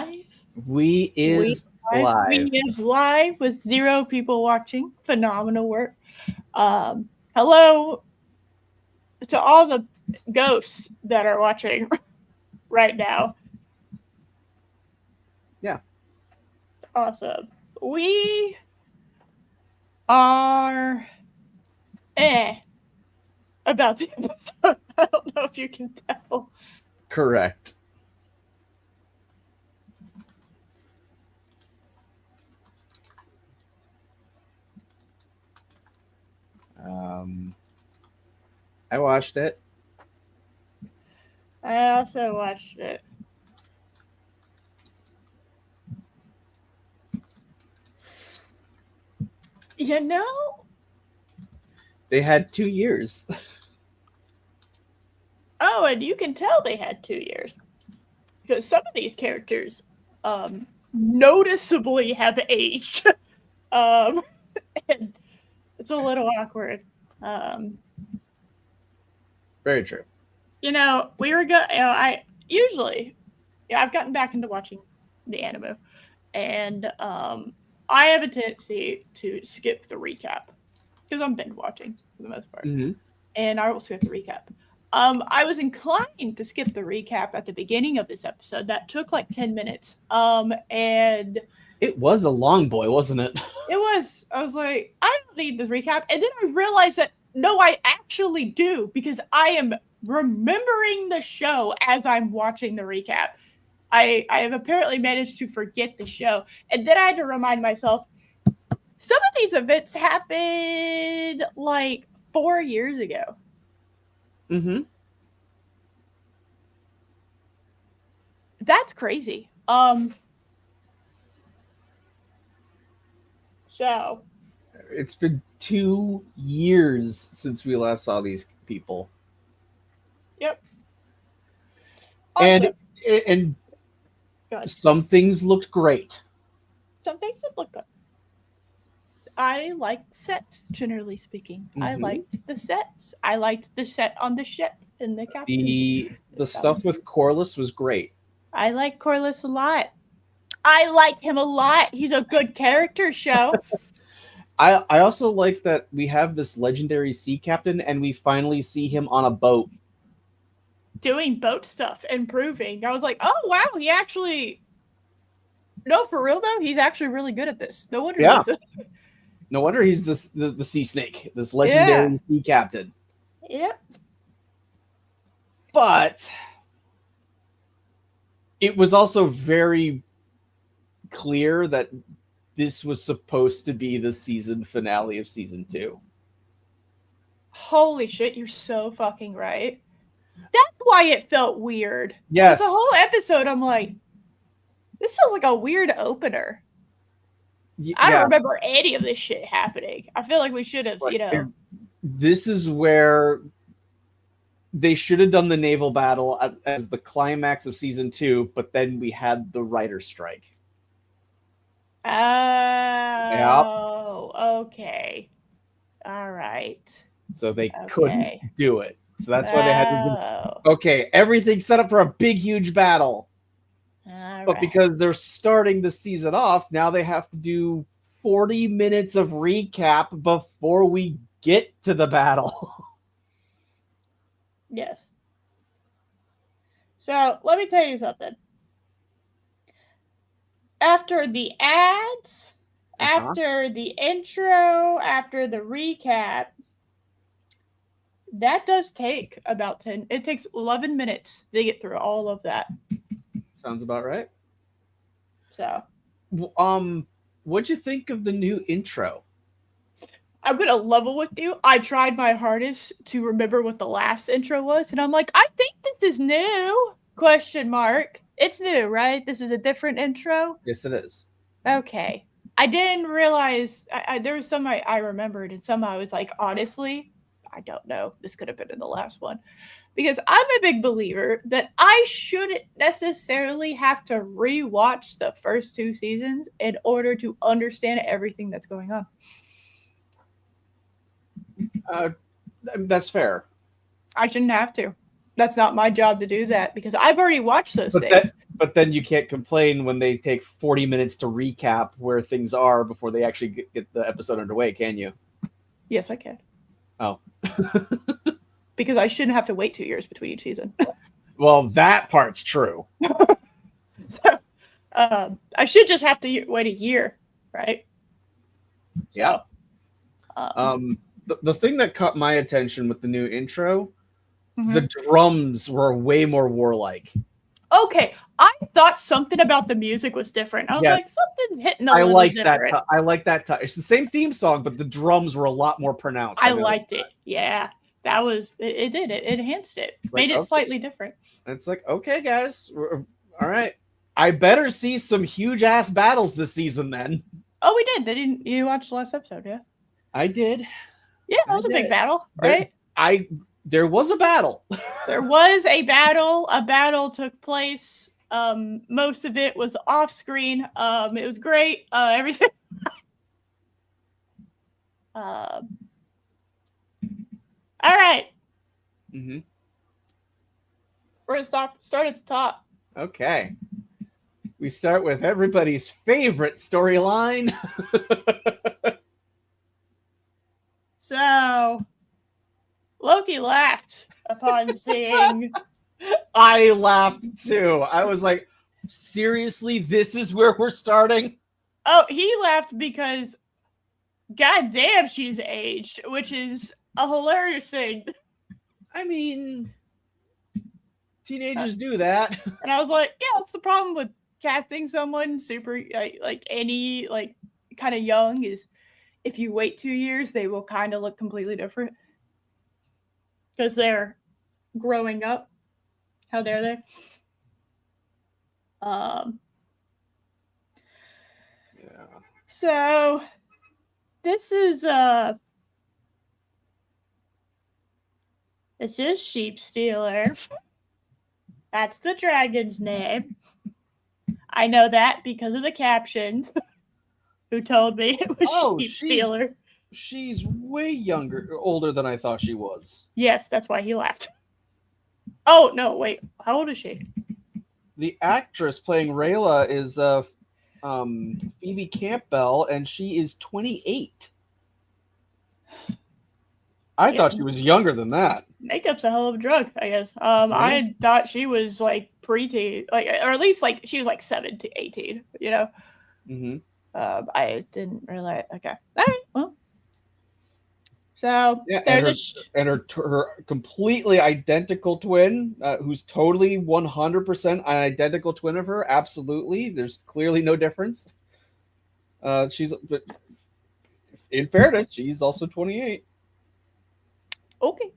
live. We is live. We is live with 0 people watching. Phenomenal work. Hello to all the ghosts that are watching right now. Yeah. Awesome. We are about the episode. I don't know if you can tell. Correct. I watched it. I also watched it. You know, They had 2 years. oh, and you can tell they had 2 years because some of these characters noticeably have aged. And it's a little awkward. Very true. We were I usually, I've gotten back into watching the anime, and I have a tendency to skip the recap because I'm binge watching for the most part, and I will skip the recap. I was inclined to skip the recap at the beginning of this episode. That took like 10 minutes. And it was a long boy, wasn't it? It was. I was like, I don't need this recap. And then I realized that, no, I actually do, because I am remembering the show as I'm watching the recap. I have apparently managed to forget the show. And then I had to remind myself, some of these events happened like 4 years ago. That's crazy. So it's been 2 years since we last saw these people. Yep. Also, and some things looked great. Some things did look good. I liked sets, generally speaking. I liked the sets. I liked the set on the ship in the captain's. The stuff with Corliss was great. I like Corliss a lot. I like him a lot. He's a good character, show. I also like that we have this legendary sea captain, and we finally see him on a boat. Doing boat stuff, improving. I was like, oh, wow, he actually... No, for real, though, he's actually really good at this. No wonder No wonder he's the sea snake, this legendary sea captain. Yep. But it was also very clear that this was supposed to be the season finale of season 2. Holy shit, you're so fucking right. That's why it felt weird. Yes. The whole episode, I'm like, this feels like a weird opener. I don't remember any of this shit happening. I feel like we should have, This is where they should have done the naval battle as the climax of season 2, but then we had the writer's strike. Oh, okay. All right. So they couldn't do it. So that's why they had to do, okay, everything's set up for a big, huge battle. But because they're starting the season off, now they have to do 40 minutes of recap before we get to the battle. Yes. So let me tell you something. After the ads, after the intro, after the recap, that does take about 10. It takes 11 minutes to get through all of that. Sounds about right. So, what'd you think of the new intro? I'm gonna level with you. I tried my hardest to remember what the last intro was, and I'm like, I think this is new? Question mark. It's new, right? This is a different intro? Yes, it is. Okay. I didn't realize, there was some I remembered, and some I was like, honestly, I don't know. This could have been in the last one. Because I'm a big believer that I shouldn't necessarily have to rewatch the first 2 seasons in order to understand everything that's going on. That's fair. I shouldn't have to. That's not my job to do that because I've already watched those things. But then you can't complain when they take 40 minutes to recap where things are before they actually get the episode underway, can you? Yes, I can. Oh. Because I shouldn't have to wait 2 years between each season. Well, that part's true. So, I should just have to wait a year, right? Yeah. The thing that caught my attention with the new intro, the drums were way more warlike. Okay, I thought something about the music was different. I was like, something's hitting a little different. I like that touch. It's the same theme song, but the drums were a lot more pronounced. I liked it. Yeah, that was it. Did it enhanced it, made it slightly different. It's like, okay, guys, all right. I better see some huge ass battles this season then. Oh, we did. Didn't you watch the last episode? Yeah, I did. Yeah, that was a big battle, right? There was a battle. There was a battle. A battle took place. Most of it was off screen. It was great. Everything. All right. Mm-hmm. We're gonna start at the top. Okay. We start with everybody's favorite storyline. So, Loki laughed upon seeing. I laughed too. I was like, seriously, this is where we're starting? Oh, he laughed because, goddamn, she's aged, which is a hilarious thing. I mean, teenagers do that. And I was like, yeah, what's the problem with casting someone super, like any, like, kind of young is if you wait 2 years, they will kind of look completely different. Because they're growing up. How dare they? Yeah. So this is Sheep Stealer. That's the dragon's name. I know that because of the captions. Who told me it was Sheep Stealer? She's way older than I thought she was. Yes, that's why he laughed. Oh no! Wait, how old is she? The actress playing Rayla is Phoebe Campbell, and she is 28. I thought she was younger than that. Makeup's a hell of a drug, I guess. I thought she was like preteen, like, or at least like she was like 7 to 18. You know. Mm-hmm. I didn't realize. Okay. All right. Well. So yeah, and her completely identical twin, who's totally 100% an identical twin of her. Absolutely, there's clearly no difference. But in fairness, she's also 28. Okay.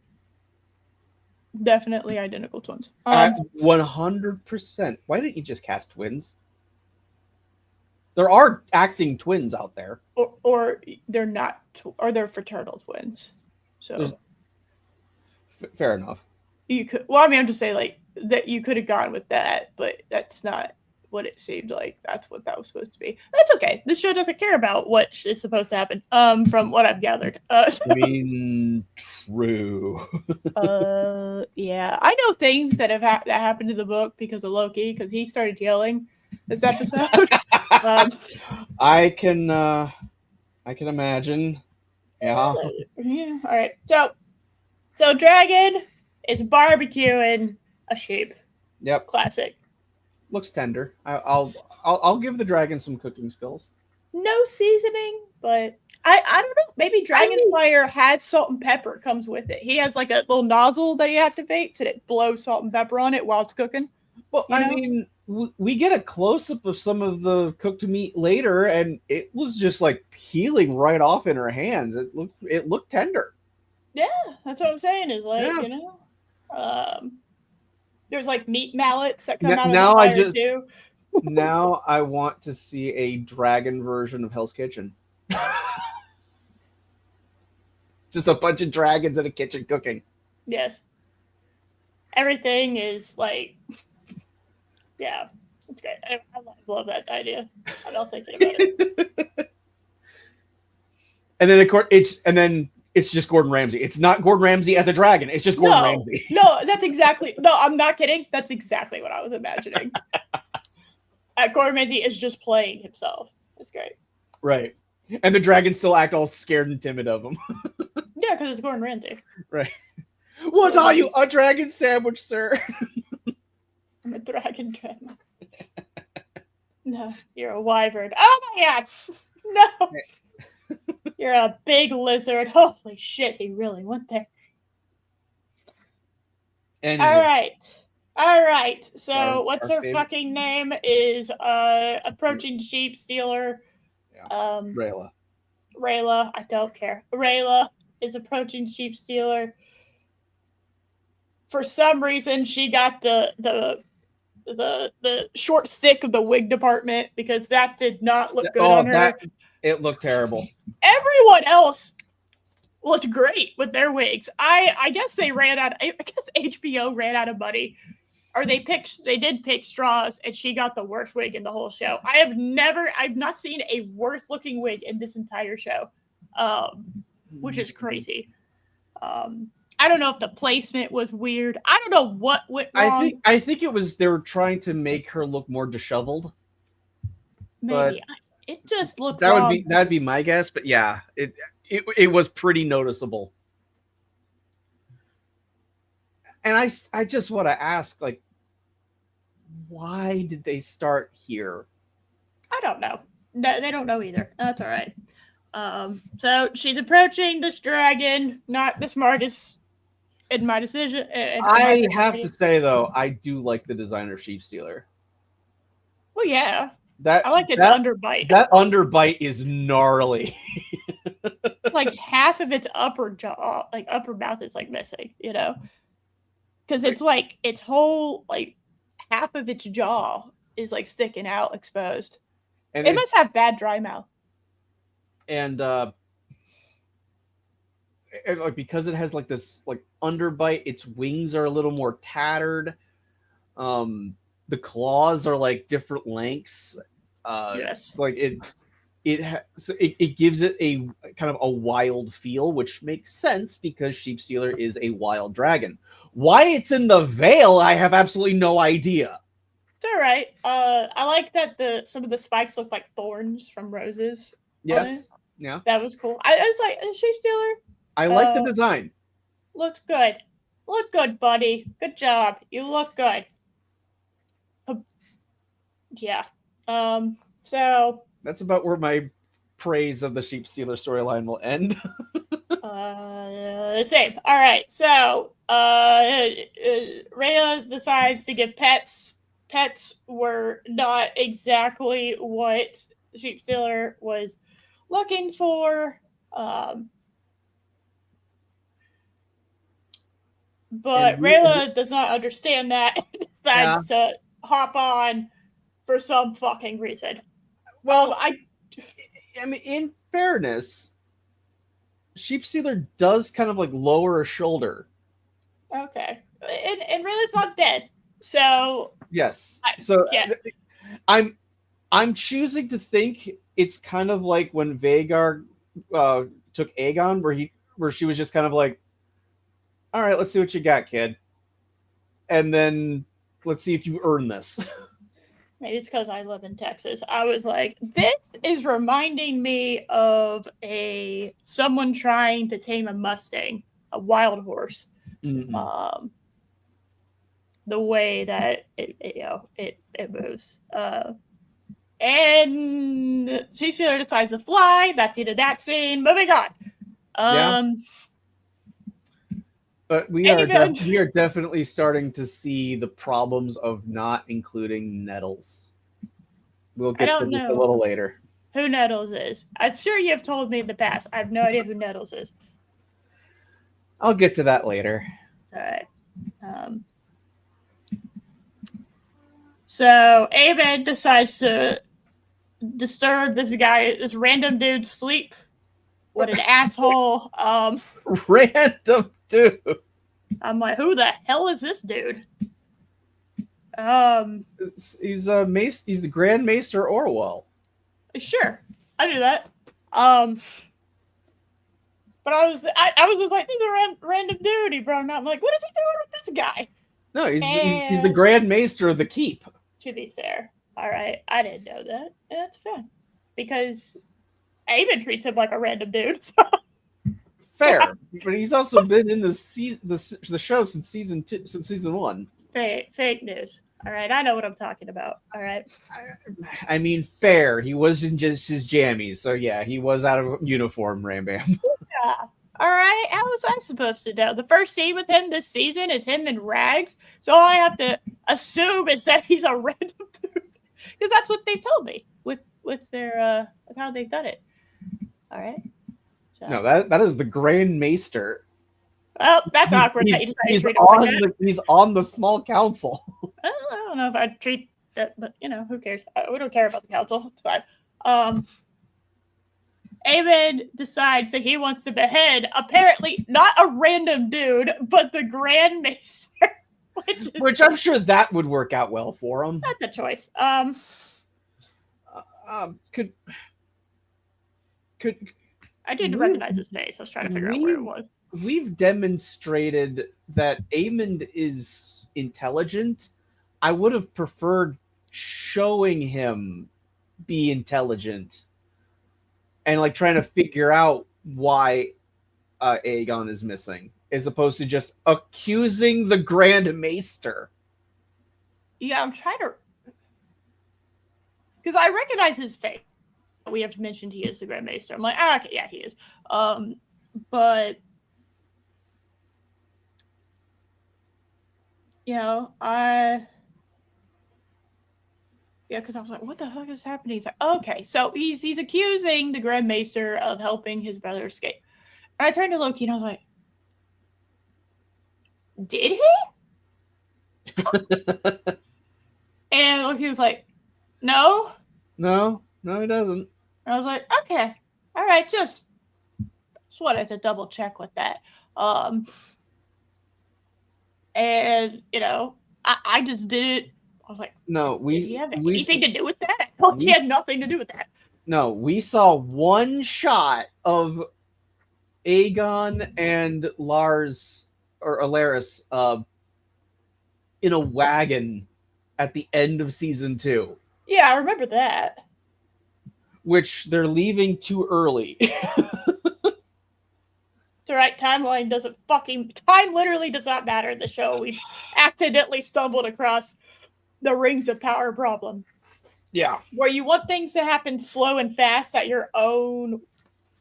Definitely identical twins. 100%. Why didn't you just cast twins? There are acting twins out there, or they're not, or they're fraternal twins. So fair enough. You could. Well, I mean, I'm just saying like that you could have gone with that, but that's not what it seemed like. That's what that was supposed to be. That's okay. This show doesn't care about what is supposed to happen. From what I've gathered. I mean, true. Yeah, I know things that have that happened to the book because of Loki, because he started yelling this episode. I can imagine. Yeah. Yeah. All right. So dragon is barbecuing a sheep. Yep. Classic. Looks tender. I'll give the dragon some cooking skills. No seasoning, but I don't know. Maybe Dragonfire has salt and pepper. Comes with it. He has like a little nozzle that he activates, and it blows salt and pepper on it while it's cooking. Well, I mean, we get a close-up of some of the cooked meat later, and it was just like peeling right off in her hands. It looked tender. Yeah, that's what I'm saying. Is like, you know, there's like meat mallets that come out of the fire too. Now I want to see a dragon version of Hell's Kitchen. Just a bunch of dragons in a kitchen cooking. Yes. Everything is like. Yeah, it's great. I love that idea. I'm not thinking about it. And then of course It's just Gordon Ramsay. It's not Gordon Ramsay as a dragon. It's just Gordon Ramsay. No, that's exactly. No, I'm not kidding. That's exactly what I was imagining. Gordon Ramsay is just playing himself. That's great. Right. And the dragons still act all scared and timid of him. Yeah, because it's Gordon Ramsay. Right. What are you? A dragon sandwich, sir? I'm a dragon. No, you're a wyvern. Oh my god! No! You're a big lizard. Holy shit, he really went there. All right. So what's her fucking name is approaching sheep stealer. Yeah. Rayla. I don't care. Rayla is approaching sheep stealer. For some reason, she got the short stick of the wig department because that did not look good on her. It looked terrible. Everyone else looked great with their wigs. I guess they ran out. I guess HBO ran out of money, or they did pick straws, and she got the worst wig in the whole show. I've not seen a worse looking wig in this entire show, which is crazy. I don't know if the placement was weird. I don't know what went wrong. I think it was they were trying to make her look more disheveled. Maybe it just looked wrong. That'd be my guess, but yeah, it was pretty noticeable. And I just want to ask, like, why did they start here? I don't know. They don't know either. That's all right. So she's approaching this dragon, not the smartest in my decision. I have to say, though, I do like the designer sheep stealer. Well, yeah. I like its underbite. That underbite is gnarly. Like half of its upper jaw, like upper mouth is like missing, you know? Because it's like its whole, like half of its jaw is like sticking out, exposed. And it must have bad dry mouth. And like because it has like this like underbite, its wings are a little more tattered. The claws are like different lengths. Yes. Like it gives it a kind of a wild feel, which makes sense because sheep stealer is a wild dragon. Why it's in the Vale, I have absolutely no idea. It's all right. I like that some of the spikes look like thorns from roses. Yes. Yeah. That was cool. I was like, sheep stealer. I like the design. Looks good. Look good, buddy. Good job. You look good. Yeah. So that's about where my praise of the sheep stealer storyline will end. Same. All right. So Rhea decides to give pets. Pets were not exactly what the sheep stealer was looking for. But Rayla does not understand that and decides to hop on for some fucking reason. Well, I mean, in fairness, sheep stealer does kind of like lower a shoulder. Okay. And Rayla's not dead. So yes. I'm choosing to think it's kind of like when Vhagar took Aegon, where she was just kind of like, all right, let's see what you got, kid. And then let's see if you earn this. Maybe it's because I live in Texas. I was like, this is reminding me of someone trying to tame a Mustang, a wild horse. Mm-hmm. The way that it moves. And sheep stealer decides to fly. That's the end of that scene. Moving on. But we are definitely starting to see the problems of not including Nettles. We'll get to this a little later. Who Nettles is? I'm sure you have told me in the past. I have no idea who Nettles is. I'll get to that later. All right. So Abed decides to disturb this random dude's sleep. What an asshole. Random dude. I'm like, who the hell is this dude? He's the Grand Maester Orwell. Sure, I do that. But I was just like, this is a random dude he brought him out. I'm like, what is he doing with this guy? No, he's the Grand Maester of the Keep. To be fair, all right, I didn't know that. That's fair, because Aemon treats him like a random dude. So. Fair, but he's also been in the show since season 1. Fake news. All right, I know what I'm talking about. All right. I mean, fair. He wasn't just his jammies, so yeah, he was out of uniform, Rambam. Yeah. All right. How was I supposed to know? The first scene with him this season is him in rags, so all I have to assume is that he's a random dude, because that's what they told me with their how they've done it. All right. So. No, that is the Grand Maester. Well, that's awkward. He's on the small council. I don't know if I'd treat that, but who cares? We don't care about the council. It's fine. Aemon decides that he wants to behead, apparently not a random dude, but the Grand Maester. Which I'm sure that would work out well for him. That's a choice. Could I didn't recognize his face. I was trying to figure out where it was. We've demonstrated that Aemon is intelligent. I would have preferred showing him be intelligent and like trying to figure out why Aegon is missing, as opposed to just accusing the Grand Maester. Yeah, I'm trying to, because I recognize his face. We have mentioned he is the Grand Maester. I'm like, okay, yeah, he is. But because I was like, what the fuck is happening? He's like, okay, so he's accusing the Grand Maester of helping his brother escape. And I turned to Loki and I was like, did he? And Loki was like, no, he doesn't. And I was like, okay, all right, just wanted to double check with that. And I just did it. I was like, no, did he have anything to do with that? I thought he had nothing to do with that. No, we saw one shot of Aegon and Lars or Alaris in a wagon at the end of season 2. Yeah, I remember that. Which they're leaving too early. The right timeline doesn't time literally does not matter in the show. We've accidentally stumbled across the Rings of Power problem. Yeah. Where you want things to happen slow and fast at your own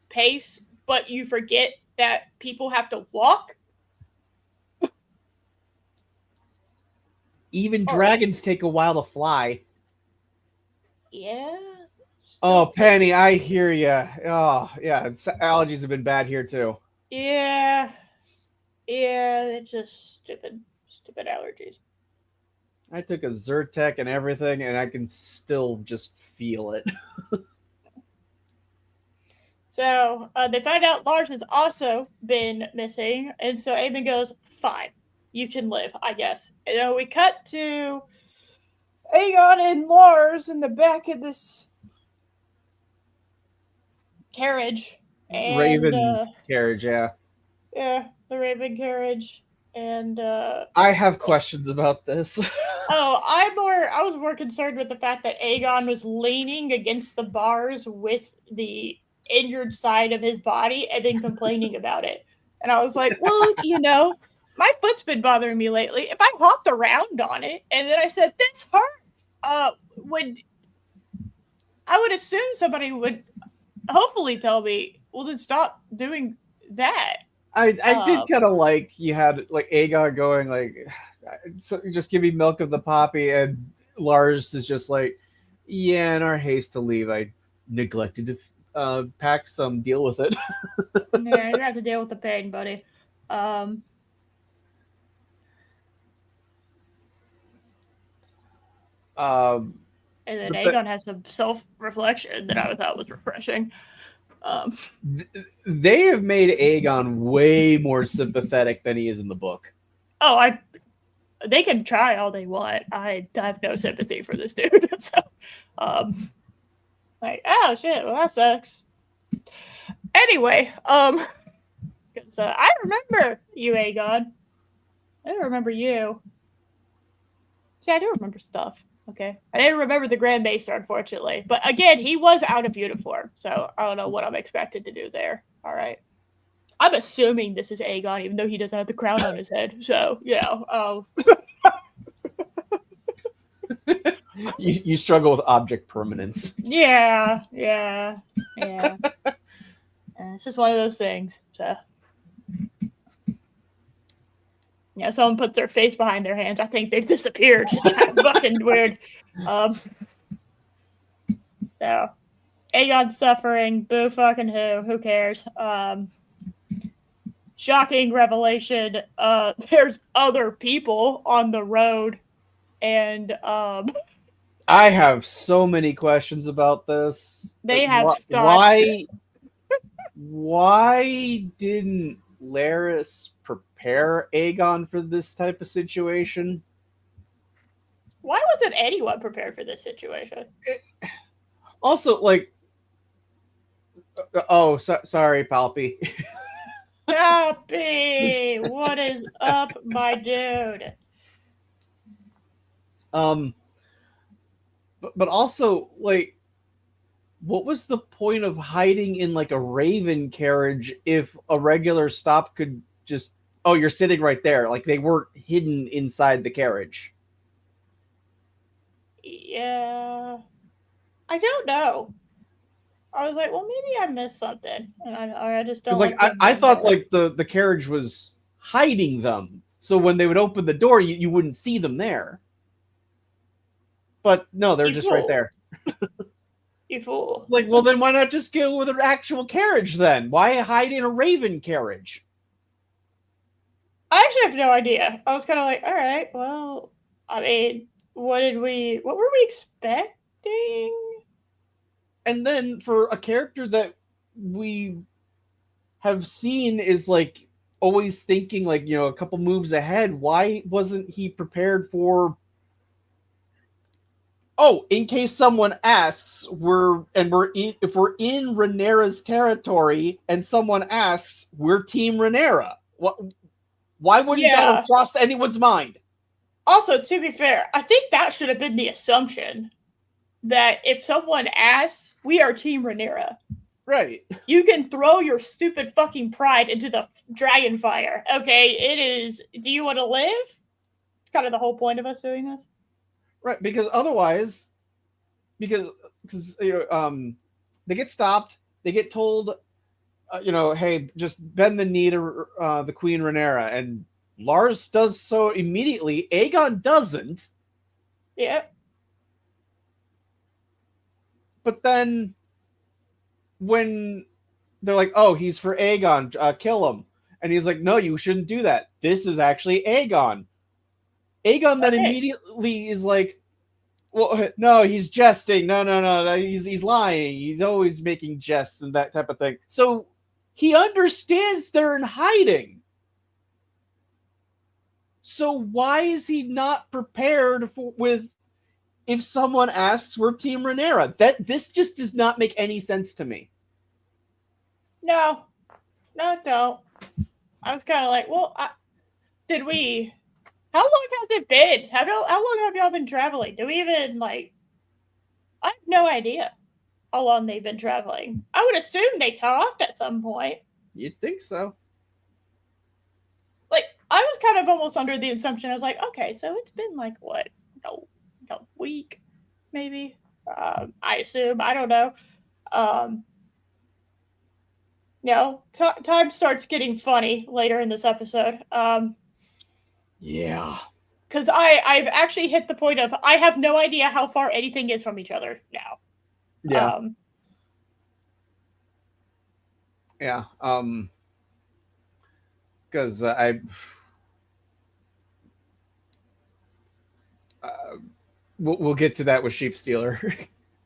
pace, but you forget that people have to walk. Even dragons take a while to fly. Yeah. Oh, Penny, I hear you. Oh, yeah. Allergies have been bad here, too. Yeah. Yeah, it's just stupid allergies. I took a Zyrtec and everything, and I can still just feel it. So they find out Lars has also been missing, and so Aemon goes, fine, you can live, I guess. And we cut to Aegon and Lars in the back of this carriage. And, Raven carriage, yeah. Yeah, the Raven carriage. And I have questions about this. I was more concerned with the fact that Aegon was leaning against the bars with the injured side of his body and then complaining about it. And I was like, well, my foot's been bothering me lately. If I hopped around on it and then I said, this hurts, I would assume somebody would hopefully tell me, well, then stop doing that. I did kind of like you had like Aegon going like, so just give me milk of the poppy, and Lars is just like, yeah, in our haste to leave, I neglected to pack some. Deal with it. Yeah, you're gonna have to deal with the pain, buddy. And then Aegon has some self-reflection that I thought was refreshing. They have made Aegon way more sympathetic than he is in the book. Oh, they can try all they want. I have no sympathy for this dude. So, like, oh shit, well that sucks. Anyway, Because I remember you, Aegon. I do remember you. See, I do remember stuff. Okay. I didn't remember the Grand Maester, unfortunately. But again, he was out of uniform. So I don't know what I'm expected to do there. All right. I'm assuming this is Aegon, even though he doesn't have the crown on his head. So, you struggle with object permanence. Yeah. It's just one of those things. So, someone puts their face behind their hands. I think they've disappeared. It's kind of fucking weird. So, Aegon's suffering. Boo fucking who? Who cares? Shocking revelation. There's other people on the road, and I have so many questions about this. They have thoughts. Why didn't Larys prepare Aegon for this type of situation? Why wasn't anyone prepared for this situation? Also, sorry, Palpy. Palpy, what is up, my dude? But also, what was the point of hiding in a Raven carriage if a regular stop could just, you're sitting right there? They weren't hidden inside the carriage. Yeah. I don't know. I was like, well, maybe I missed something. And I just don't I thought the carriage was hiding them. So when they would open the door, you wouldn't see them there. But no, they're just right there. You fool. Well, then why not just go with an actual carriage then? Why hide in a Raven carriage? I actually have no idea. I was kind of like, all right, well, I mean, what were we expecting? And then for a character that we have seen is always thinking a couple moves ahead, why wasn't he prepared for, in case someone asks, if we're in Rhaenyra's territory and someone asks, we're Team Rhaenyra. Why wouldn't that have crossed anyone's mind? Also, to be fair, I think that should have been the assumption, that if someone asks, we are Team Rhaenyra. Right. You can throw your stupid fucking pride into the dragon fire. Okay, it is, do you want to live? It's kind of the whole point of us doing this. Right, because otherwise, they get stopped, they get told, hey, just bend the knee to the Queen Rhaenyra, and Lars does so immediately. Aegon doesn't. Yep. But then, when they're like, he's for Aegon, kill him. And he's like, no, you shouldn't do that. This is actually Aegon. Aegon then immediately is like, well, no, he's jesting. No, he's lying. He's always making jests and that type of thing. So he understands they're in hiding. So why is he not prepared if someone asks, we're Team Rhaenyra? This just does not make any sense to me. No, it don't. I was kind of like, well, how long has it been? How long have y'all been traveling? Do we even, I have no idea how long they've been traveling. I would assume they talked at some point. You'd think so. I was kind of almost under the assumption, I was like, okay, so it's been what? A week, maybe? I assume. I don't know. Time starts getting funny later in this episode. Yeah. Because I've actually hit the point of, I have no idea how far anything is from each other now. Yeah. Yeah. Because we'll get to that with Sheep Stealer.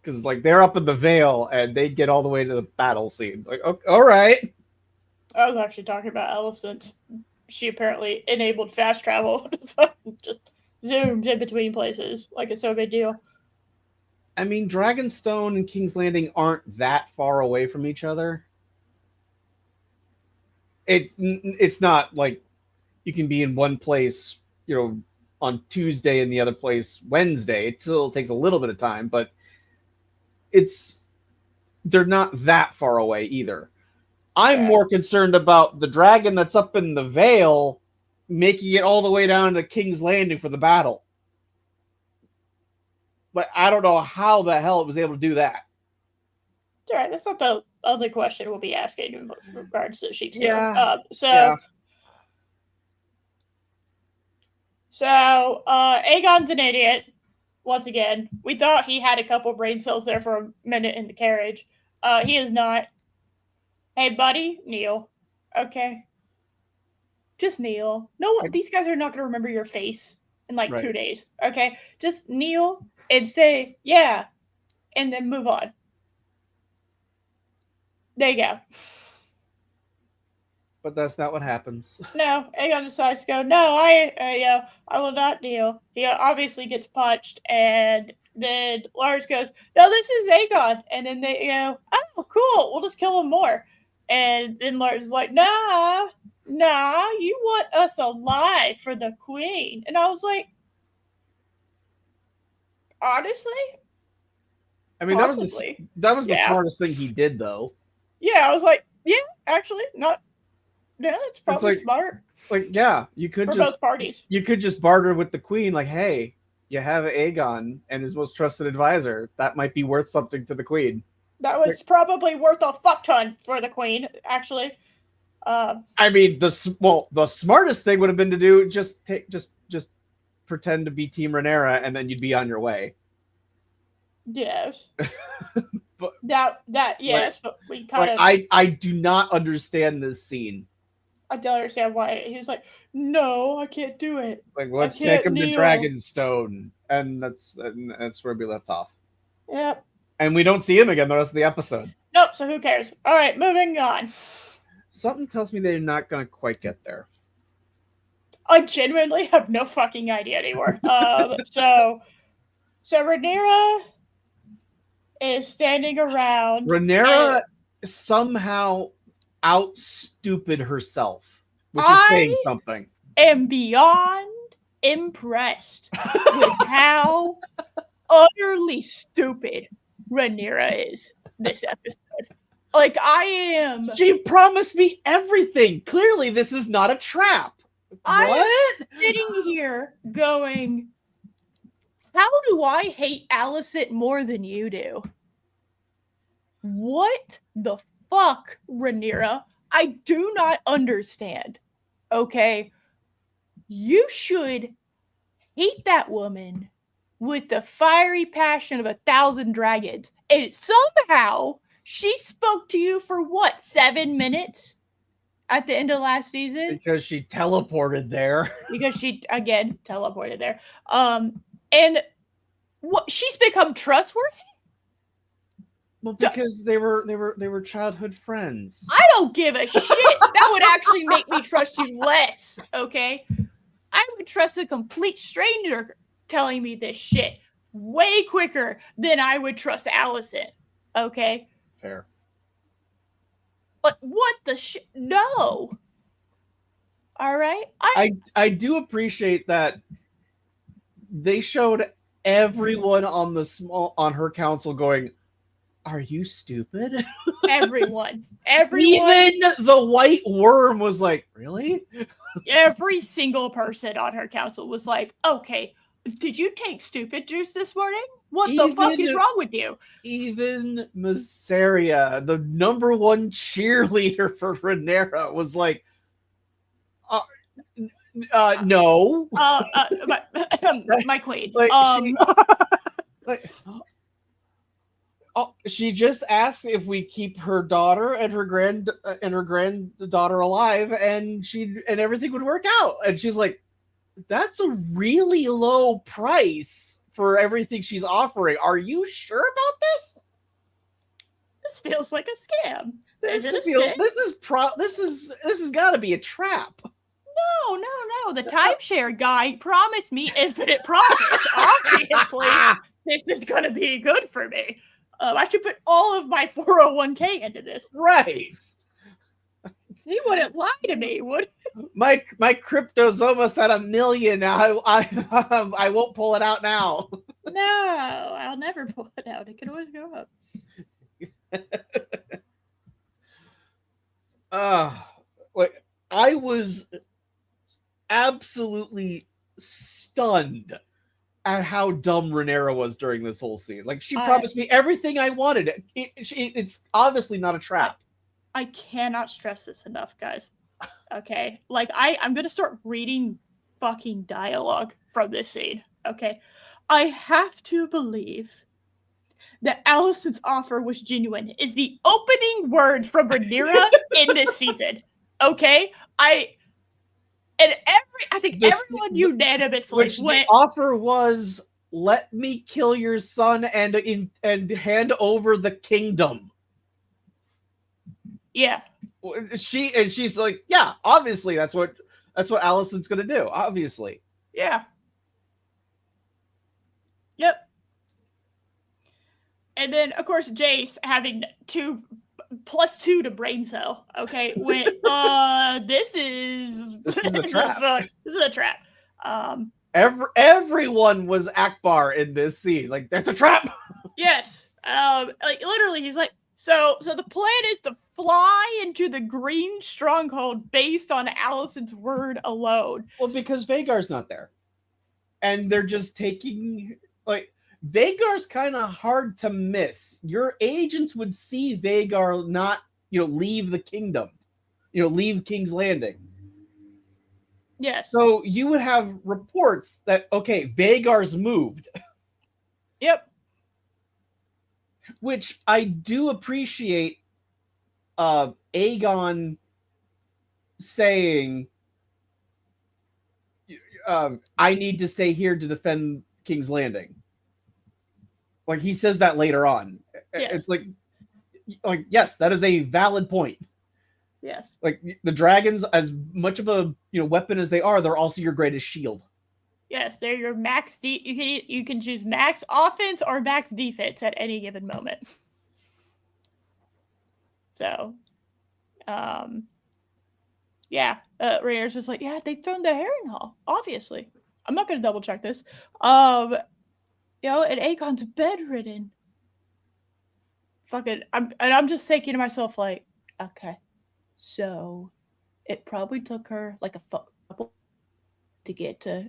Because they're up in the Vale and they get all the way to the battle scene. Okay, all right. I was actually talking about Alicent. She apparently enabled fast travel. Just zoomed in between places like it's no big deal. I mean, Dragonstone and King's Landing aren't that far away from each other. It's not like you can be in one place, on Tuesday and the other place Wednesday. It still takes a little bit of time, but they're not that far away either. I'm more concerned about the dragon that's up in the Vale making it all the way down to King's Landing for the battle. But I don't know how the hell it was able to do that. All right, that's not the only question we'll be asking in regards to Sheep's Tail. So Aegon's an idiot. Once again, we thought he had a couple brain cells there for a minute in the carriage. He is not. Hey, buddy, kneel. Okay. Just kneel. No, these guys are not going to remember your face in 2 days. Okay? Just kneel and say, yeah, and then move on. There you go. But that's not what happens. No, Aegon decides to go, no, I will not kneel. He obviously gets punched, and then Lars goes, no, this is Aegon. And then they go, oh, cool, we'll just kill him more. And then Lars is like, nah, you want us alive for the queen. And I was like, honestly? I mean, possibly. that was the smartest thing he did, though. Yeah, I was like, yeah, actually, not. Yeah, it's probably smart. You could for both parties. You could just barter with the queen, like, hey, you have Aegon and his most trusted advisor. That might be worth something to the queen. That was probably worth a fuck ton for the queen, actually. I mean, the smartest thing would have been to do just pretend to be Team Rhaenyra, and then you'd be on your way. Yes. But yes, but we kind of. I do not understand this scene. I don't understand why he was like, no, I can't do it. Let's take him to Dragonstone, and that's where we left off. Yep. And we don't see him again the rest of the episode. Nope. So who cares? All right, moving on. Something tells me they're not going to quite get there. I genuinely have no fucking idea anymore. So Rhaenyra is standing around. Rhaenyra somehow out-stupid herself, which is saying something. I am beyond impressed with how utterly stupid Rhaenyra is this episode. I am. She promised me everything. Clearly, this is not a trap. I am sitting here going, how do I hate Alicent more than you do? What the fuck, Rhaenyra? I do not understand. Okay? You should hate that woman with the fiery passion of 1,000 dragons. And somehow she spoke to you for 7 minutes at the end of last season? Because she teleported there. Because she, again, teleported there. And she's become trustworthy? Well, because they were childhood friends. I don't give a shit. That would actually make me trust you less, okay? I would trust a complete stranger telling me this shit way quicker than I would trust Alicent, okay? Fair. But what the shit? No. All right? I do appreciate that they showed everyone on her council going, are you stupid? Everyone. Even the white worm was like, really? Every single person on her council was like, okay, did you take stupid juice this morning? What the fuck is wrong with you? Even Mysaria, the number one cheerleader for Rhaenyra, was like, no. My queen. She just asked if we keep her daughter and her granddaughter alive, and everything would work out. And she's like, that's a really low price for everything she's offering. Are you sure about this? This feels like a scam. This has got to be a trap. No. The timeshare guy promised me infinite profits. Obviously, this is going to be good for me. I should put all of my 401k into this. Right. He wouldn't lie to me, would he? My crypto's almost at 1 million. I won't pull it out now. No, I'll never pull it out. It can always go up. Like I was absolutely stunned at how dumb Rhaenyra was during this whole scene. Like she promised me everything I wanted. It's obviously not a trap. I cannot stress this enough, guys. Okay, like I'm gonna start reading fucking dialogue from this scene. Okay, I have to believe that Alicent's offer was genuine. Is the opening words from Rhaenyra in this season. Okay, I think everyone unanimously the offer was, let me kill your son and hand over the kingdom. Yeah. She's like, yeah, obviously that's what Alicent's gonna do. Obviously. Yeah. Yep. And then of course Jace having +2 to brain cell. Okay, went. This is a trap. This is a trap. Everyone was Akbar in this scene. Like that's a trap. Yes. Like literally, he's like, so the plan is to fly into the Green Stronghold based on Alicent's word alone. Well, because Vhagar's not there, and they're just taking like. Vhagar's kind of hard to miss. Your agents would see Vhagar not, leave the kingdom, leave King's Landing. Yes. So you would have reports that, okay, Vhagar's moved. Yep. Which I do appreciate Aegon saying, I need to stay here to defend King's Landing. Like he says that later on. Yes. It's like yes, that is a valid point. Yes. Like the dragons, as much of a weapon as they are, they're also your greatest shield. Yes, they're your max. You can choose max offense or max defense at any given moment. So, yeah, Rhaenyra's just like, yeah, they've thrown the Harrenhal. Obviously, I'm not going to double check this. And Aegon's bedridden. Fucking, I'm just thinking to myself, like, okay, so it probably took her like a couple to get to,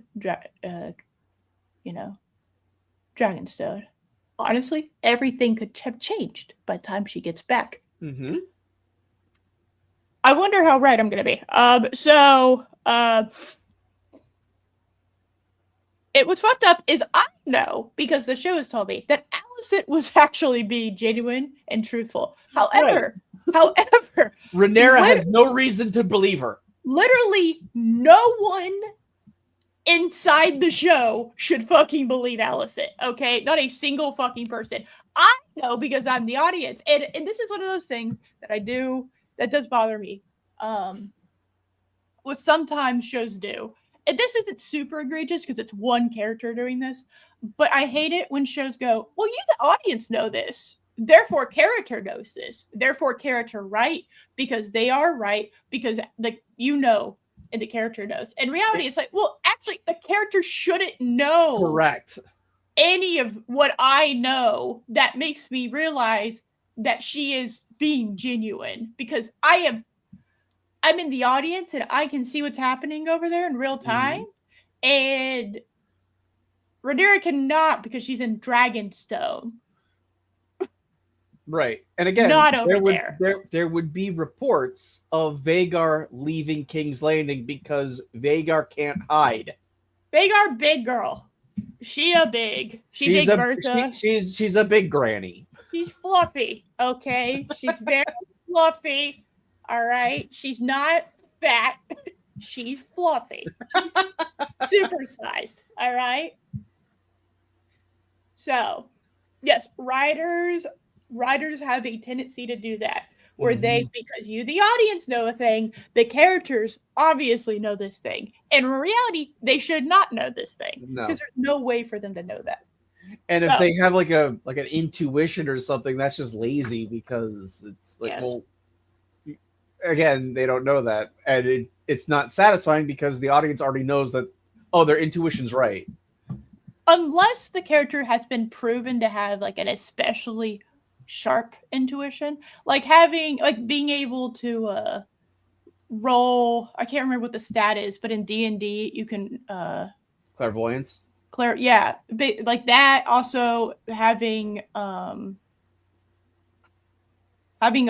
Dragonstone. Honestly, everything could have changed by the time she gets back. Mm-hmm. I wonder how right I'm going to be. What's fucked up is I know, because the show has told me, that Alicent was actually being genuine and truthful. However, Rhaenyra has no reason to believe her. Literally, no one inside the show should fucking believe Alicent, okay? Not a single fucking person. I know because I'm the audience. And this is one of those things that I do that does bother me. What sometimes shows do. And this isn't super egregious because it's one character doing this, but I hate it when shows go, well, you, the audience, know this. Therefore, character knows this. Therefore, character right because they are right because and the character knows. In reality, it's like, well, actually, the character shouldn't know. Correct. Any of what I know that makes me realize that she is being genuine because I'm in the audience and I can see what's happening over there in real time. Mm-hmm. And Rhaenyra cannot because she's in Dragonstone. Right. And again, not over there would be reports of Vhagar leaving King's Landing because Vhagar can't hide. Vhagar, big girl. She's a big Bertha. She's a big granny. She's fluffy, okay? She's very fluffy. All right, she's not fat. She's fluffy. She's supersized. All right. So, yes, writers have a tendency to do that, where they, because you, the audience, know a thing, the characters obviously know this thing. And in reality, they should not know this thing because there's no way for them to know that. And if they have like an intuition or something, that's just lazy because it's like, well, again, they don't know that, and it's not satisfying because the audience already knows that, oh, their intuition's right. Unless the character has been proven to have like an especially sharp intuition, like being able to roll. I can't remember what the stat is, but in D&D you can clairvoyance. Yeah, like that. Also having a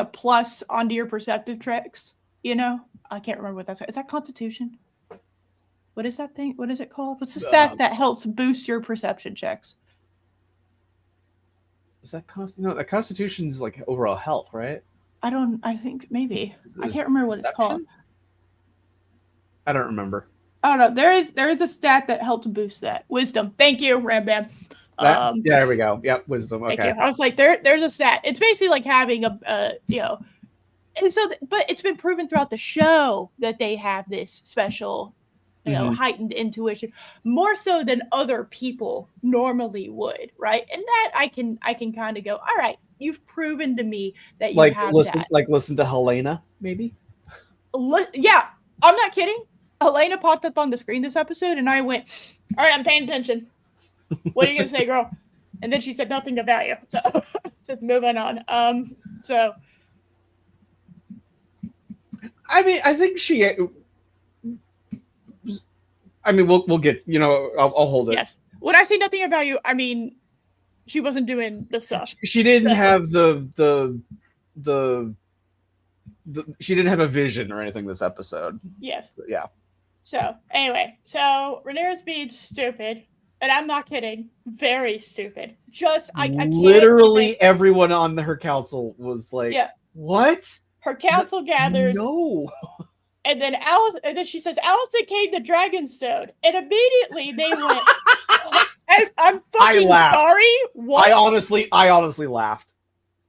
plus onto your perceptive checks. You know, I can't remember what that's. Is that Constitution? What is that thing? What is it called? What's the stat that helps boost your perception checks? Is that no? The Constitution's like overall health, right? I think maybe. I can't remember what it's called. I don't remember. I don't know. There is a stat that helps boost that. Wisdom. Thank you, Rambam. Yeah, there we go. Yep, wisdom. Okay. Thank you. I was like, there's a stat. It's basically like having and so, but it's been proven throughout the show that they have this special, heightened intuition, more so than other people normally would, right? And that I can kind of go, all right, you've proven to me that you have that. Like listen to Helena, maybe. Yeah, I'm not kidding. Helena popped up on the screen this episode, and I went, all right, I'm paying attention. What are you gonna say, girl? And then she said nothing of value. So just moving on. So I mean, I think she. I mean, we'll get. I'll hold it. Yes. When I say nothing of value, I mean she wasn't doing the stuff. She didn't have the she didn't have a vision or anything this episode. Yes. So, yeah. So anyway, Rhaenyra's being stupid, and I'm not kidding. Very stupid. Just I literally everyone on her council was like, what? Her council gathers. No. And then she says, Alicent came to Dragonstone. And immediately they went, I'm fucking sorry. What? I honestly laughed.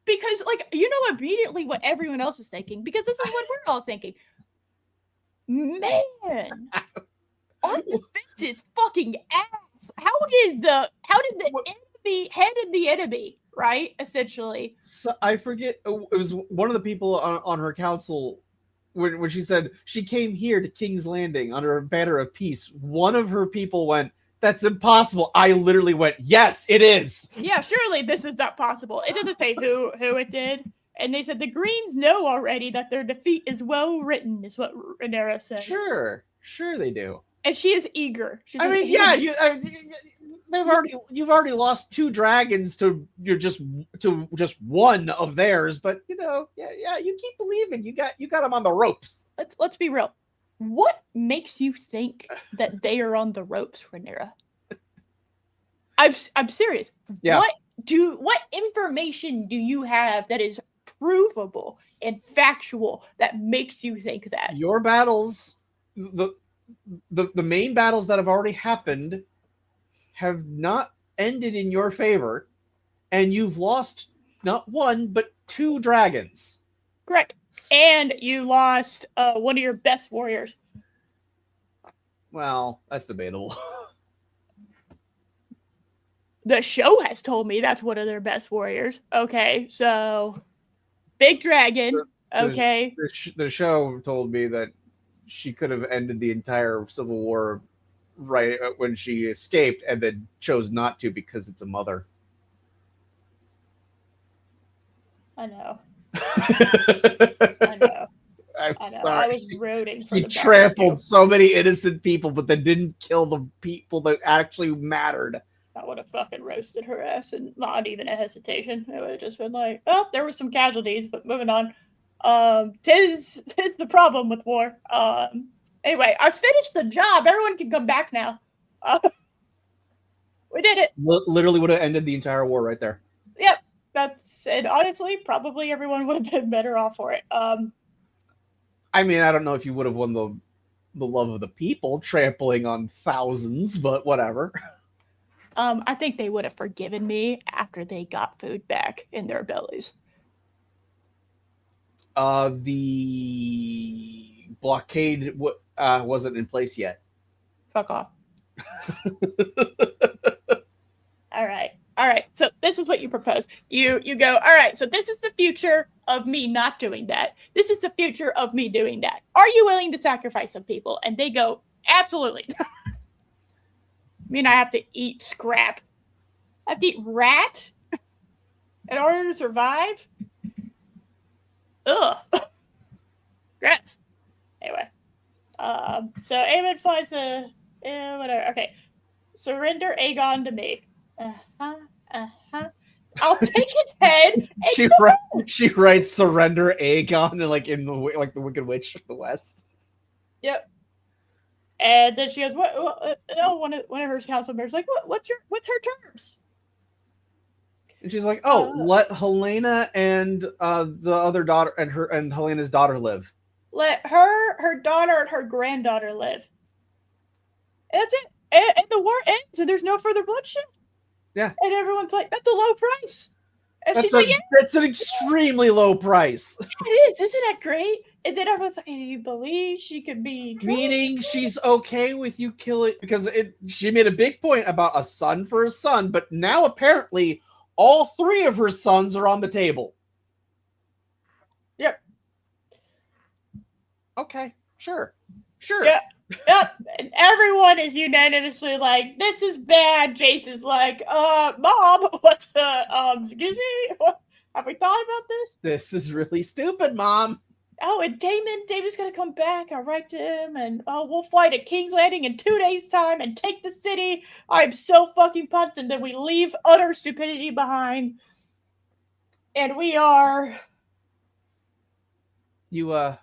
Because, immediately what everyone else is thinking, because this is what we're all thinking. Man, our defense is fucking ass. How did the enemy headed the enemy, right? Essentially. So I forget, it was one of the people on her council when she said she came here to King's Landing under a banner of peace. One of her people went, "That's impossible." I literally went, "Yes, it is." Yeah, surely this is not possible. It doesn't say who it did. And they said the Greens know already that their defeat is well written, is what Rhaenyra said. Sure they do. And she is eager. She's you've already lost 2 dragons to just one of theirs, but you keep believing. You got them on the ropes. Let's be real. What makes you think that they are on the ropes, Rhaenyra? I'm serious. Yeah. What information do you have that is provable and factual that makes you think that? Your battles, the main battles that have already happened have not ended in your favor, and you've lost not 1 but 2 dragons. Correct. And you lost one of your best warriors. Well, that's debatable. The show has told me that's one of their best warriors. Okay, so big dragon. Okay. The show told me that she could have ended the entire Civil War right when she escaped, and then chose not to because it's a mother. I know. I know. I'm sorry. I was rooting for He trampled so many innocent people, but then didn't kill the people that actually mattered. I would have fucking roasted her ass, and not even a hesitation. It would have just been like, oh, there were some casualties, but moving on. Tis the problem with war. Anyway, I finished the job. Everyone can come back now. We did it. Literally would have ended the entire war right there. Yep. And honestly, probably everyone would have been better off for it. I mean, I don't know if you would have won the love of the people trampling on thousands, but whatever. I think they would have forgiven me after they got food back in their bellies. The blockade wasn't in place yet. Fuck off. All right. all right, so this is what you propose. You go, all right, so this is the future of me not doing that. This is the future of me doing that. Are you willing to sacrifice some people? And they go, absolutely. I mean, I have to eat scrap. I have to eat rat in order to survive? Ugh. Gross. Anyway. So Aemon flies a... whatever. Okay. Surrender Aegon to me. I'll take his head. She writes "surrender Aegon" in the Wicked Witch of the West. Yep. And then she goes, "What?" No, one of her council members like, What's her terms?" And she's like, "Oh, let Helena and the other daughter and Helena's daughter live. Let her daughter and her granddaughter live. And that's it. And the war ends, and there's no further bloodshed. Yeah. And everyone's like, that's a low price. And she's like, yeah. That's an extremely low price. It is. Isn't that great? And then everyone's like, you believe she could be... Meaning she's okay with you killing... Because she made a big point about a son for a son, but now apparently all three of her sons are on the table. Yep. Okay. Sure. Yep. Yep. And everyone is unanimously like, this is bad. Jace is like, Mom, what's excuse me? Have we thought about this? This is really stupid, Mom. Oh, and Damon's gonna come back. I'll write to him, and we'll fly to King's Landing in 2 days' time and take the city. I'm so fucking pumped, and then we leave utter stupidity behind. And we are... You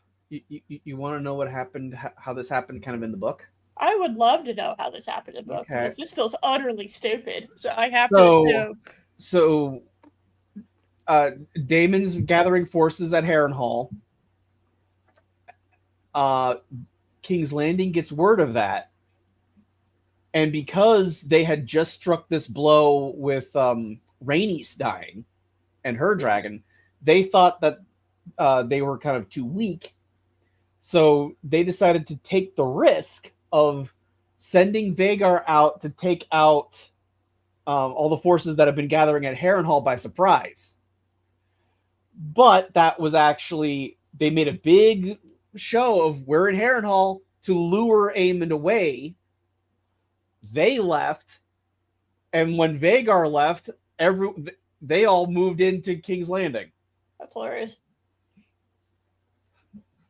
want to know what happened, how this happened kind of in the book? I would love to know how this happened in the book, because this feels utterly stupid. So I have to assume. So, Damon's gathering forces at Harrenhal. King's Landing gets word of that. And because they had just struck this blow with Rhaenys dying and her dragon, they thought that they were kind of too weak. So they decided to take the risk of sending Vhagar out to take out all the forces that have been gathering at Harrenhal by surprise. But that was actually... They made a big show of we're in Harrenhal to lure Aemon away. They left. And when Vhagar left, they all moved into King's Landing. That's hilarious.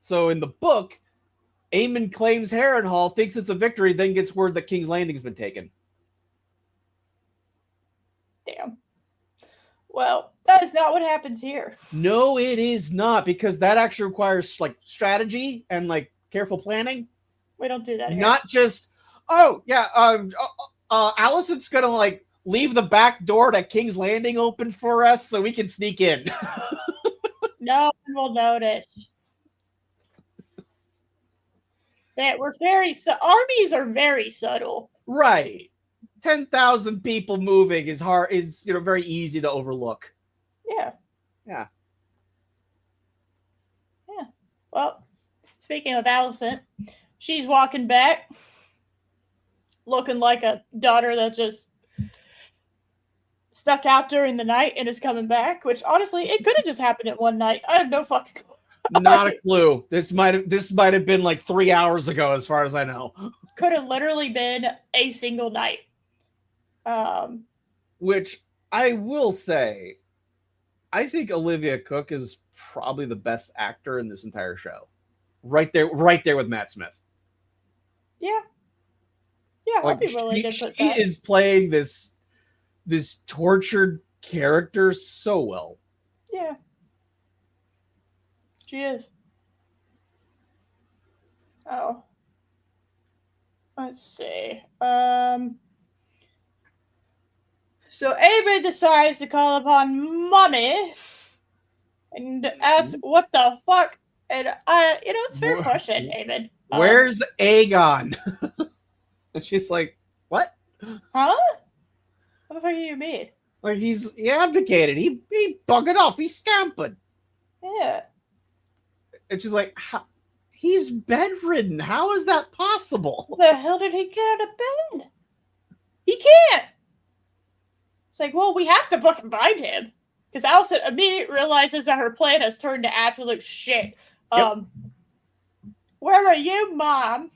So in the book, Aemon claims Harrenhal, thinks it's a victory, then gets word that King's Landing's been taken. Damn. Well, that is not what happens here. No, it is not, because that actually requires strategy and careful planning. We don't do that here. Not just, Alicent's gonna leave the back door to King's Landing open for us so we can sneak in. No one will notice. That we're armies are very subtle. Right. 10,000 people moving is very easy to overlook. Yeah. Yeah. Yeah. Well, speaking of Alicent, she's walking back looking like a daughter that just stuck out during the night and is coming back, which honestly, it could have just happened in one night. I have no fucking clue. Not a clue. This might have been 3 hours ago, as far as I know. Could have literally been a single night. Which I will say, I think Olivia Cooke is probably the best actor in this entire show. Right there with Matt Smith. Yeah. Yeah, I'll be willing to put that. She is playing this tortured character so well. Yeah. She is. Oh. Let's see. So Aemon decides to call upon Mommy and ask what the fuck. And it's a fair question, Aemon. Where's Aegon? And she's like, what? Huh? What the fuck do you mean? He abdicated. He buggered off. He scampered. Yeah. And she's like, he's bedridden. How is that possible? The hell did he get out of bed? He can't. It's like, well, we have to fucking find him. Because Alicent immediately realizes that her plan has turned to absolute shit. Where are you, Mom?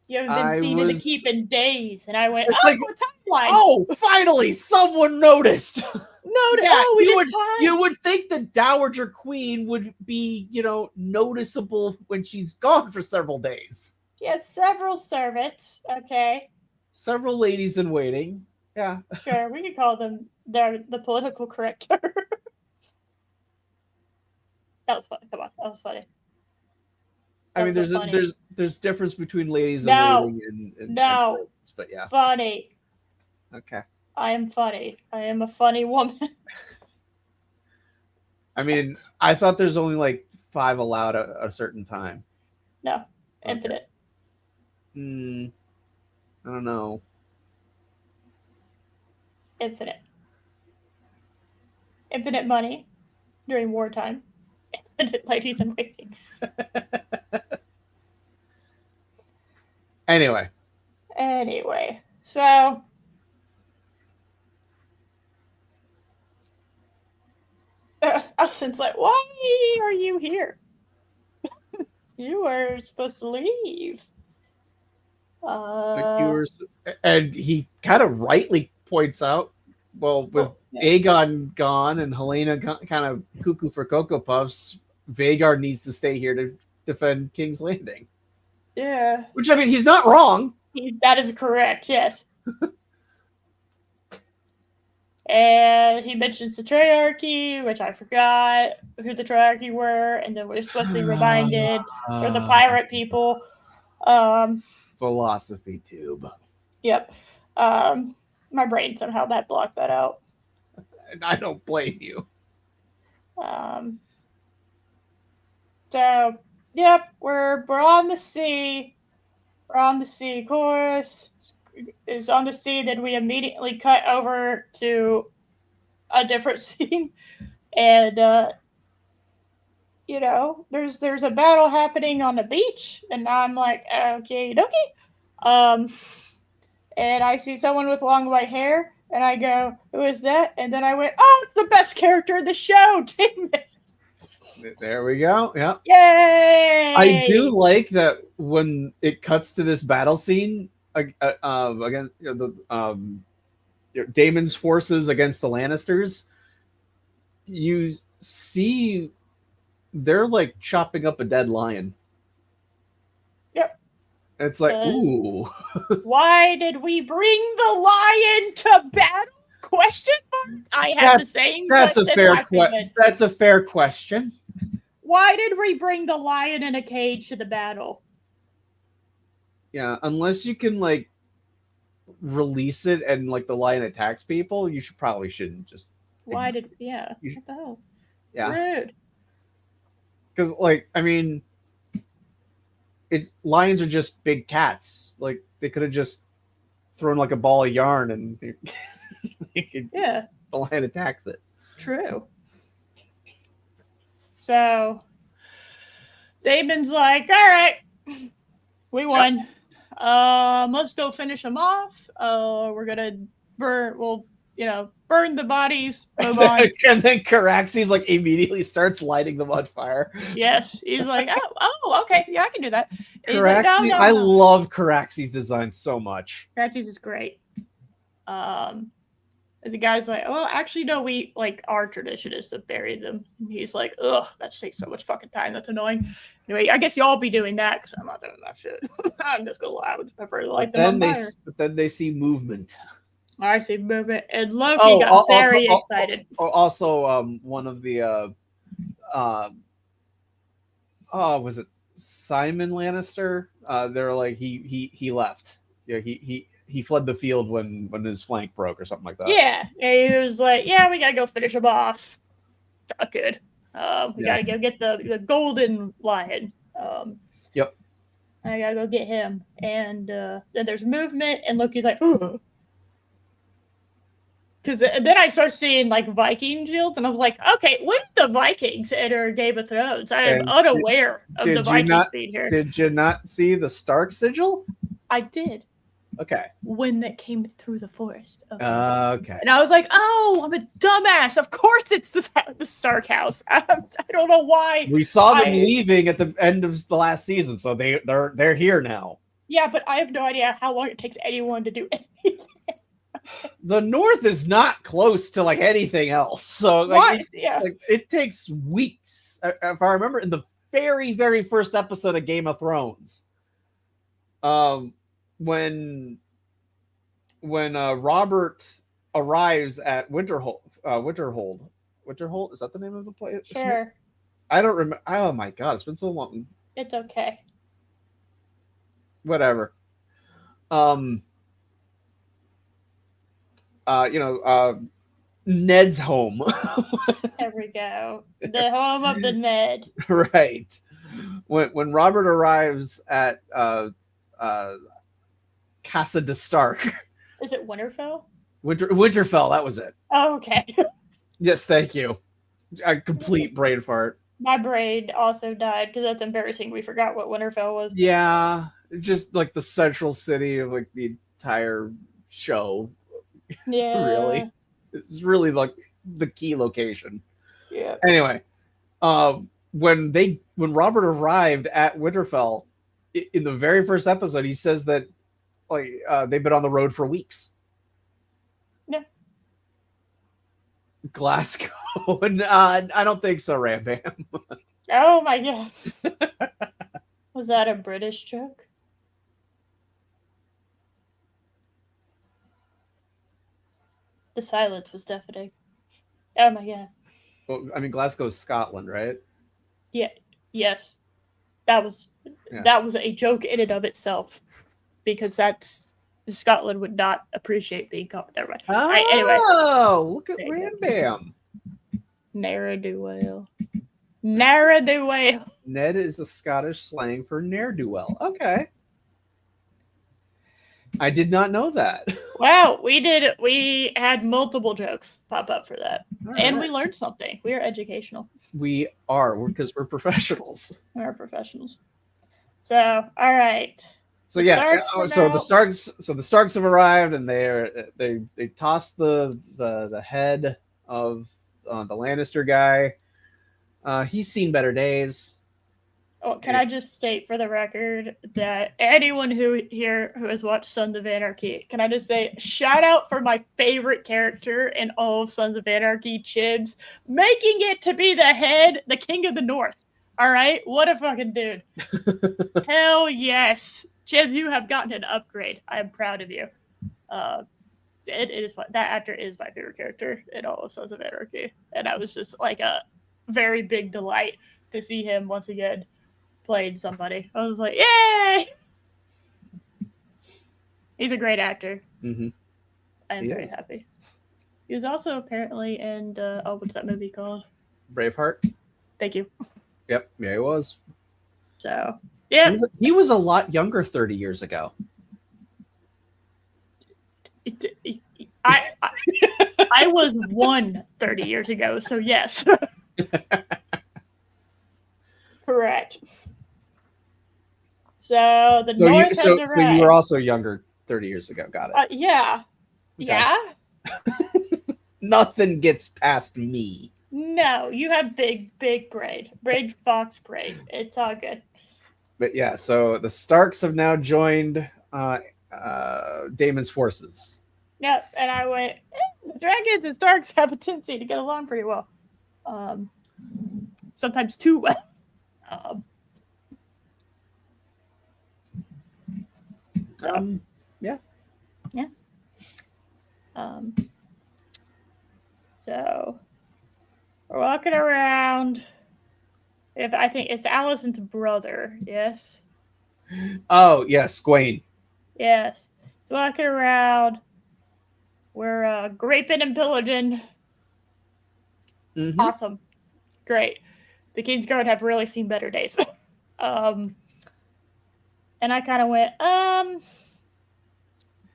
You haven't been seen in the keep in days. And I went, oh, like, a timeline. Oh, finally, someone noticed. You would think the Dowager Queen would be, noticeable when she's gone for several days. She had several servants, okay. Several ladies in waiting. Yeah. Sure, we could call them the political correct term. That was funny. Come on, that was funny. I mean, there's difference between ladies in waiting and but yeah. Funny. Okay. I am funny. I am a funny woman. I mean, I thought there's only like 5 allowed at a certain time. No, infinite. I don't know. Infinite. Infinite money during wartime. Infinite ladies in waiting. Anyway, so Alicent's like, why are you here? You were supposed to leave. And he kind of rightly points out, well, with Aegon gone and Helena kind of cuckoo for Cocoa Puffs, Vhagar needs to stay here to defend King's Landing. Yeah. Which, I mean, he's not wrong. That is correct, yes. And he mentions the Triarchy, which I forgot who the Triarchy were, and then we're swiftly reminded for the pirate people. Philosophy tube. Yep. My brain somehow blocked that out. And I don't blame you. So, yep, we're on the sea. We're on the sea. Course is on the sea. Then we immediately cut over to a different scene, and there's a battle happening on the beach, and I'm like, okay, dokie. And I see someone with long white hair, and I go, who is that? And then I went, oh, it's the best character in the show, damn it. There we go. Yeah. Yay! I do like that when it cuts to this battle scene against Daemon's forces against the Lannisters. You see, they're like chopping up a dead lion. Yep. It's like, ooh. Why did we bring the lion to battle? Question mark. I have the same. That's a fair question. That's a fair question. Why did we bring the lion in a cage to the battle? Yeah, unless you can like release it and like the lion attacks people, you shouldn't just. Why did what the hell? Yeah. Rude. Because lions are just big cats. Like they could have just thrown like a ball of yarn and the lion attacks it. True. So Daemon's like, all right, we won. Yep. Let's go finish them off. We're gonna burn the bodies, move on. And then Caraxes like immediately starts lighting them on fire. Yes, he's like, oh, okay, yeah, I can do that. Caraxes, like, no. I love Caraxes' design so much. Caraxes is great. The guy's like, well, actually, no, our tradition is to bury them. And he's like, ugh, that takes so much fucking time. That's annoying. Anyway, I guess y'all be doing that because I'm not doing that shit. I'm just going to lie. I would prefer to light them on fire. But then they see movement. I see movement. And Loki got very excited. Also, one of the, was it Simon Lannister? They're like, he left. Yeah, he fled the field when his flank broke or something like that. Yeah. And he was like, yeah, we got to go finish him off. Not good. We got to go get the golden lion. Yep. I got to go get him. And then there's movement, and Loki's like, oh. Because then I start seeing like Viking shields, and I was like, okay, when did the Vikings enter Game of Thrones? I am unaware of the Vikings being here. Did you not see the Stark sigil? I did. Okay. When that came through the forest. Okay. And I was like, oh, I'm a dumbass. Of course it's the Stark house. I don't know why. We saw them leaving at the end of the last season, so they're here now. Yeah, but I have no idea how long it takes anyone to do anything. The North is not close to like anything else, so like it takes weeks. If I remember, in the very, very first episode of Game of Thrones, when Robert arrives at Winterhold, is that the name of the place? Sure. I don't remember. Oh my god, it's been so long. It's okay. Whatever. Ned's home. There we go. The home of the Ned. Right. When Robert arrives at Casa de Stark. Is it Winterfell? Winterfell, that was it. Oh, okay. Yes, thank you. A complete brain fart. My brain also died because that's embarrassing. We forgot what Winterfell was. Yeah, just like the central city of like the entire show. Yeah. Really. It's really like the key location. Yeah. Anyway, when Robert arrived at Winterfell in the very first episode, he says that like they've been on the road for weeks. Yeah. Glasgow. I don't think so, Ram Bam. Oh my god. Was that a British joke? The silence was deafening. Oh my god. Well, I mean, Glasgow's Scotland, right? Yeah. Yes. That was a joke in and of itself, because Scotland would not appreciate being called. Never mind. Oh, right, anyway. Look at Ram Bam. Ne'er-do-well. Ne'er-do-well. Ned is a Scottish slang for ne'er-do-well. Okay. I did not know that. Wow, we had multiple jokes pop up for that. All and right. we learned something. We are educational. We are, because we're professionals. We are professionals. So, all right. So the Starks have arrived, and they toss the head of the Lannister guy. He's seen better days. Oh, can I just state for the record that anyone who has watched Sons of Anarchy, can I just say shout out for my favorite character in all of Sons of Anarchy, Chibs, making it to be the King of the North. All right, what a fucking dude! Hell yes, Chibs, you have gotten an upgrade. I am proud of you. It is that actor is my favorite character in all of Sons of Anarchy, and I was just like a very big delight to see him once again played somebody. I was like, yay! He's a great actor. Mm-hmm. I am very happy. He was also apparently in what's that movie called? Braveheart. Thank you. Yep, yeah, he was. So, yeah. He was a lot younger 30 years ago. I was 30 years ago, so yes. Correct. So the North has arrived. So you were also younger 30 years ago. Got it. Yeah. Okay. Yeah. Nothing gets past me. No, you have big braid. Big fox braid. It's all good. But yeah, so the Starks have now joined Daemon's forces. Yep, and I went, the dragons and Starks have a tendency to get along pretty well. Sometimes too well. Yeah. Yeah. So we're walking around. I think it's Alicent's brother, yes? Oh, yes, Gwaine. Yes. So walking around. We're graping and pillaging. Mm-hmm. Awesome. Great. The Kingsguard have really seen better days. And I kind of went,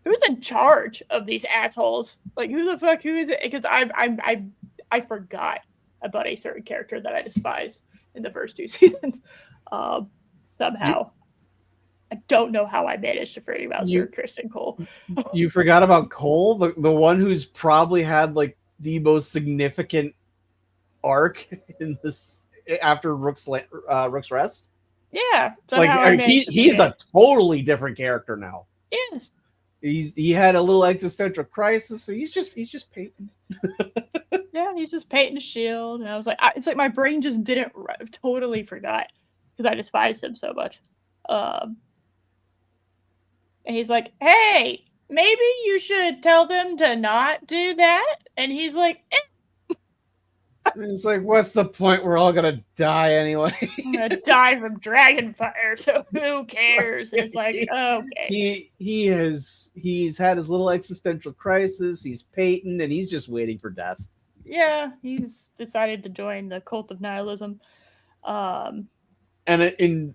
who's in charge of these assholes? Like, who the fuck? Who is it? Because I forgot about a certain character that I despised in the first two seasons. Somehow. I don't know how I managed to forget about Sir Kristen Cole. You forgot about Cole, the one who's probably had like the most significant arc in this after Rook's Rest. Yeah, like he's a totally different character now. Yes, he had a little existential crisis, so he's just painting. Yeah, he's just painting a shield, and I was like, it's like my brain just didn't totally forgot because I despised him so much. And he's like, "Hey, maybe you should tell them to not do that." And he's like, It's like, what's the point? We're all gonna die anyway. I'm gonna die from dragon fire, so who cares? And it's like, okay. He's had his little existential crisis. He's Peyton, and he's just waiting for death. Yeah, he's decided to join the cult of nihilism. And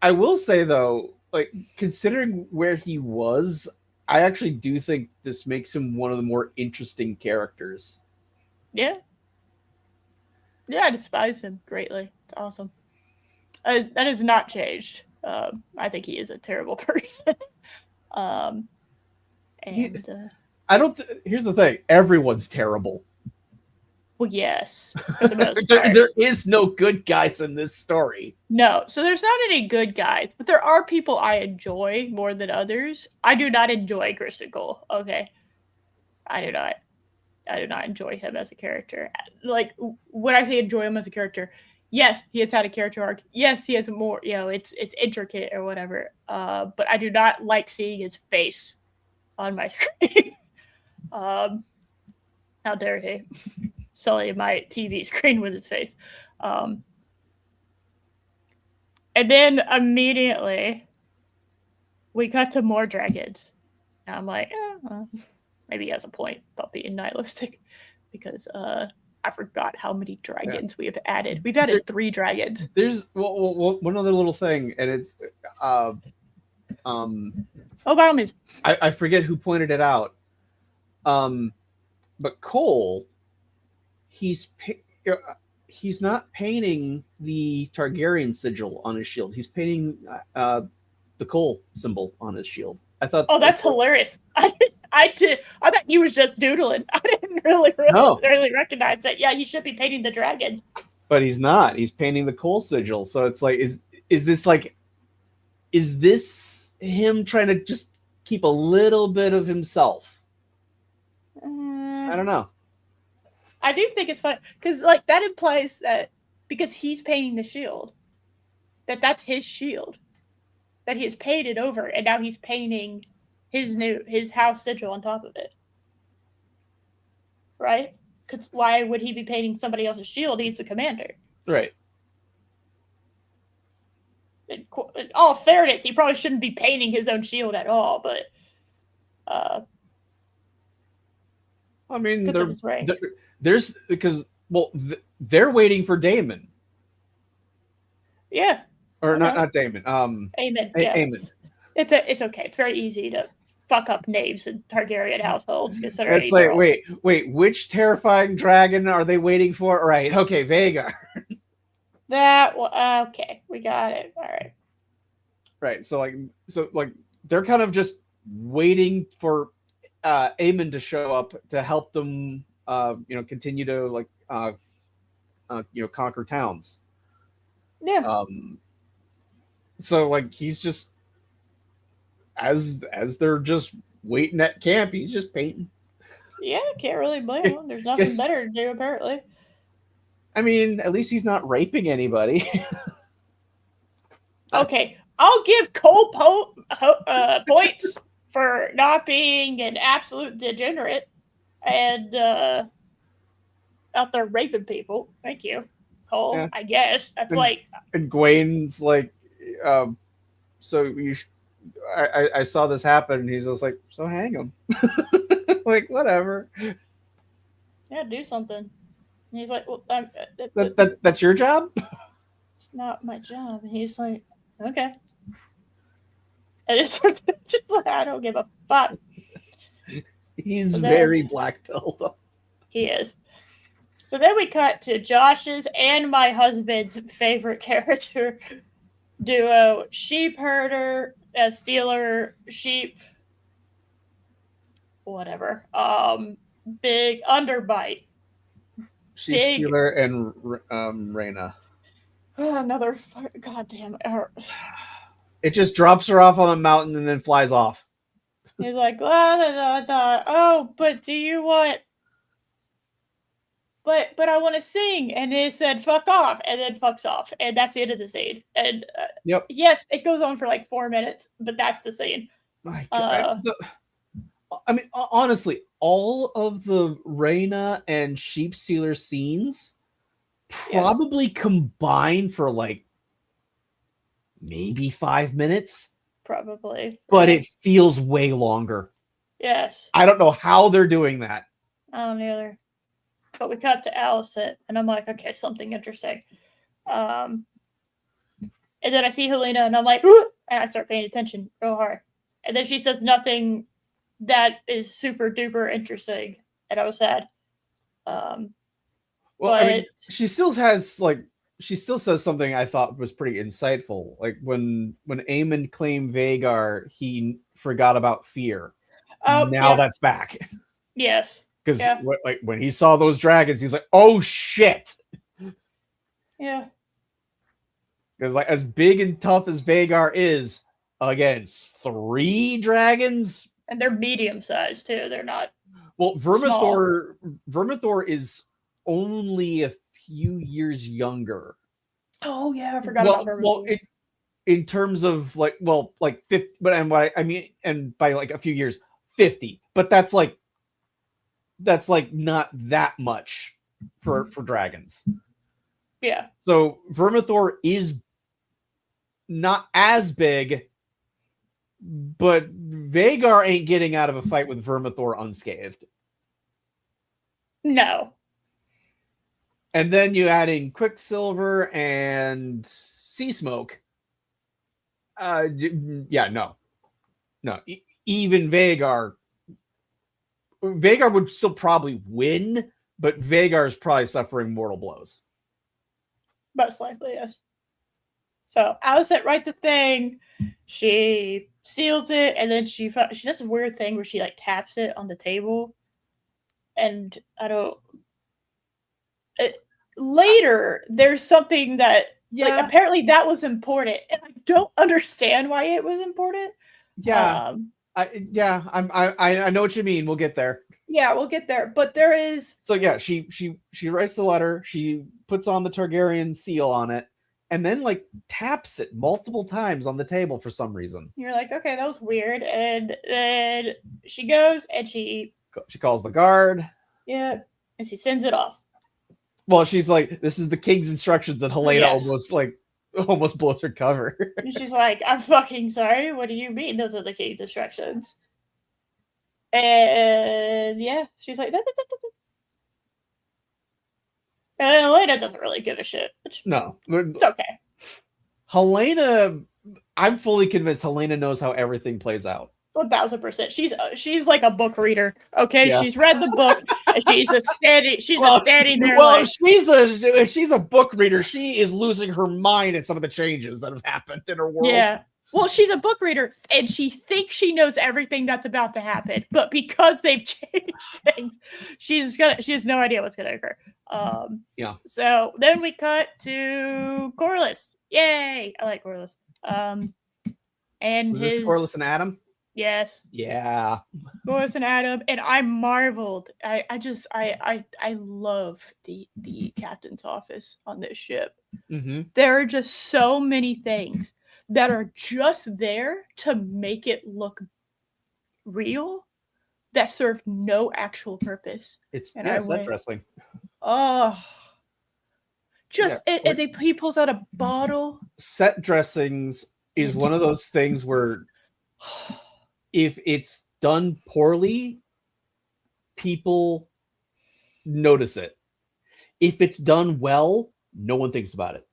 I will say though, like considering where he was, I actually do think this makes him one of the more interesting characters. Yeah. Yeah, I despise him greatly. It's awesome. That has not changed. I think he is a terrible person. Here's the thing. Everyone's terrible. Well, yes. For the most part. There is no good guys in this story. No. So there's not any good guys, but there are people I enjoy more than others. I do not enjoy Kristen Cole. Okay. I do not enjoy him as a character. Like, when I say enjoy him as a character, yes, he has had a character arc. Yes, he has more, it's intricate or whatever. But I do not like seeing his face on my screen. How dare he sully my TV screen with his face. And then immediately we cut to more dragons. And I'm like, well, maybe he has a point about being nihilistic, because I forgot how many dragons we have added. We've added 3 dragons. There's one other little thing, and it's by all means. I forget who pointed it out. But Cole, he's not painting the Targaryen sigil on his shield. He's painting the Cole symbol on his shield. I thought. Oh, that's hilarious! I thought he was just doodling. I didn't really recognize that. Yeah, he should be painting the dragon. But he's not. He's painting the Cole sigil. So it's like, is this him trying to just keep a little bit of himself? I don't know. I do think it's funny because like that implies that because he's painting the shield, that's his shield, that he has painted over, and now he's painting his house sigil on top of it. Right? Because why would he be painting somebody else's shield? He's the commander. Right. In all fairness, he probably shouldn't be painting his own shield at all, but I mean, there's because they're waiting for Daemon. Yeah. Or not Daemon. Aemon. Yeah. Aemon. It's okay. It's very easy to fuck up names in Targaryen households. Considering it's like, wait, which terrifying dragon are they waiting for? Right. Okay, Vhagar. Okay, we got it. All right. Right. So they're kind of just waiting for Aemon to show up to help them continue to conquer towns. Yeah. So like he's just as they're just waiting at camp, he's just painting. Yeah, can't really blame him. There's nothing better to do, apparently. I mean, at least he's not raping anybody. Okay, I'll give Cole points for not being an absolute degenerate and out there raping people. Thank you, Cole. Yeah. I guess that's And Gwain's like, so you. I saw this happen, and he's just like, so hang him. Like, whatever. Yeah, do something. And he's like, well, that's your job? It's not my job. And he's like, okay. And it's just like, I don't give a fuck. He's very black-pilled. He is. So then we cut to Josh's and my husband's favorite character, duo, sheep herder, stealer, sheep, whatever. Big underbite. Sheep stealer and Reyna. Oh, another goddamn. It just drops her off on a mountain and then flies off. He's like, oh, but do you want? But I want to sing, and it said "fuck off," and then fucks off, and that's the end of the scene. And yep, yes, it goes on for like 4 minutes, but that's the scene. My God. I mean, honestly, all of the Reyna and Sheep Stealer scenes probably combined for like maybe 5 minutes. Probably. But it feels way longer. Yes. I don't know how they're doing that. I don't either. But we cut to Allison, and I'm like, okay, something interesting. And then I see Helena, and I'm like, ooh! And I start paying attention real hard. And then she says nothing that is super duper interesting, and I was sad. Well, I mean, she still says something I thought was pretty insightful. Like when Aemon claimed Vhagar, he forgot about fear. Now that's back. Yes. Because like when he saw those dragons, he's like, "Oh shit!" Yeah. Because like as big and tough as Vhagar is, against 3 dragons, and they're medium sized too. They're not. Well, Vermithor is only a few years younger. Oh yeah, I forgot about Vermithor. Well, in terms of like 50, but what I mean, and by like a few years, 50. But that's like not that much for dragons. Yeah. So Vermithor is not as big, but Vhagar ain't getting out of a fight with Vermithor unscathed. No. And then you add in Quicksilver and Sea Smoke. Yeah, no. Even Vhagar would still probably win, but Vhagar is probably suffering mortal blows. Most likely, yes. So Alicent writes a thing. She steals it, and then she does a weird thing where she like taps it on the table, and I don't. Later, there's something that like apparently that was important, and I don't understand why it was important. Yeah, I know what you mean. We'll get there. Yeah, we'll get there. But there is. So yeah, she writes the letter. She puts on the Targaryen seal on it, and then like taps it multiple times on the table for some reason. You're like, okay, that was weird. And then she goes and she calls the guard. Yeah, and she sends it off. Well, she's like, this is the king's instructions, and Helena almost blows her cover. And she's like, I'm fucking sorry. What do you mean those are the king's instructions? And yeah, she's like, and Helena doesn't really give a shit. No. It's okay. Helena, I'm fully convinced Helena knows how everything plays out. 1000%. She's like a book reader. Okay, yeah. She's read the book. And she's standing there. Well, if she's a book reader, she is losing her mind at some of the changes that have happened in her world. Yeah. Well, she's a book reader, and she thinks she knows everything that's about to happen, but because they've changed things, she has no idea what's gonna occur. Yeah. So then we cut to Corlys. Yay! I like Corlys. And was this Corlys and Adam? Yes. Yeah. Corlys and Adam, and I marveled. I love the captain's office on this ship. Mm-hmm. There are just so many things that are just there to make it look real that serve no actual purpose. It's set dressing. Oh. He pulls out a bottle. Set dressings is one of those things where if it's done poorly, people notice it. If it's done well, no one thinks about it.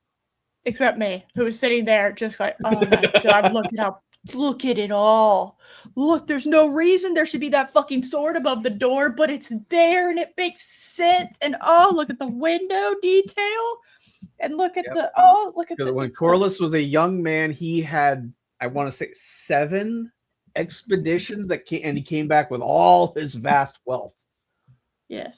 Except me, who was sitting there just like, oh my God, look at it all. Look, there's no reason there should be that fucking sword above the door, but it's there and it makes sense. And oh, look at the window detail. And look at Because when Corliss was a young man, he had, I want to say, 7 expeditions and he came back with all his vast wealth. Yes.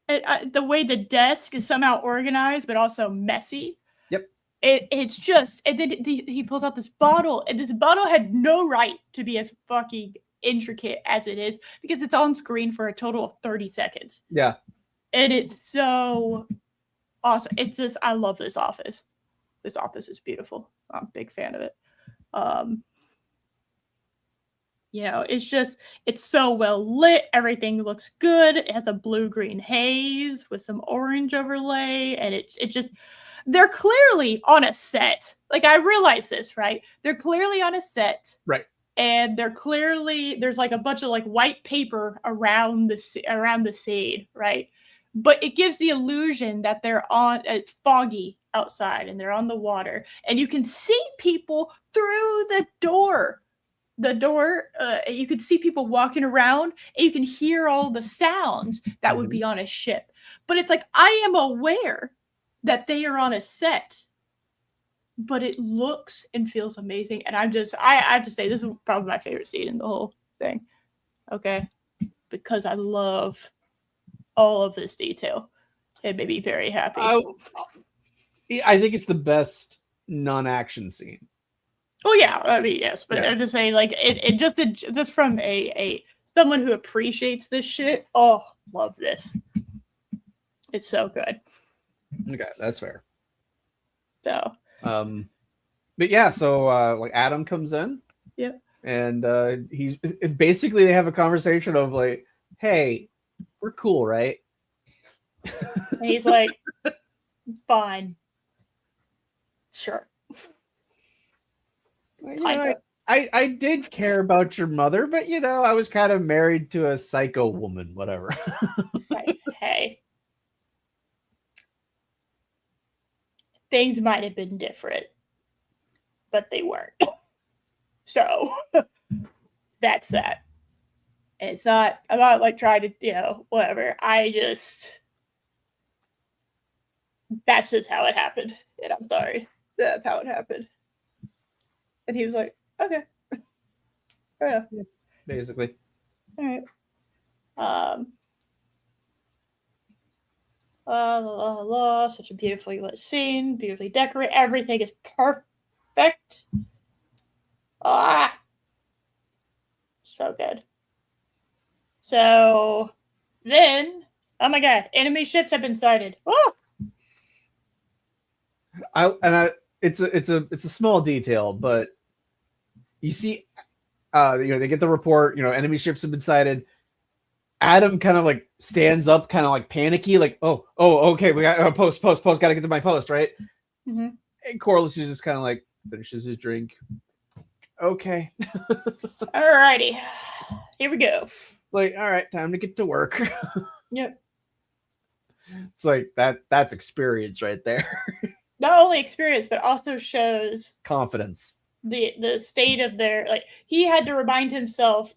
The way the desk is somehow organized, but also messy. Yep. It's just, and then he pulls out this bottle, and this bottle had no right to be as fucking intricate as it is because it's on screen for a total of 30 seconds. Yeah. And it's so awesome. It's just, I love this office. This office is beautiful. I'm a big fan of it. It's so well lit. Everything looks good. It has a blue-green haze with some orange overlay. And it just, they're clearly on a set. Like, I realize this, right? They're clearly on a set. Right. And there's like a bunch of like white paper around the scene, right? But it gives the illusion that it's foggy outside and they're on the water. And you can see people through the door. You could see people walking around and you can hear all the sounds that would be on a ship. But it's like, I am aware that they are on a set, but it looks and feels amazing. And I have to say, this is probably my favorite scene in the whole thing. Okay. Because I love all of this detail. It made me very happy. I think it's the best non-action scene. Oh yeah, I mean, yes, but I'm just saying, like, it just from a someone who appreciates this shit. Oh, love this. It's so good. Okay, that's fair. So, but yeah, so like Adam comes in. Yep. And he's basically, they have a conversation of like, hey, we're cool, right? And he's like, fine. Sure. I did care about your mother, but I was kind of married to a psycho woman, whatever. Hey. Things might have been different, but they weren't. So that's that. I'm not like trying to, whatever. That's just how it happened. And I'm sorry. That's how it happened. And he was like, okay. Fair enough. Yeah, basically. All right. Such a beautifully lit scene, beautifully decorated. Everything is perfect. So good. So then, oh my god, enemy ships have been sighted. Oh! It's a small detail, but you see, they get the report. Enemy ships have been sighted. Adam kind of like stands up, kind of like panicky, like, oh, okay, we got post, got to get to my post, right? Mm-hmm. And Corliss is just kind of like finishes his drink. Okay. Alrighty, here we go. Like, all right, time to get to work. Yep. It's like that's experience right there. Not only experience, but also shows confidence. The state of their, like, he had to remind himself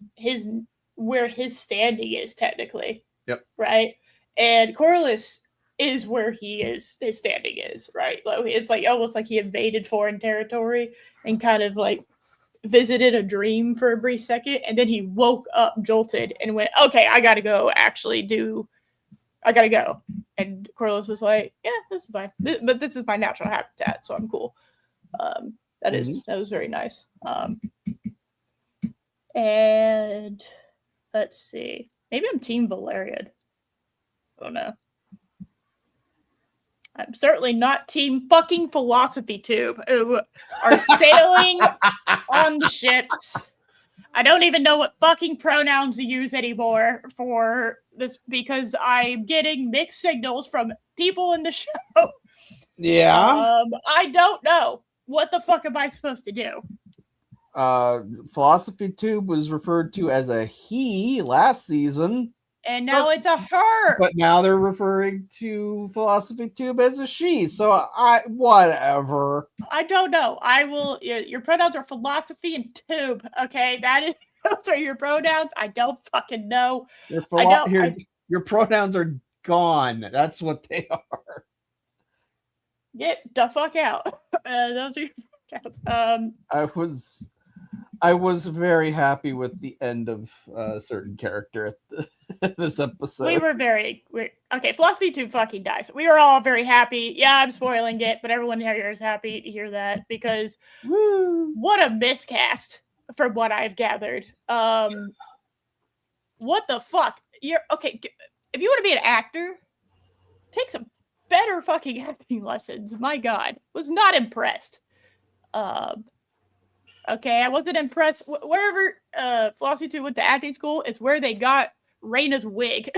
where his standing is technically. Yep. Right? And Corliss is where his standing is, right? Like, it's like almost like he invaded foreign territory and kind of like visited a dream for a brief second, and then he woke up jolted and went, okay, I gotta go and Corliss was like, yeah, this is fine, but this is my natural habitat, so I'm cool. That was very nice. And let's see, maybe I'm Team Valerian. I don't know. I'm certainly not Team fucking Philosophy Tube, who are sailing on the ships. I don't even know what fucking pronouns to use anymore for this because I'm getting mixed signals from people in the show. Yeah. I don't know. What the fuck am I supposed to do? Philosophy Tube was referred to as a he last season. And now it's a her. But now they're referring to Philosophy Tube as a she. So whatever. I don't know. I will. Your pronouns are philosophy and tube. Okay, those are your pronouns. I don't fucking know. Your pronouns are gone. That's what they are. Get the fuck out. Those are your counts. I was very happy with the end of a certain character at this episode. We were okay. Philosophy 2 fucking dies. We were all very happy. Yeah, I'm spoiling it, but everyone here is happy to hear that because what a miscast from what I've gathered. What the fuck? You're okay. If you want to be an actor, take some better fucking acting lessons. My God, was not impressed. Okay, I wasn't impressed. Wherever Philosophy 2 went to acting school, it's where they got Raina's wig.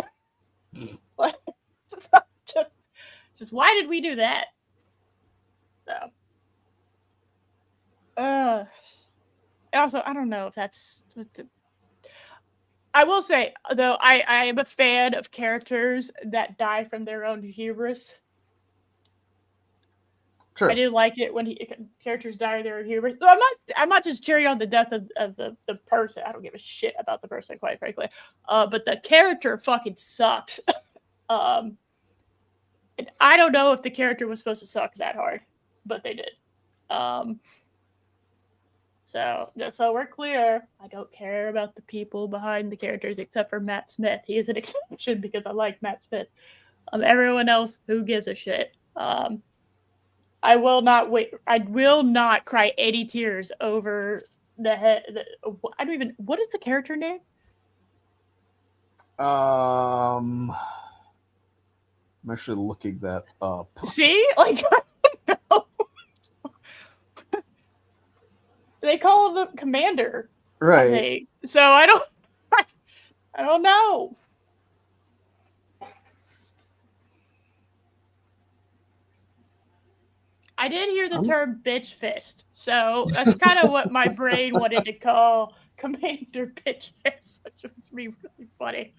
just why did we do that? So, also, I don't know if that's. I will say though, I am a fan of characters that die from their own hubris. True. I do like it when characters die of their own hubris. So I'm not just cheering on the death of the person. I don't give a shit about the person, quite frankly. But the character fucking sucked. And I don't know if the character was supposed to suck that hard, but they did. So just so we're clear, I don't care about the people behind the characters except for Matt Smith. He is an exception because I like Matt Smith. Everyone else, who gives a shit? I will not cry 80 tears over the head. I don't even. What is the character name? I'm actually looking that up. See, like, I don't know. They call him the commander, right? So I don't know. I did hear the term bitch fist, so that's kind of what my brain wanted to call Commander Bitch Fist, which was really funny.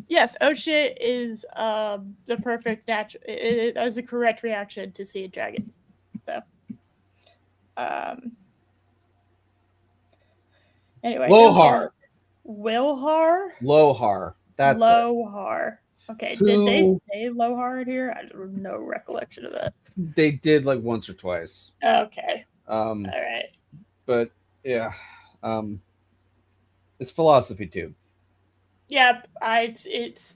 Yes, oh shit is the perfect natural. It was a correct reaction to seeing dragons. So, anyway, Lohar. Lohar. That's Lohar. Okay, did they say Lohar here? I have no recollection of that. They did like once or twice. Okay. All right. But yeah, it's Philosophy 2. Yep, it's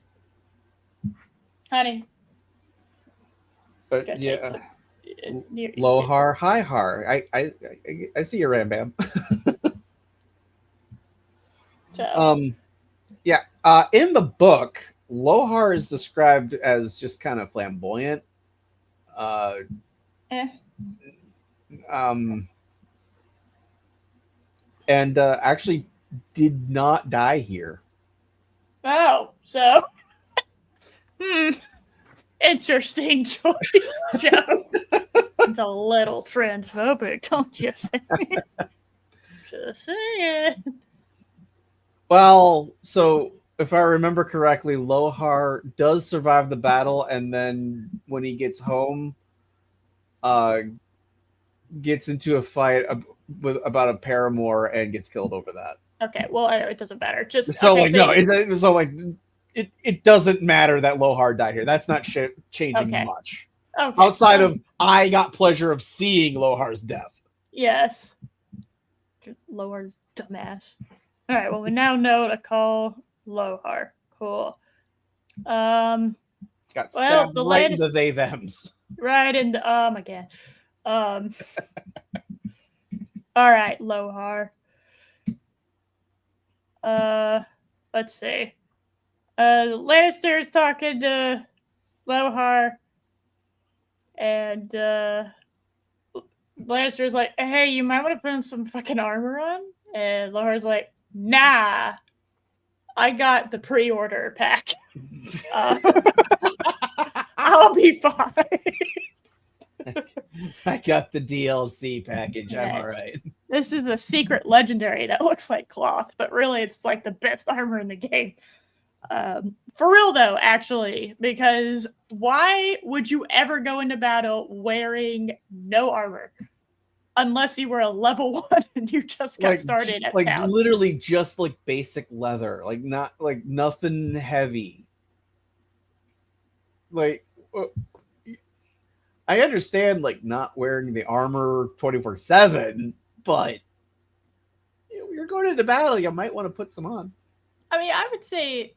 honey. But yeah, Lohar, Hi-Har. I see you, Ram Bam. So. Yeah. In the book, Lohar is described as just kind of flamboyant. And actually did not die here. Oh, so interesting choice, Joe. It's a little transphobic, don't you think? Just saying. Well, so if I remember correctly, Lohar does survive the battle, and then when he gets home, gets into a fight about a paramour and gets killed over that. Okay, well, it doesn't matter. Just so okay, it doesn't matter that Lohar died here. That's not changing much. Okay. Outside of I got pleasure of seeing Lohar's death. Yes. Lohar, dumbass. All right. Well, we now know to call Lohar. Cool. Got stabbed right into they thems. Right in the again. All right, Lohar. Let's see. Lannister's talking to Lohar, and Lannister's like, "Hey, you might want to put on some fucking armor on." And Lohar's like, "Nah, I got the pre-order pack. I'll be fine." I got the DLC package. Yes. I'm all right. This is a secret legendary that looks like cloth, but really it's like the best armor in the game. For real though, actually, because why would you ever go into battle wearing no armor? Unless you were a level 1 and you just got started at town. Literally just like basic leather, like not like nothing heavy. Like I understand like not wearing the armor 24/7, but you're going into battle, you might want to put some on. I mean, I would say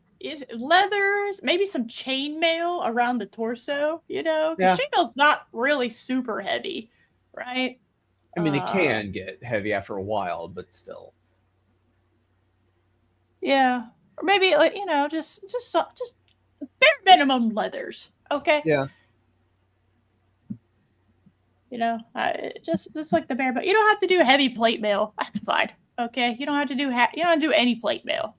leathers, maybe some chainmail around the torso, because chainmail's not really super heavy, right? I mean, it can get heavy after a while, but still. Yeah, or maybe like just bare minimum leathers, okay? Yeah. Just like the bare, but you don't have to do heavy plate mail. That's fine, okay? You don't have to do you don't have to do any plate mail.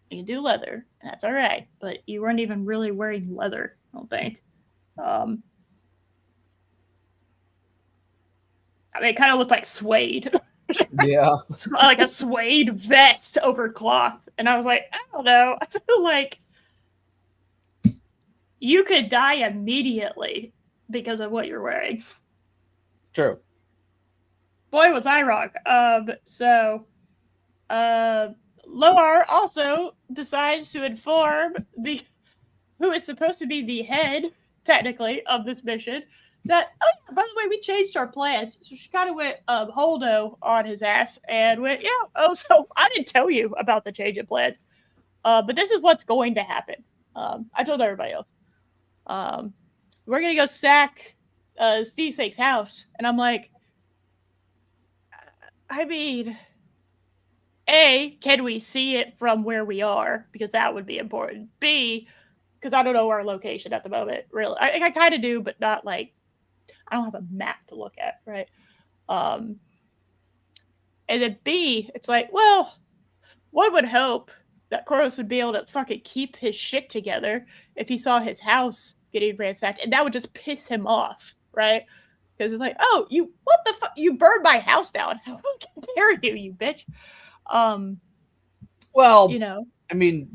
You can do leather, that's all right. But you weren't even really wearing leather, I don't think. I mean, it kind of looked like suede. Yeah. Like a suede vest over cloth. And I was like, I don't know. I feel like you could die immediately because of what you're wearing. True. Boy, was I wrong. Loar also decides to inform who is supposed to be the head, technically, of this mission, that, oh yeah, by the way, we changed our plans. So she kind of went Holdo on his ass and went, so I didn't tell you about the change of plans. But this is what's going to happen. I told everybody else. We're going to go sack Steve Sake's house. And I'm like, I mean, A, can we see it from where we are? Because that would be important. B, because I don't know our location at the moment, really. I kind of do, but not like, I don't have a map to look at, right? And then B, it's like, well, one would hope that Koros would be able to fucking keep his shit together if he saw his house getting ransacked, and that would just piss him off, right? Because it's like, oh, what the fuck? You burned my house down. How dare you, you bitch? Well, I mean,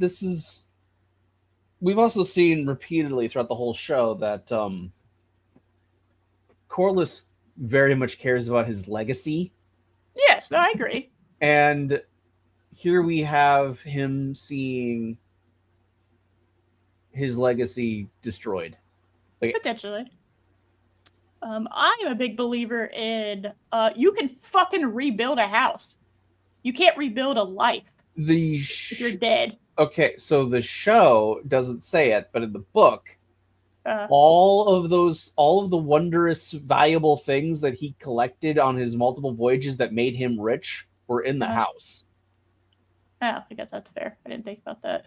we've also seen repeatedly throughout the whole show that Corlys very much cares about his legacy. Yes, no, I agree. And here we have him seeing his legacy destroyed. Potentially. I'm a big believer in you can fucking rebuild a house. You can't rebuild a life if you're dead. Okay, so the show doesn't say it, but in the book, all of the wondrous, valuable things that he collected on his multiple voyages that made him rich were in the house. Oh, I guess that's fair. I didn't think about that.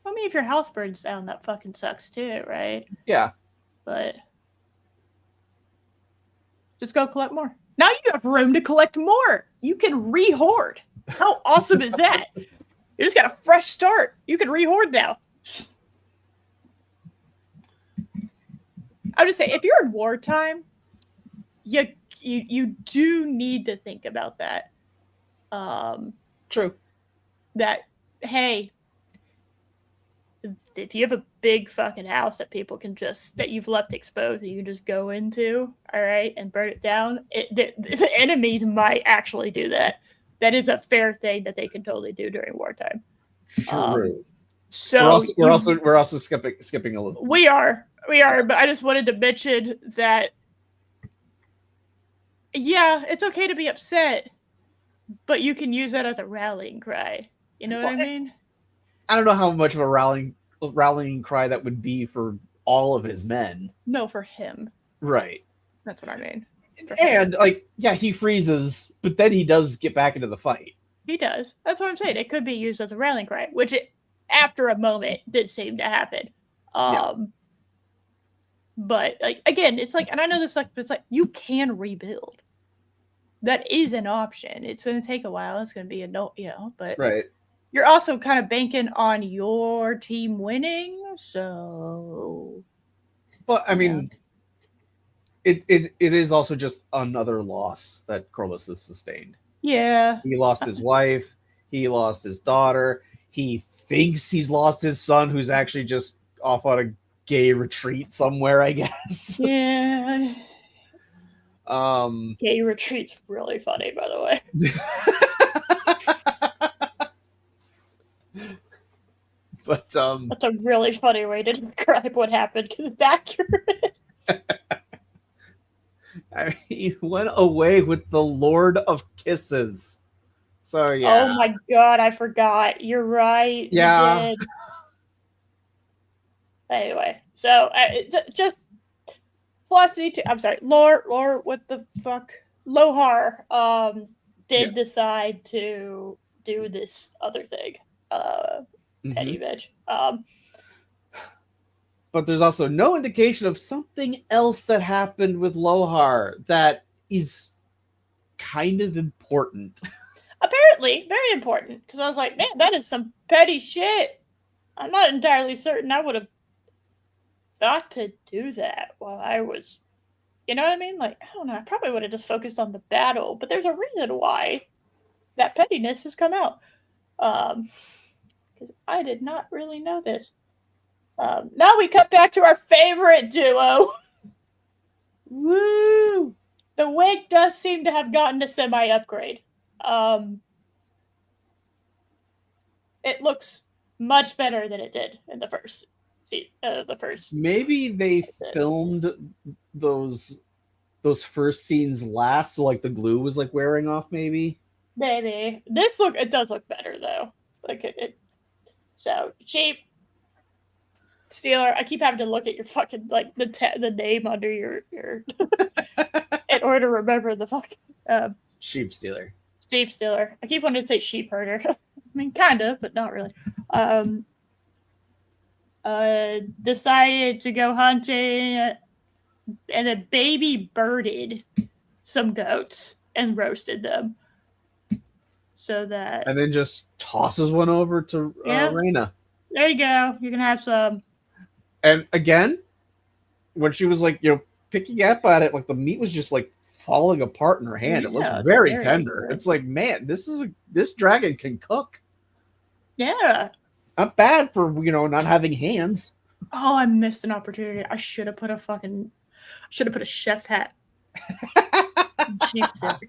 I mean, if your house burns down, that fucking sucks too, right? Yeah. But just go collect more. Now you have room to collect more. You can re-hoard. How awesome is that? You just got a fresh start. You can re-hoard now. I would just say, if you're in wartime, you do need to think about that. True. That, hey, if you have a big fucking house that people can that you've left exposed, that you can just go into, all right, and burn it down, the enemies might actually do that. That is a fair thing that they can totally do during wartime. True. So we're also skipping a little. We are, but I just wanted to mention that. Yeah, it's okay to be upset, but you can use that as a rallying cry. You know what I mean? I don't know how much of a rallying cry that would be for all of his men. No, for him. Right. That's what I mean. And he freezes, but then he does get back into the fight. He does. That's what I'm saying. It could be used as a rallying cry, which after a moment did seem to happen. But again, it's like, and I know this it's like you can rebuild. That is an option. It's going to take a while. It's going to be but right. You're also kind of banking on your team winning, so. But I mean, it is also just another loss that Corlys has sustained. Yeah. He lost his wife. He lost his daughter. He thinks he's lost his son, who's actually just off on a gay retreat somewhere, I guess. Yeah. Gay retreat's really funny, by the way. But that's a really funny way to describe what happened because it's accurate. I mean, he went away with the Lord of Kisses. So yeah. Oh my god, I forgot. You're right. Yeah. He did. Anyway, so just Velocity 2. I'm sorry, Lore. What the fuck? Lohar did decide to do this other thing. Petty bitch. But there's also no indication of something else that happened with Lohar that is kind of important. Apparently, very important. Because I was like, man, that is some petty shit. I'm not entirely certain I would have thought to do that while I was, you know what I mean? Like, I don't know. I probably would have just focused on the battle. But there's a reason why that pettiness has come out. Because I did not really know this. Now we cut back to our favorite duo. Woo! The wig does seem to have gotten a semi-upgrade. It looks much better than it did in the first. Maybe they filmed those first scenes last, so like the glue was like wearing off. Maybe. It does look better though. Like it. So Sheep Stealer. I keep having to look at your fucking like the name under your in order to remember the fucking Sheep Stealer. Sheep Stealer. I keep wanting to say sheep herder. I mean, kind of, but not really. Decided to go hunting, and the baby birded some goats and roasted them. So that, and then just tosses one over to Reyna. There you go. You can have some. And again, when she was like, picking up at it, like the meat was just like falling apart in her hand. It looked very tender. Accurate. It's like, man, this dragon can cook. Yeah. Not bad for not having hands. Oh, I missed an opportunity. I should have put a chef hat.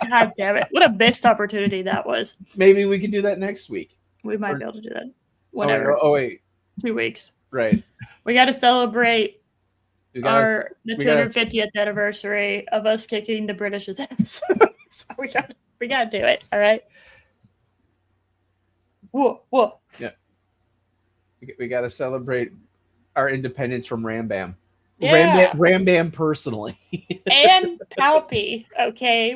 God damn it. What a missed opportunity that was. Maybe we could do that next week. We might be able to do that. Whenever. Oh, wait. 2 weeks. Right. We got to celebrate the 250th anniversary of us kicking the British's ass. So we got to do it. All right. Whoa. Yeah. We got to celebrate our independence from Rambam. Yeah. Rambam personally. And Palpy. Okay.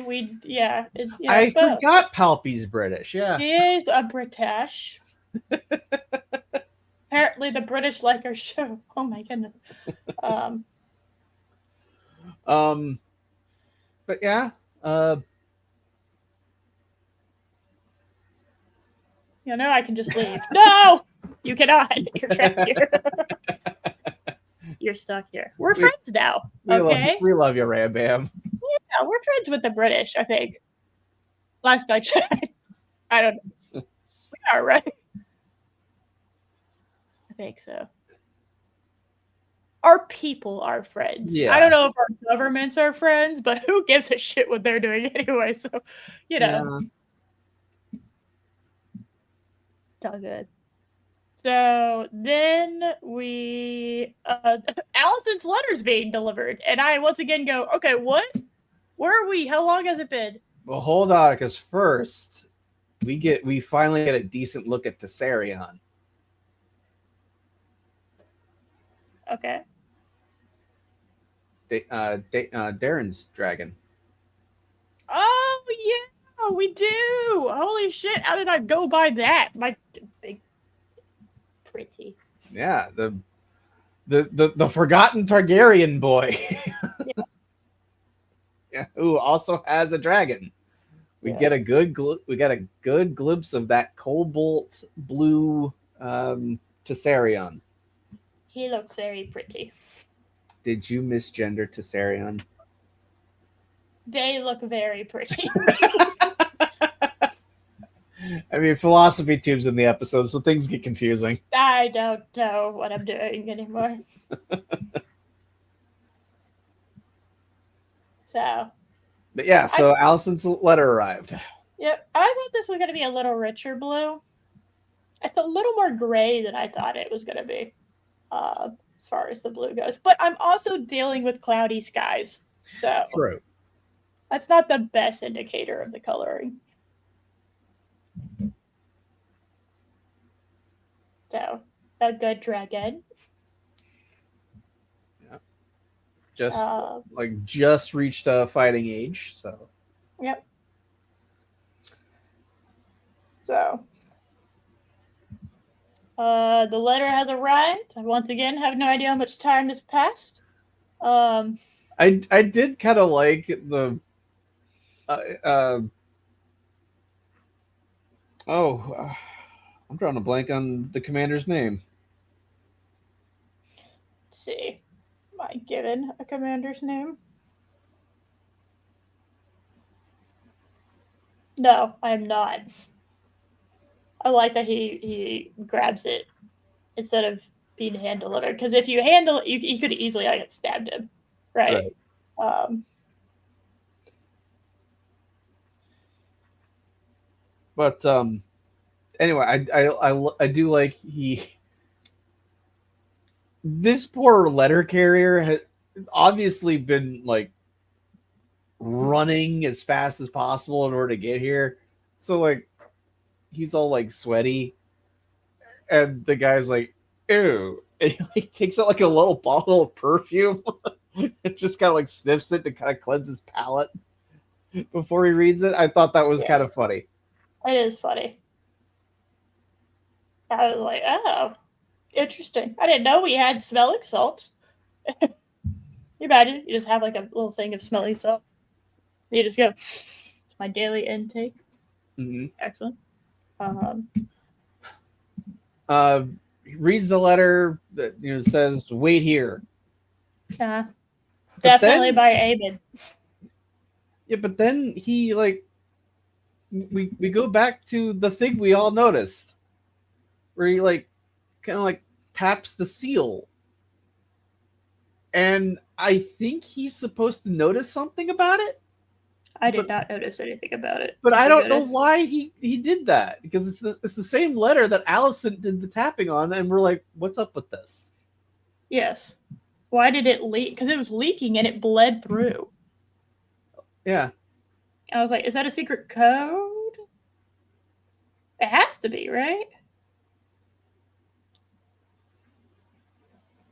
I forgot Palpy's British. Yeah. He is a British. Apparently the British like our show. Oh my goodness. But yeah. I can just leave. No! You cannot. You're trapped here. You're stuck here. We're friends now. Okay? We love you, Rambam. Yeah, we're friends with the British, I think. Last I checked. I don't know. We are, right? I think so. Our people are friends. Yeah. I don't know if our governments are friends, but who gives a shit what they're doing anyway? So, Yeah. It's all good. So then Allison's letter's being delivered, and I once again go, okay, what? Where are we? How long has it been? Well, hold on, because first we finally get a decent look at Tessarion. Okay. Darren's dragon. Oh yeah, we do. Holy shit! How did I go by that? My big, pretty. Yeah, the forgotten Targaryen boy. Yeah, who also has a dragon. We get a good glimpse of that cobalt blue Tessarion. He looks very pretty. Did you misgender Tessarion? They look very pretty. I mean, philosophy tubes in the episode, so things get confusing. I don't know what I'm doing anymore. But yeah, so Allison's letter arrived. Yep, I thought this was going to be a little richer blue. It's a little more gray than I thought it was going to be, as far as the blue goes. But I'm also dealing with cloudy skies, so True. That's not the best indicator of the coloring. So, a good dragon. Yeah. Just reached a fighting age, so. Yep. So, the letter has arrived. I once again have no idea how much time has passed. I did kind of like the I'm drawing a blank on the commander's name. Let's see. Am I given a commander's name? No, I am not. I like that he grabs it instead of being hand delivered. Because if you handle it, you could easily like stabbed him, right? But anyway, I do like this poor letter carrier has obviously been like running as fast as possible in order to get here. So like he's all like sweaty, and the guy's like, "Ew," and he like takes out like a little bottle of perfume and just kind of like sniffs it to kind of cleanse his palate before he reads it. I thought that was kind of funny. It is funny. I was like, oh, interesting. I didn't know we had smelling salts. You imagine you just have like a little thing of smelling salt. You just go, it's my daily intake. Mm-hmm. Excellent. He reads the letter that says, "Wait here." Definitely by Abed. Yeah, but then he like we go back to the thing we all noticed, where he like kind of like taps the seal, and I think he's supposed to notice something about it. I did not notice anything about it. But I don't know why he did that, because it's the same letter that Allison did the tapping on, and we're like, what's up with this? Yes. Why did it leak? Because it was leaking and it bled through. Yeah. I was like, is that a secret code? It has to be, right?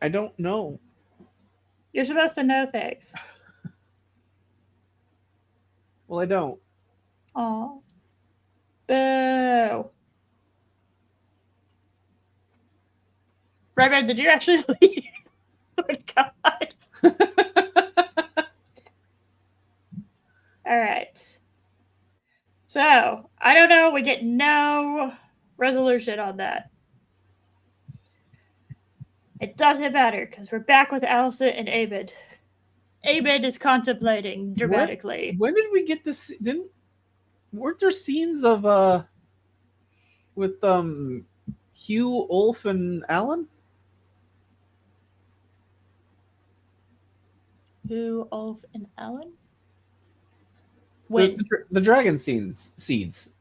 I don't know. You're supposed to know things. Well, I don't. Oh. Boo. Right, did you actually leave? Oh my god. All right. So, I don't know. We get no resolution on that. It doesn't matter, because we're back with Allison and Abed. Abed is contemplating dramatically. When did we get this? Weren't there scenes of with Hugh, Ulf, and Alan? Hugh, Ulf, and Alan? When the dragon seeds.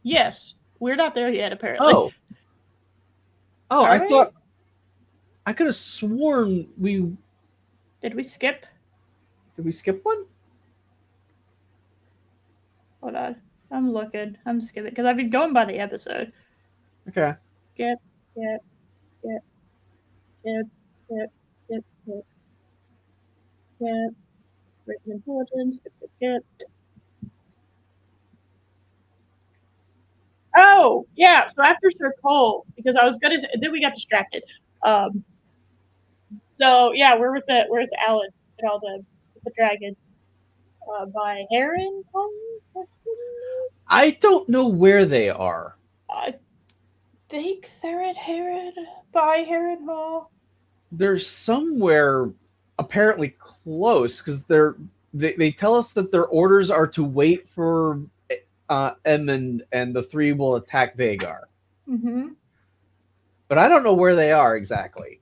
Yes, we're not there yet. Apparently. Oh, I thought I could have sworn we. Did we skip? Did we skip one? Hold on, I'm looking. I'm skipping because I've been going by the episode. Okay. Skip. Written intelligence. Skip. Oh, yeah. So after Sir Cole, because I was gonna, then we got distracted. So yeah, we're with Alan and all the dragons. By Heron. I don't know where they are. I think they're at Heron by Heron Hall. They're somewhere apparently close, because they tell us that their orders are to wait for Edmund, and the three will attack Vagar. Mm-hmm. But I don't know where they are exactly.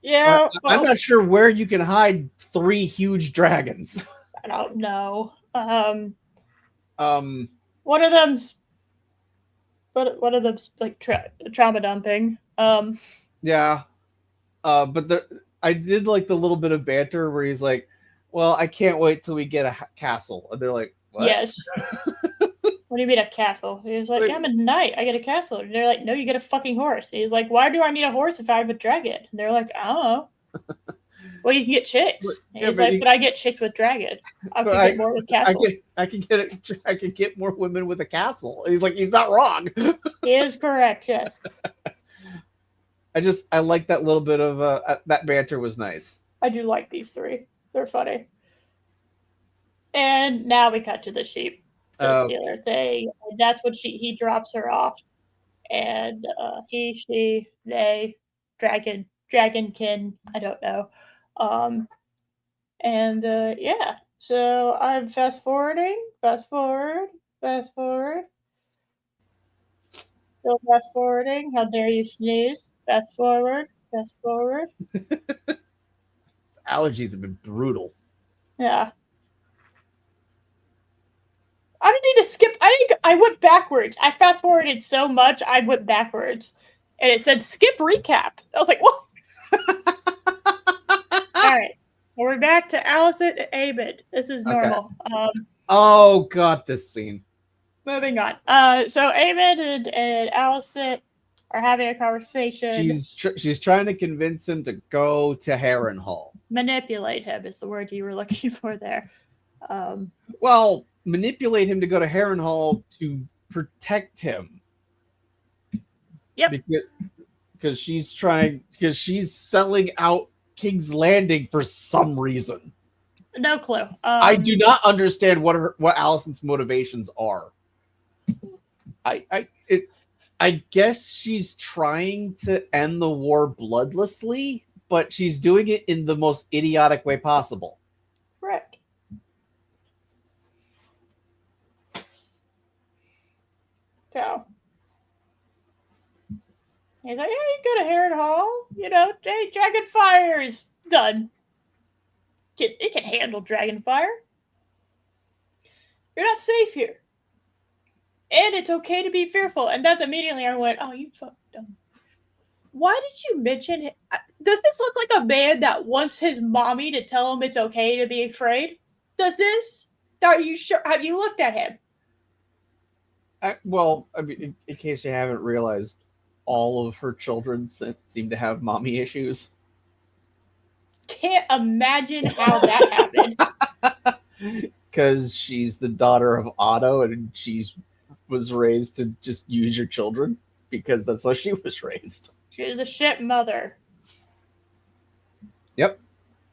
Yeah, I'm not sure where you can hide 3 huge dragons. I don't know. One of them's What are the like trauma dumping? Yeah. But I did like the little bit of banter where he's like, "Well, I can't wait till we get a castle," and they're like, "What?" Yes. What do you mean a castle? He was like, yeah, I'm a knight. I get a castle. And they're like, no, you get a fucking horse. And he's like, why do I need a horse if I have a dragon? And they're like, I don't know. Well, you can get chicks. And he's like, but I get chicks with dragon. I can get more with castle. I can get more women with a castle. And he's like, he's not wrong. He is correct. Yes. I like that little bit of that banter was nice. I do like these three. They're funny. And now we cut to the sheep. The stealer thing. And that's what he drops her off. And he, she, they, dragonkin, I don't know. And yeah. So I'm fast forward. Still fast forwarding. How dare you snooze? Fast forward. Allergies have been brutal. Yeah. I didn't need to skip. I went backwards. I fast forwarded so much, I went backwards. And it said skip recap. I was like, what? All right. Well, we're back to Allison and Aemond. This is normal. Okay. Oh, God, this scene. Moving on. So Aemond and Allison are having a conversation. She's trying to convince him to go to Harrenhal. Manipulate him is the word you were looking for there. Well, manipulate him to go to Harrenhal to protect him. Yep. Because she's selling out King's Landing for some reason. No clue. I do not understand what Allison's motivations are. I guess she's trying to end the war bloodlessly, but she's doing it in the most idiotic way possible. Correct. So he's like, yeah, you go to Harrenhal. You know, Dragonfire is done. It can handle Dragonfire. You're not safe here. And it's okay to be fearful. And that's immediately I went, oh, you fucking dumb. Why did you mention it? Does this look like a man that wants his mommy to tell him it's okay to be afraid? Does this? Are you sure? Have you looked at him? Well, I mean, in case you haven't realized, all of her children seem to have mommy issues. Can't imagine how that happened. Because she's the daughter of Otto, and she was raised to just use your children because that's how she was raised. She was a shit mother. Yep.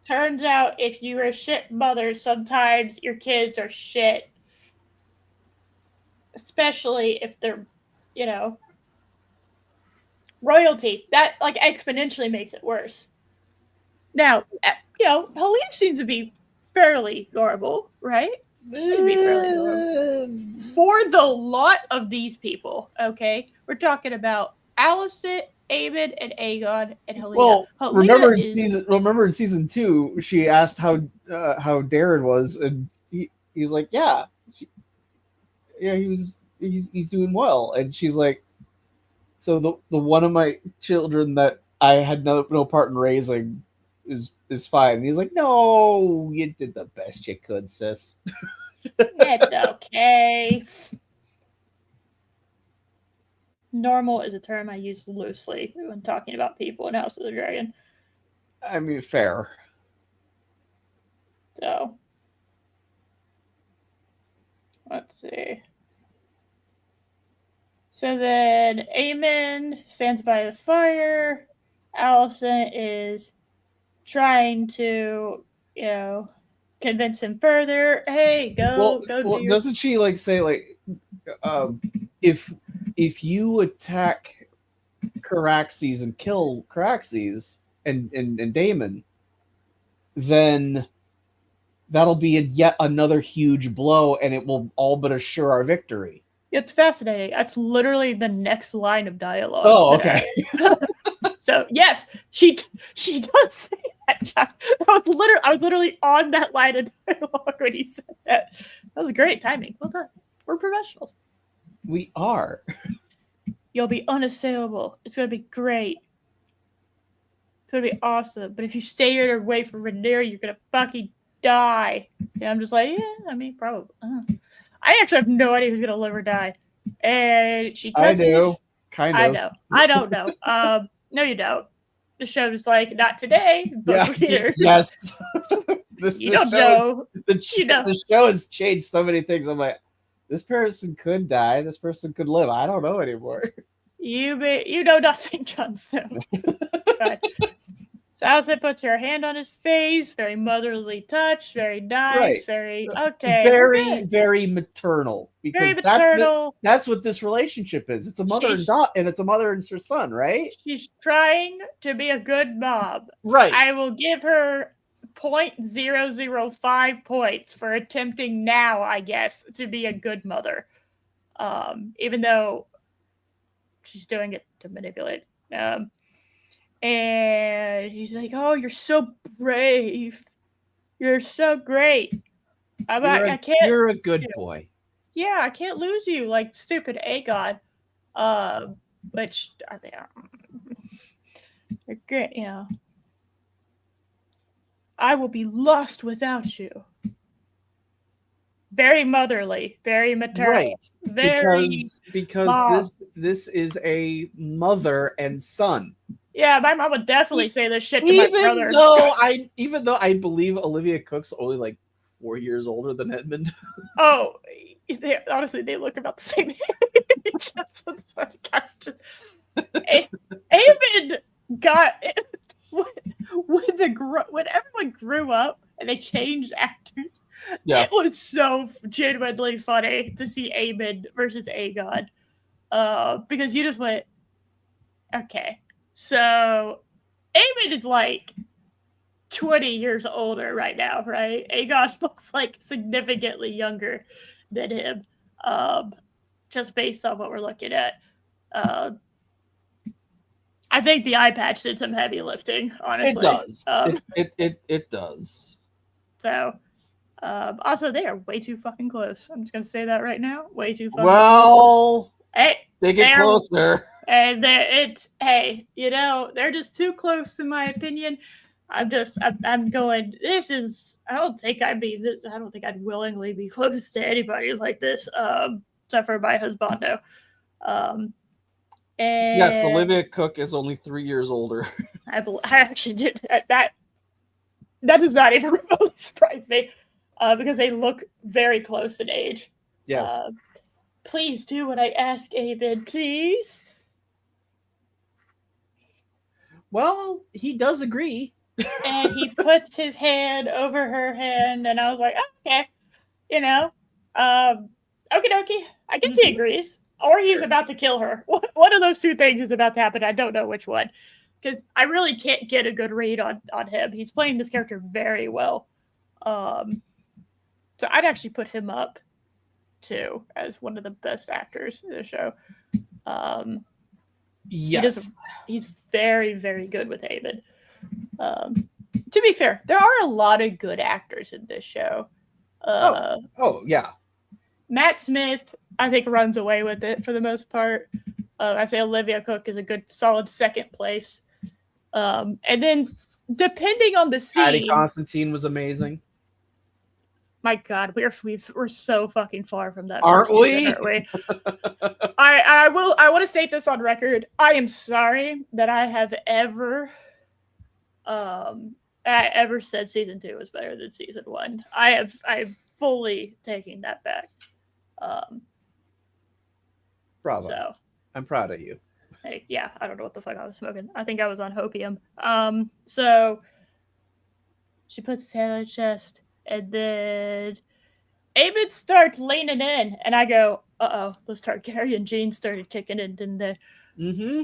Turns out if you're a shit mother, sometimes your kids are shit. Especially if they're, you know, royalty. That like exponentially makes it worse. Now, you know, Helene seems to be fairly normal, right? Be fairly normal. For the lot of these people, okay? We're talking about Allison, Aemond, and Aegon, and Helena. Well, Helena remember in season 2, she asked how Darren was, and he was like, yeah, he's doing well, and she's like, so the one of my children that I had no part in raising is fine. And he's like, no, you did the best you could, sis. It's okay. Normal is a term I use loosely when talking about people in House of the Dragon. I mean, fair. So, let's see. So then Aemond stands by the fire. Allison is trying to, you know, convince him further. Hey, go. Doesn't she like say like, if you attack Caraxes and kill Caraxes and Daemon, then that'll be yet another huge blow, and it will all but assure our victory. It's fascinating. That's literally the next line of dialogue. Oh, okay. So yes, she does say that. I was literally on that line of dialogue when he said that. That was great timing. Well done. We're professionals. We are. You'll be unassailable. It's gonna be great. It's gonna be awesome. But if you stay here to wait for Rhaenyra, you're gonna fucking die. And I'm just like, yeah, I mean, probably. I actually have no idea who's gonna live or die. And she cuts. I do. Kind of. I know. I don't know. No, you don't. The show is like, not today, but for years. Yes. You don't know. The show has changed so many things. I'm like, this person could die. This person could live. I don't know anymore. You know nothing, Jon Snow. But, so Alicent puts her hand on his face, very motherly touch, very nice, Right. very okay. Very, very maternal. Because very maternal. That's what this relationship is. It's a mother and daughter, and it's a mother and her son, right? She's trying to be a good mom. Right. I will give her 0.005 points for attempting now, I guess, to be a good mother. Even though she's doing it to manipulate. And he's like, "Oh, you're so brave. You're so great. You're a good boy. Yeah, I can't lose you like stupid Aegon." Which they are. They're great, you know. I will be lost without you. Very motherly, very maternal, right? Very because this is a mother and son. Yeah, my mom would definitely say this shit to my brother. Even though I believe Olivia Cook's only like 4 years older than Edmund. Oh, honestly, they look about the same age. Edmund got when everyone grew up and they changed actors. Yeah. It was so genuinely funny to see Aemond versus Aegon. Because you just went, okay. So Aemond is like 20 years older right now, right? Aegon looks like significantly younger than him. Just based on what we're looking at. I think the eye patch did some heavy lifting, honestly. It does. It does. So also, they are way too fucking close. I'm just gonna say that right now. Way too fucking close. Hey, they get closer. And they're just too close in my opinion. I'm going. This is. I don't think I'd willingly be close to anybody like this. Except for my husbando. And yes, Olivia Cook is only 3 years older. I actually did that. That does not even remotely surprise me. Because they look very close in age. Yes. Please do what I ask, Aemond, please. Well, he does agree. And he puts his hand over her hand, and I was like, okay. Okie dokie. I guess he agrees. Or he's about to kill her. One of those two things is about to happen. I don't know which one. Because I really can't get a good read on him. He's playing this character very well. So I'd actually put him up, too, as one of the best actors in the show. Yes. He's very, very good with Aemond. To be fair, there are a lot of good actors in this show. Yeah. Matt Smith, I think, runs away with it for the most part. I say Olivia Cook is a good, solid second place. And then, depending on the scene... Paddy Constantine was amazing. My God, we're so fucking far from that. Aren't we? I want to state this on record. I am sorry that I have ever said season 2 was better than season 1. I've fully taken that back. Bravo. So I'm proud of you. Hey, yeah, I don't know what the fuck I was smoking. I think I was on hopium. So she puts his hand on his chest. And then Aemond starts leaning in, and I go, "Uh-oh, those Targaryen genes started kicking in, didn't they?" Mm-hmm.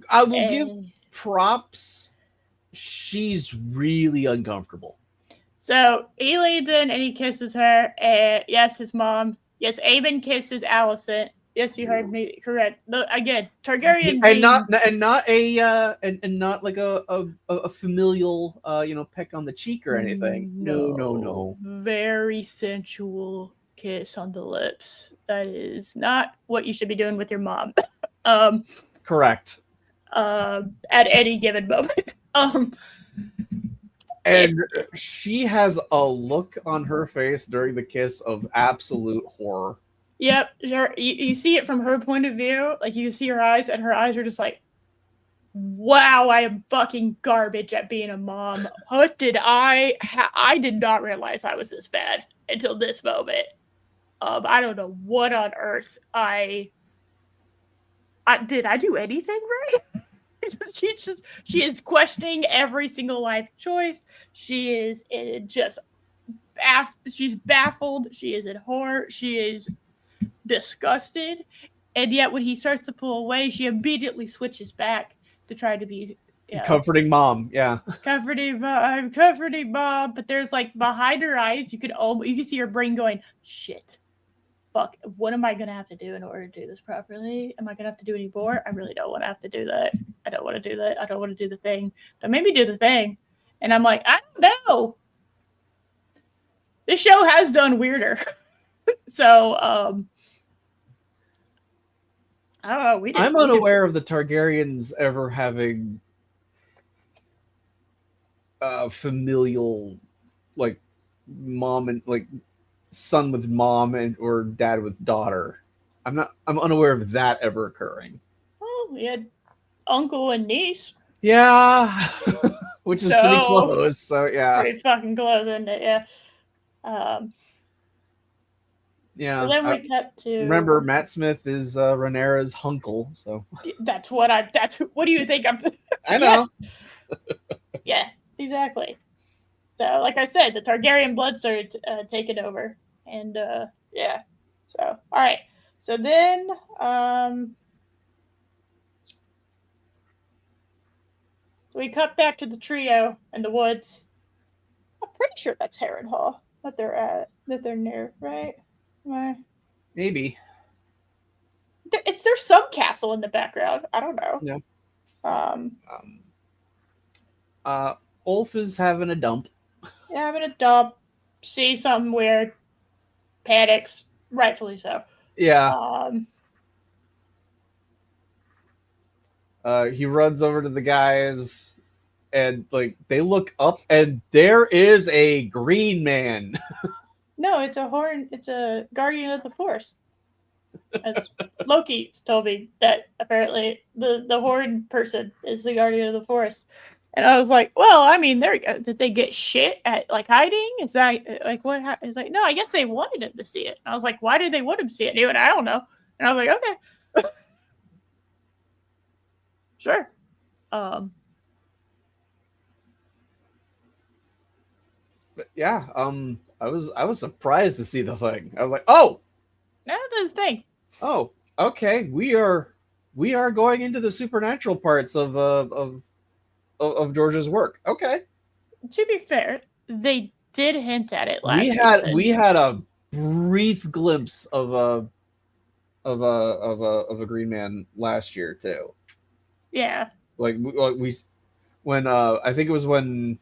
I will give props. She's really uncomfortable. So he leans in and he kisses her, and yes, his mom. Yes, Aemond kisses Alicent. Yes, you heard me correct. Again, Targaryen and not like a familial peck on the cheek or anything. No. Very sensual, kiss on the lips. That is not what you should be doing with your mom. Correct. At any given moment. And she has a look on her face during the kiss of absolute horror. Yep, you see it from her point of view. Like, you see her eyes, and her eyes are just like, wow, I am fucking garbage at being a mom. What did I did not realize I was this bad until this moment. I don't know what on earth I did I do anything right? She is questioning every single life choice. She is just she's baffled. She is in horror. She is disgusted. And yet when he starts to pull away, she immediately switches back to try to be comforting mom. Yeah. Comforting mom. But there's like behind her eyes, you can see her brain going, shit. Fuck, what am I going to have to do in order to do this properly? Am I going to have to do any more? I really don't want to have to do that. I don't want to do that. I don't want to do the thing. Don't make me do the thing. And I'm like, I don't know. This show has done weirder. So, I don't know. I'm unaware of the Targaryens ever having familial, like, mom and, like, son with mom and or dad with daughter. I'm unaware of that ever occurring. Oh, we had uncle and niece. Yeah. Which is pretty close. So yeah. Pretty fucking close, isn't it? Yeah. Yeah. So then we cut to. Remember, Matt Smith is Rhaenyra's uncle, so that's what do you think I'm I know. Yeah, exactly. So, like I said, the Targaryen blood started taking over. And, yeah. So, all right. So then, so we cut back to the trio in the woods. I'm pretty sure that's Harrenhal that they're near, right? Maybe. There's some castle in the background. I don't know. Yeah. Ulf is having a dump. Yeah, having a dump. See something weird. Panics. Rightfully so. Yeah. He runs over to the guys and like they look up and there is a green man. No, it's a guardian of the forest. As Loki told me that apparently the horn person is the guardian of the forest. And I was like, well, I mean, did they get shit at like hiding? Is that like what happened? He's like, no, I guess they wanted him to see it. And I was like, why did they want him to see it? And he went, I don't know. And I was like, okay. Sure. But yeah, I was surprised to see the thing. I was like, oh, no, this thing. Oh, okay. We are going into the supernatural parts of George's work. Okay. To be fair, they did hint at it last season. We had a brief glimpse of a Green Man last year too. Yeah. Like we when I think it was when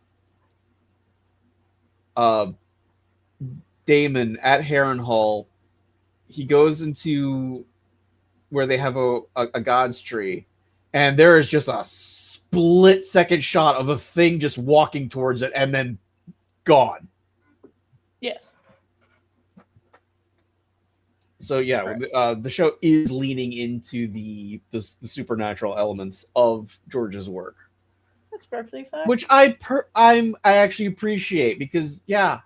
Daemon at Harrenhal, he goes into where they have a God's tree, and there is just a split-second shot of a thing just walking towards it and then gone. Yes. So yeah, right. The show is leaning into the supernatural elements of George's work. That's perfectly fine. Which I actually appreciate because yeah,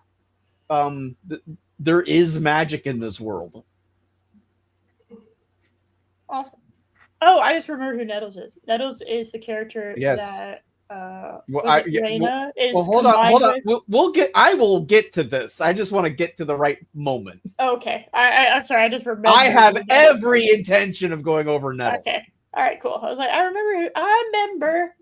there is magic in this world. Awesome. Oh, I just remember who Nettles is. Nettles is the character that Rhaena is. Well, hold on. I will get to this. I just want to get to the right moment. Okay. I'm sorry. I just remember. I have every intention of going over Nettles. Okay. All right. Cool. I was like, I remember.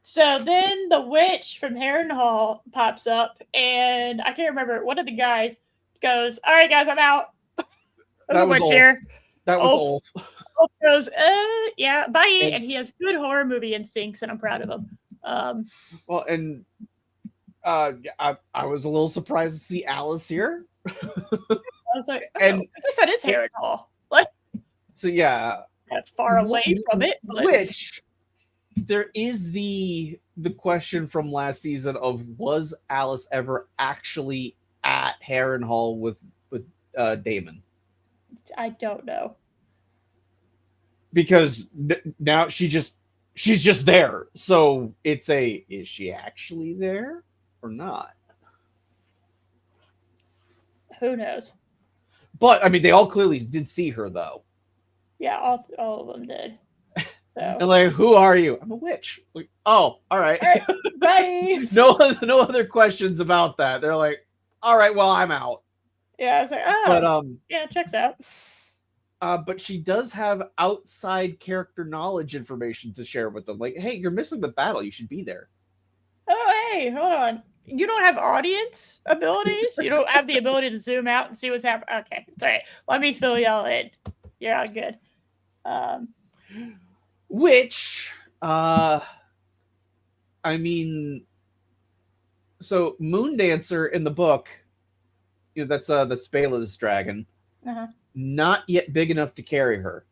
So then the witch from Harrenhal pops up, and I can't remember. One of the guys goes, "All right, guys, I'm out." That was Ulf. Here. That was Ulf. Ulf goes, yeah, bye. And he has good horror movie instincts, and I'm proud of him. Well, and I was a little surprised to see Alice here. I was like, oh, And I said it's Harrenhal. Like, so yeah, far away from it, but... which there is the question from last season of, was Alice ever actually at Harrenhal with Damon? I don't know, because now she's just there. So it's is she actually there or not? Who knows? But I mean, they all clearly did see her, though. Yeah, all of them did. So. And like, who are you? I'm a witch. Like, oh, all right. All right, bye. No other questions about that. They're like, all right, well, I'm out. Yeah, I was like, oh, but yeah, checks out. But she does have outside character knowledge information to share with them. Like, hey, you're missing the battle. You should be there. Oh, hey, hold on. You don't have audience abilities? You don't have the ability to zoom out and see what's happening? Okay, sorry. Let me fill y'all in. You're all good. Which, I mean, so Moondancer in the book, that's Bela's dragon. Uh-huh. Not yet big enough to carry her.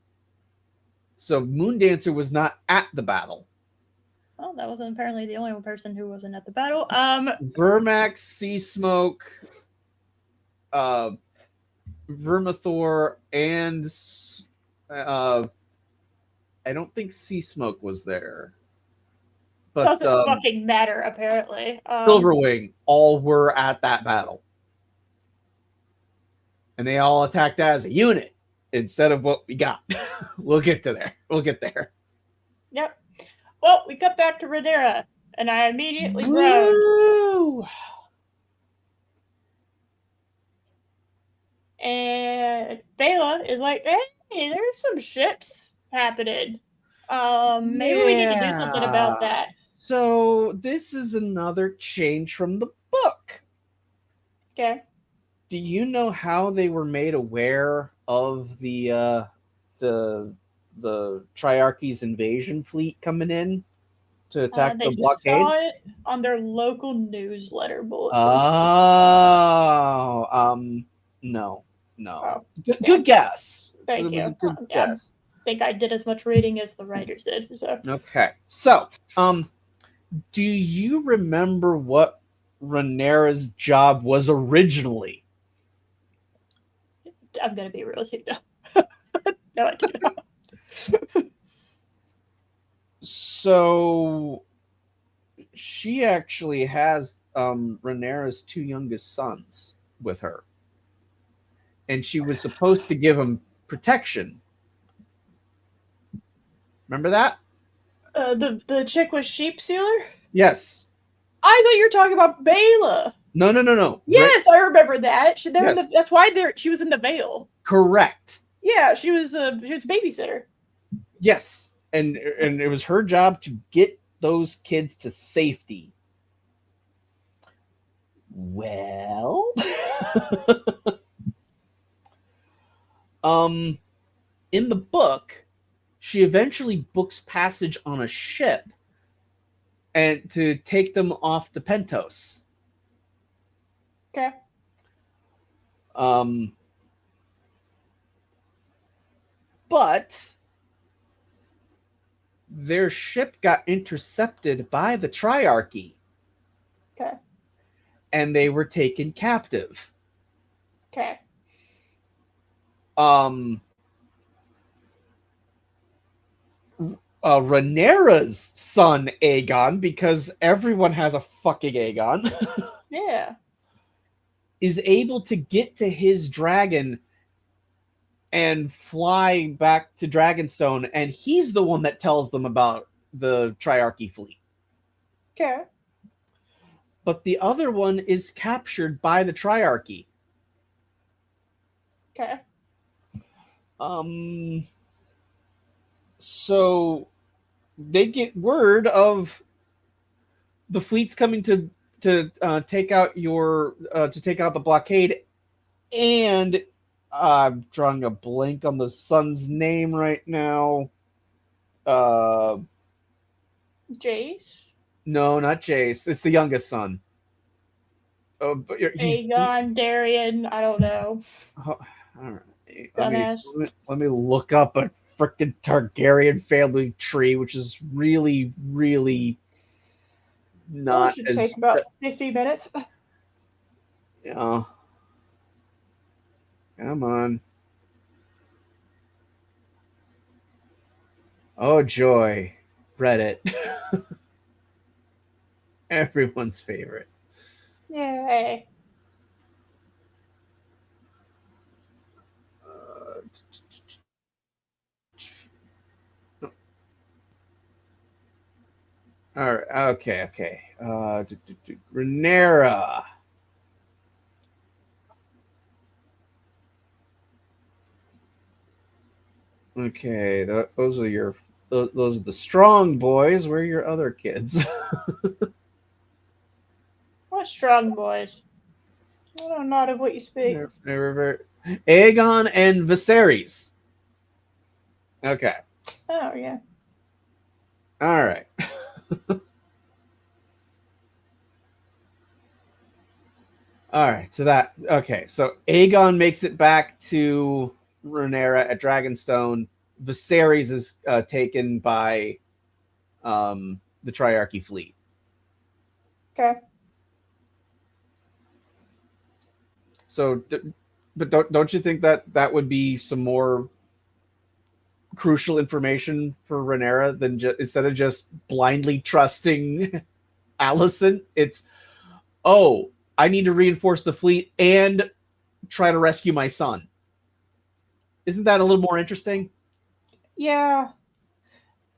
So Moondancer was not at the battle. Well, that wasn't apparently the only person who wasn't at the battle. Vermax, Sea Smoke, Vermithor, and I don't think Sea Smoke was there. But doesn't fucking matter, apparently. Silverwing all were at that battle. And they all attacked as a unit instead of what we got. We'll get there. Yep. Well, we cut back to Rhaenyra, and I immediately groaned. And Bela is like, hey, there's some ships happening. Maybe we need to do something about that. So this is another change from the book. Okay. Do you know how they were made aware of the Triarchy's invasion fleet coming in to attack the blockade? They saw it on their local newsletter bulletin. Oh, no. Oh, good guess. Thank you. Good guess. I think I did as much reading as the writers did. So. Okay. So, do you remember what Rhaenyra's job was originally? I'm gonna be real with you. No, I do not. So she actually has Rhaenyra's two youngest sons with her, and she was supposed to give them protection. Remember that? The chick with Sheep Sealer? Yes. I thought you were talking about Bela. No. Yes, I remember that. Yes. That's why she was in the Vale. Correct. Yeah, she was a babysitter. Yes, and it was her job to get those kids to safety. Well, in the book, she eventually books passage on a ship and to take them off to Pentos. Okay. But their ship got intercepted by the Triarchy. Okay. And they were taken captive. Okay. Rhaenyra's son, Aegon, because everyone has a fucking Aegon. Yeah. Is able to get to his dragon and fly back to Dragonstone, and he's the one that tells them about the Triarchy fleet. Okay. But the other one is captured by the Triarchy. Okay. So they get word of the fleet's coming to take out the blockade, and I'm drawing a blank on the son's name right now. Jace? No, not Jace. It's the youngest son. but Aegon, Darian, I don't know. All right. Dumbass. Let me look up a freaking Targaryen family tree, which is really, really not should as. take about 50 minutes. Yeah. Come on. Oh joy, Reddit. Everyone's favorite. Yay. All right. Okay. Rhaenyra. Okay, those are your those are the strong boys. Where are your other kids? What strong boys? I don't know of what you speak. Aegon and Viserys. Okay. Oh, yeah. All right. All right. So Aegon makes it back to Rhaenyra at Dragonstone. Viserys is taken by the Triarchy fleet. Okay. So, but don't you think that would be some more crucial information for Rhaenyra than instead of just blindly trusting Alicent? It's, oh, I need to reinforce the fleet and try to rescue my son. Isn't that a little more interesting? Yeah.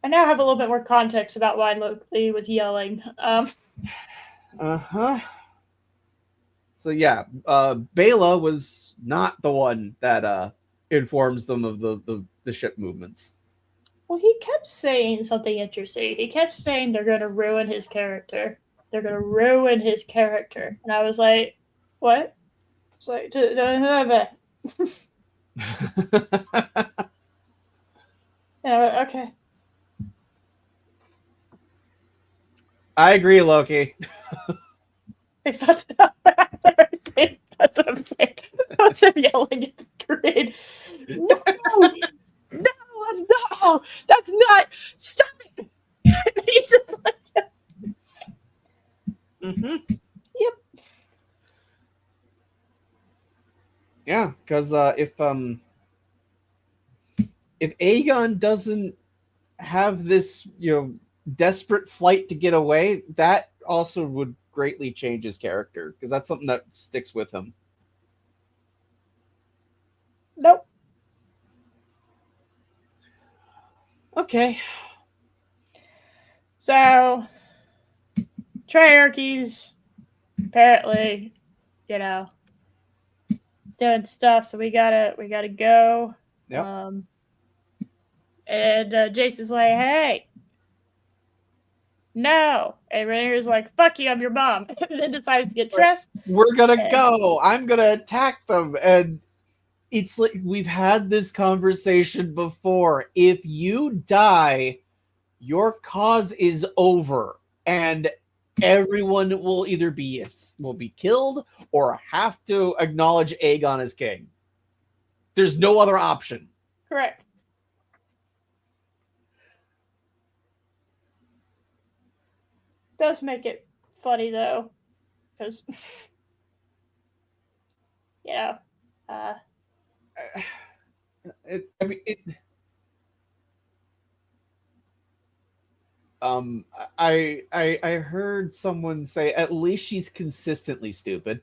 I now have a little bit more context about why Loki was yelling. Uh-huh. So yeah, Bela was not the one that informs them of the ship movements. Well, he kept saying something interesting. He kept saying they're going to ruin his character. They're going to ruin his character. And I was like, what? It's like, okay. I agree, Loki. That's what I'm saying. That's him yelling at the screen. No, that's not. Stop it. He's just like, Mm-hmm. yep. Yeah, because if Aegon doesn't have this, desperate flight to get away, that also would greatly change his character because that's something that sticks with him. Nope. Okay. So, Triarchies, apparently, doing stuff. So we gotta go. Yep. And Jason's like, hey, no. And Rhaenyra's like, fuck you, I'm your mom. And then decides to get dressed. We're gonna go. I'm gonna attack them. And it's like we've had this conversation before. If you die, your cause is over. And everyone will either be killed or have to acknowledge Aegon as king. There's no other option. Correct. Does make it funny though, because I heard someone say at least she's consistently stupid.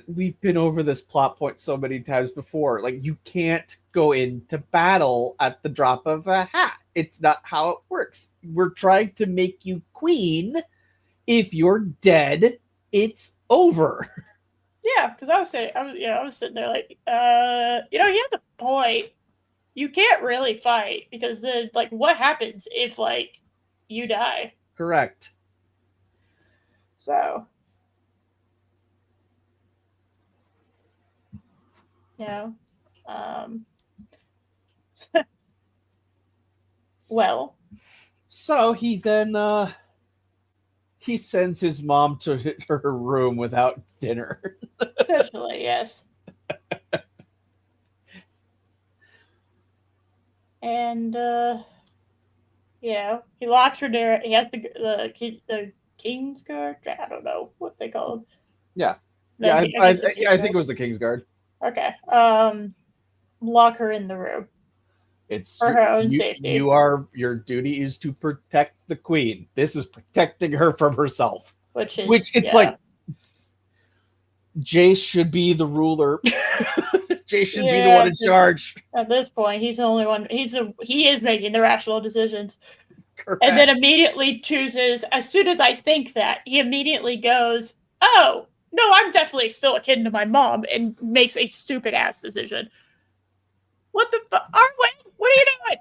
We've been over this plot point so many times before. Like, you can't go into battle at the drop of a hat. It's not how it works. We're trying to make you queen. If you're dead, it's over. Yeah, because I was sitting there like, you have a point. You can't really fight because then, like, what happens if, like, you die? Correct. So, well. So he then he sends his mom to her room without dinner. Essentially, yes. And he locks her there. He has the King's Guard. I don't know what they call them. Yeah, I think it was the King's Guard. Okay. Lock her in the room. It's for her own safety. Your duty is to protect the queen. This is protecting her from herself. Which it's like Jace should be the ruler. Jace should be the one in charge. At this point, he's the only one. He is making the rational decisions. Correct. And then immediately chooses, as soon as I think that, he immediately goes, "Oh, no, I'm definitely still akin to my mom," and makes a stupid ass decision. What the fuck? Arwen, what are you doing?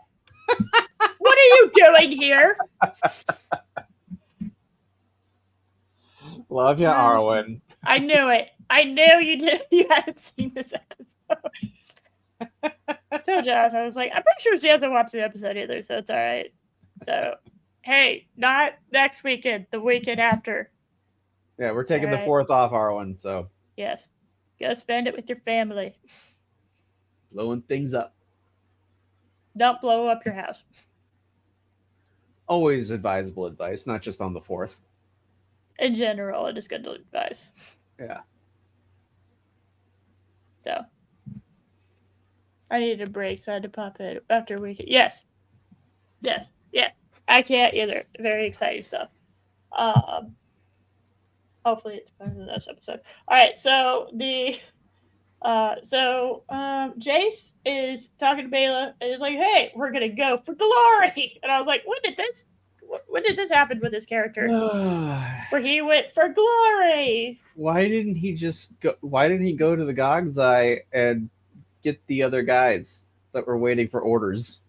What are you doing here? Love you, Arwen. I knew it. I knew you did. You hadn't seen this episode. I told Josh, I was like, I'm pretty sure she hasn't watched the episode either, so it's all right. So, hey, not next weekend, the weekend after. Yeah, we're taking the 4th off, Arwen, so. Yes. Go spend it with your family. Blowing things up. Don't blow up your house. Always advisable advice, not just on the 4th. In general, it is good advice. Yeah. So. I needed a break, so I had to pop it after weekend. Yes. Yes. Yeah. I can't either. Very exciting stuff. Hopefully it's better than this episode. All right, so Jace is talking to Bayla and is like, "Hey, we're gonna go for glory." And I was like, when did this happen with this character? Where he went for glory. Why didn't he go to the Gog's Eye and get the other guys that were waiting for orders?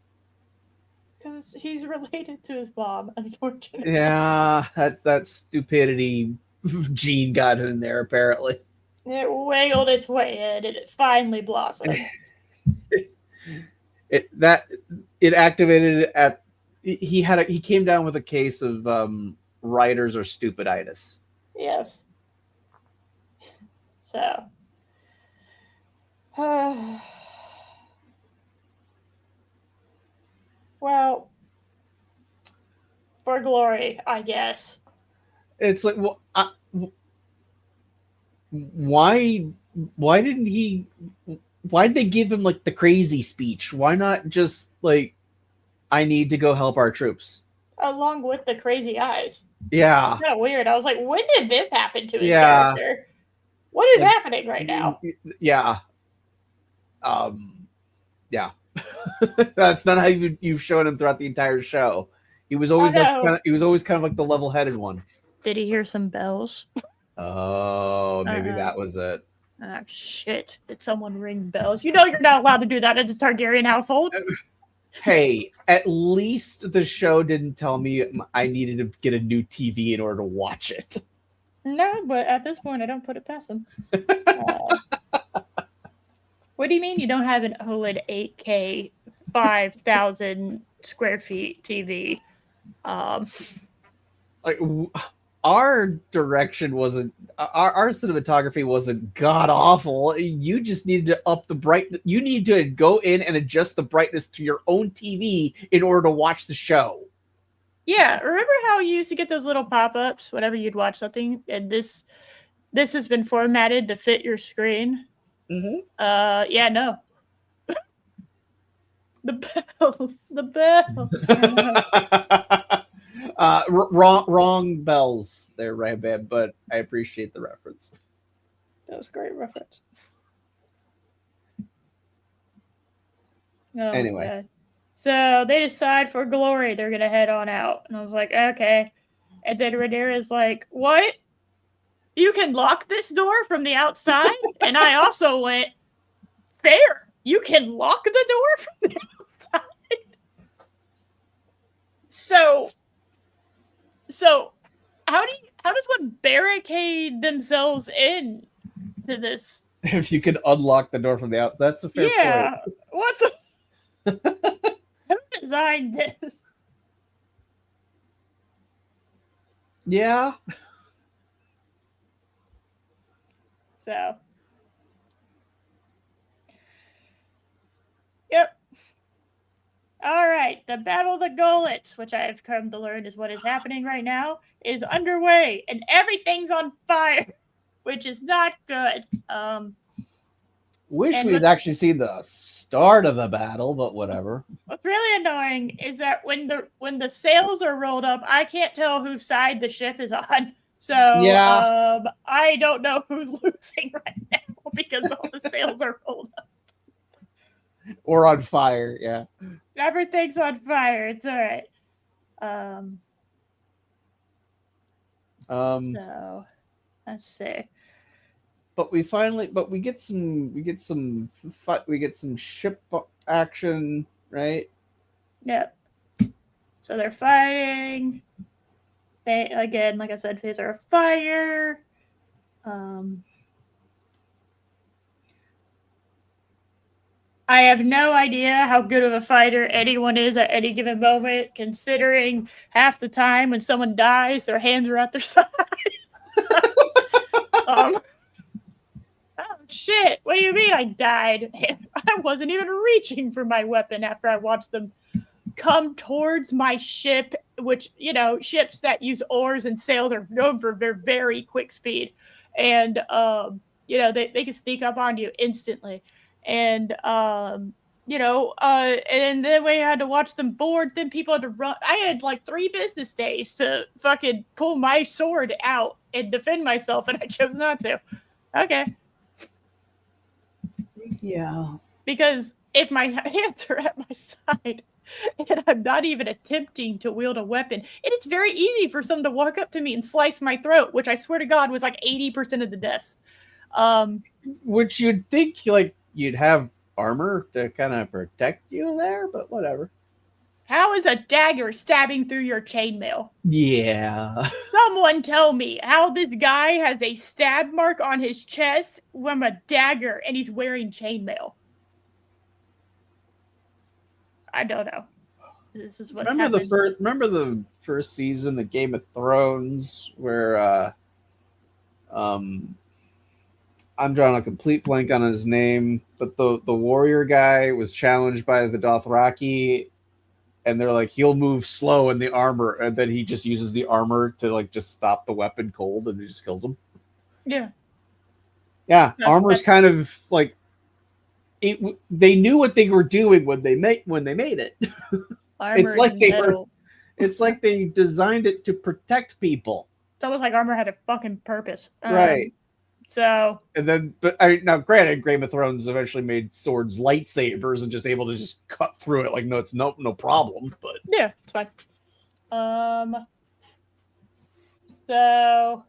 Because he's related to his mom, unfortunately. Yeah, that stupidity gene got in there, apparently. It wiggled its way in, and it finally blossomed. It activated at. He came down with a case of writers or stupiditis. Yes. So. Well, for glory, I guess. It's like, well, why didn't he? Why'd they give him like the crazy speech? Why not just like, I need to go help our troops? Along with the crazy eyes. Yeah. It's kind of weird. I was like, when did this happen to his character? What is happening right now? Yeah. Yeah. That's not how you've shown him throughout the entire show. He was always kind of like the level-headed one. Did he hear some bells? Oh, maybe that was it. Oh, shit. Did someone ring bells? You know you're not allowed to do that in a Targaryen household. Hey, at least the show didn't tell me I needed to get a new TV in order to watch it. No, but at this point, I don't put it past them. What do you mean you don't have an OLED 8K 5,000 square feet TV? Like, our direction wasn't, our cinematography wasn't god awful. You just needed to up the brightness. You need to go in and adjust the brightness to your own TV in order to watch the show. Yeah, remember how you used to get those little pop-ups whenever you'd watch something, and this has been formatted to fit your screen? Mm-hmm. Yeah, no. The bells. Wrong bells there, Rabbit, but I appreciate the reference. That was a great reference. Anyway. So they decide for glory they're going to head on out. And I was like, okay. And then Rhaenyra's like, what? You can lock this door from the outside? And I also went, fair. You can lock the door from the outside? So how does one barricade themselves in to this? If you can unlock the door from the outside, that's a fair point. What the? Who designed this? Yeah. So, yep. All right, the Battle of the Gullets, which I have come to learn is what is happening right now, is underway, and everything's on fire, which is not good. Wish And we had actually seen the start of the battle, but whatever. What's really annoying is that when the sails are rolled up, I can't tell whose side the ship is on. So yeah. I don't know who's losing right now because all the sails are rolled up. Or on fire, yeah. Everything's on fire. It's all right. So let's see. But we get some ship action, right? Yep. So they're fighting. They again, like I said, Fez are fire. I have no idea how good of a fighter anyone is at any given moment, considering half the time when someone dies, their hands are at their sides. Oh, shit. What do you mean I died? I wasn't even reaching for my weapon after I watched them come towards my ship, which, ships that use oars and sails are known for their very quick speed. And, they can sneak up on you instantly. And, and then we had to watch them board. Then people had to run. I had like 3 business days to fucking pull my sword out and defend myself, and I chose not to. Okay. Yeah. Because if my hands are at my side and I'm not even attempting to wield a weapon, and it's very easy for someone to walk up to me and slice my throat, which I swear to God was like 80% of the deaths. Which you'd think like you'd have armor to kind of protect you there, but whatever. How is a dagger stabbing through your chainmail? Yeah. Someone tell me how this guy has a stab mark on his chest from a dagger and he's wearing chainmail. I don't know. This is what remember the first season of Game of Thrones where I'm drawing a complete blank on his name, but the warrior guy was challenged by the Dothraki, and they're like, he'll move slow in the armor, and then he just uses the armor to like just stop the weapon cold, and it just kills him. Yeah. Yeah, armor's kind of like they knew what they were doing when they made it. It's like they designed it to protect people. It's almost like armor had a fucking purpose. Right. So. And then, now granted, Game of Thrones eventually made swords lightsabers and just able to just cut through it. Like, no, it's no problem. But yeah, it's fine. So.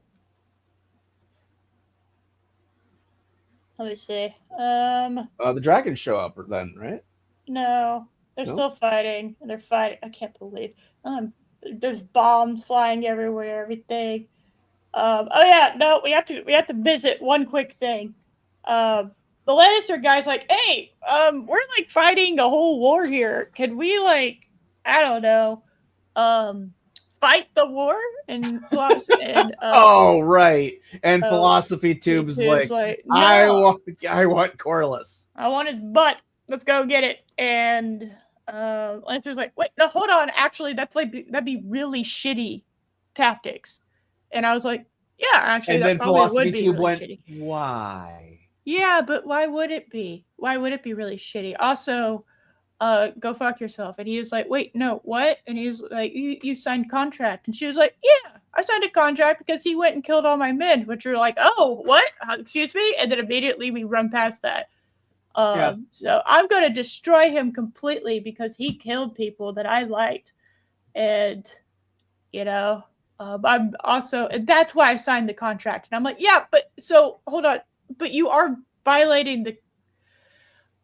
Let me see. The dragons show up then, right? No, they're still fighting. They're fighting. I can't believe. There's bombs flying everywhere. Everything. Oh yeah, no, we have to visit one quick thing. The Lannister guy's like, hey, we're like fighting a whole war here. Can we like, I don't know, fight the war? And oh right, and Philosophy Tube's like no. I want Corlys. I want his butt. Let's go get it. And Lannister's like, wait, no, hold on. Actually, that'd be really shitty tactics. And I was like, yeah, actually, and that then probably Philosophy would be Tube really went, shitty. why? Yeah, but why would it be? Why would it be really shitty? Also, go fuck yourself. And he was like, wait, no, what? And he was like, you signed contract. And she was like, yeah, I signed a contract because he went and killed all my men, which are like, oh, what? Excuse me? And then immediately we run past that. So I'm going to destroy him completely because he killed people that I liked. And, I'm also, and that's why I signed the contract. And I'm like, yeah, but so hold on, but you are violating the.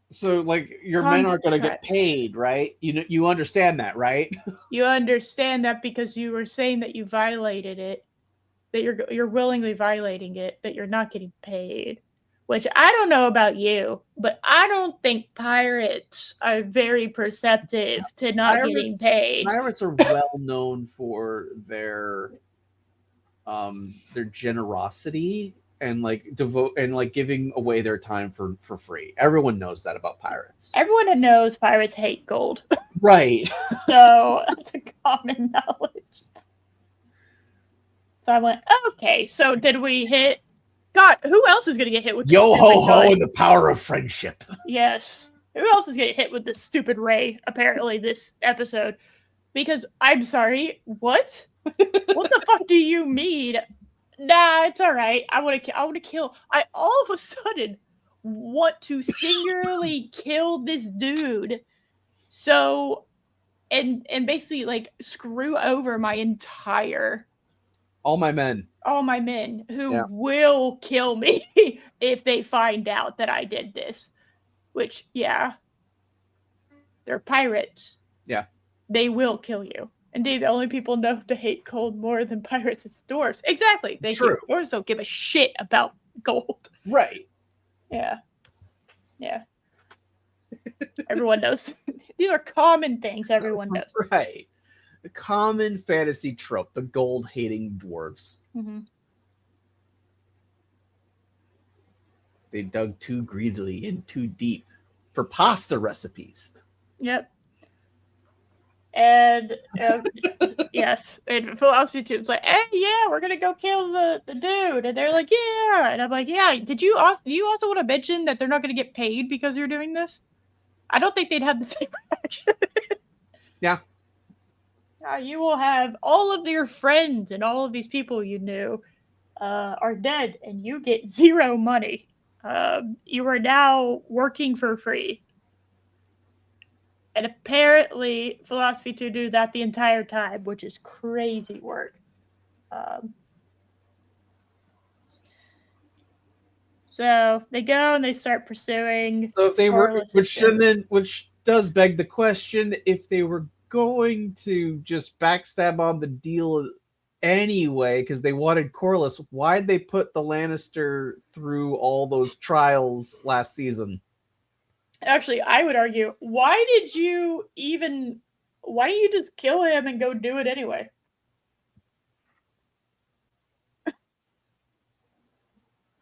So like your men aren't going to get paid, right? You understand that, right? You understand that because you were saying that you violated it, that you're willingly violating it, that you're not getting paid. Which I don't know about you, but I don't think pirates are very perceptive to not getting paid. Pirates are well known for their their generosity and like devote and like giving away their time for free. Everyone knows that about pirates. Everyone knows pirates hate gold. Right. So that's a common knowledge. So I went, okay, so did we hit... God, who else is going to get hit with this Yo stupid ho ho gun? and the power of friendship. Yes. Who else is getting hit with this stupid ray, apparently, this episode? Because, I'm sorry, what? What the fuck do you mean? Nah, it's alright. I want to kill... I all of a sudden want to singularly kill this dude. So, and basically, like, screw over my entire... All my men who will kill me if they find out that I did this. Which, yeah, they're pirates. Yeah. They will kill you. Indeed, the only people known to hate gold more than pirates is dwarves. Exactly. True. Dwarves don't give a shit about gold. Right. Yeah. Yeah. Everyone knows. These are common things everyone knows. Right. A common fantasy trope, the gold-hating dwarves. Mm-hmm. They dug too greedily in too deep for pasta recipes. Yep. And yes, and philosophy too. It's like, hey, yeah, we're gonna go kill the dude, and they're like, yeah, and I'm like, yeah. Do you also want to mention that they're not gonna get paid because you're doing this? I don't think they'd have the same reaction. Yeah. You will have all of your friends and all of these people you knew are dead, and you get zero money. You are now working for free. And apparently, philosophy to do that the entire time, which is crazy work. So they go and they start pursuing. So if they were, which does beg the question, if they were going to just backstab on the deal anyway because they wanted Corlys, why'd they put the Lannister through all those trials last season? Actually, I would argue, why didn't you just kill him and go do it anyway?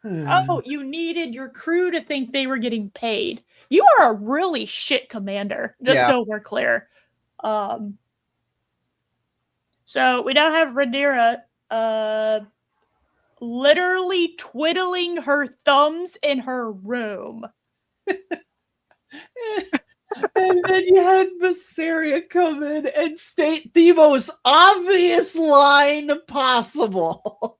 Oh, you needed your crew to think they were getting paid. You are a really shit commander, just so we're clear. So we now have Rhaenyra literally twiddling her thumbs in her room. And then you had Viserion come in and state the most obvious line possible.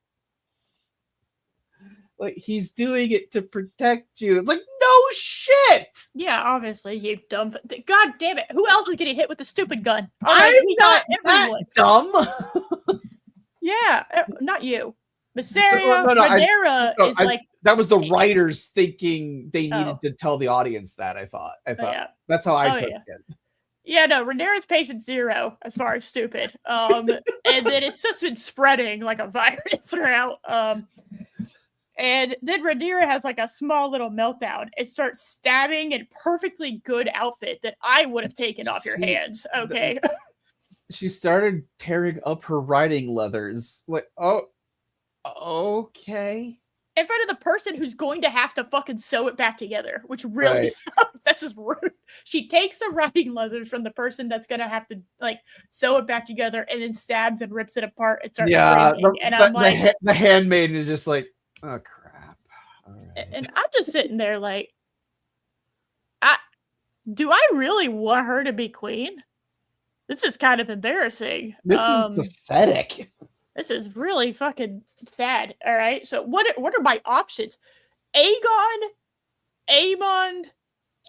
Like, he's doing it to protect you. It's like, no shit! Yeah, obviously, you dumb... God damn it, who else is getting hit with the stupid gun? I'm not that dumb! Yeah, not you. Viserion, Rhaenyra is like... That was the writers thinking they needed to tell the audience that, I thought. That's how I took it. Yeah, no, Rhaenyra's patient 0 as far as stupid. And then it's just been spreading like a virus throughout. And then Rhaenyra has like a small little meltdown and starts stabbing a perfectly good outfit that I would have taken off your hands. Okay. She started tearing up her riding leathers. Like, oh, okay. In front of the person who's going to have to fucking sew it back together, which really sucks. That's just rude. She takes the riding leathers from the person that's going to have to like sew it back together and then stabs and rips it apart and starts screaming. And I'm like... The handmaiden is just like, oh, crap. All right. And I'm just sitting there like, do I really want her to be queen? This is kind of embarrassing. This is pathetic. This is really fucking sad. All right. So what are my options? Aegon, Aemond,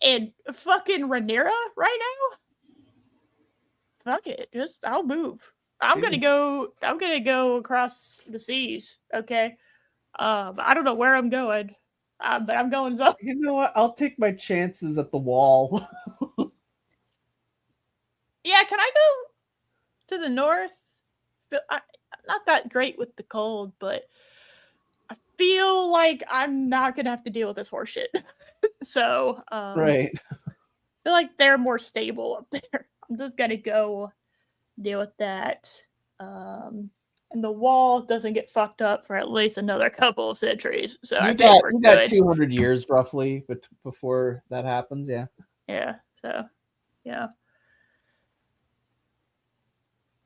and fucking Rhaenyra right now? Fuck it. I'll move. I'm gonna go across the seas. Okay. I don't know where I'm going. But I'm going so. You know what? I'll take my chances at the wall. Yeah, can I go to the north? Not that great with the cold, but I feel like I'm not gonna have to deal with this horseshit. So, right. I feel like they're more stable up there. I'm just gonna go deal with that. And and the wall doesn't get fucked up for at least another couple of centuries. So I You think we're got good. 200 years roughly, but before that happens, yeah. Yeah. So, yeah.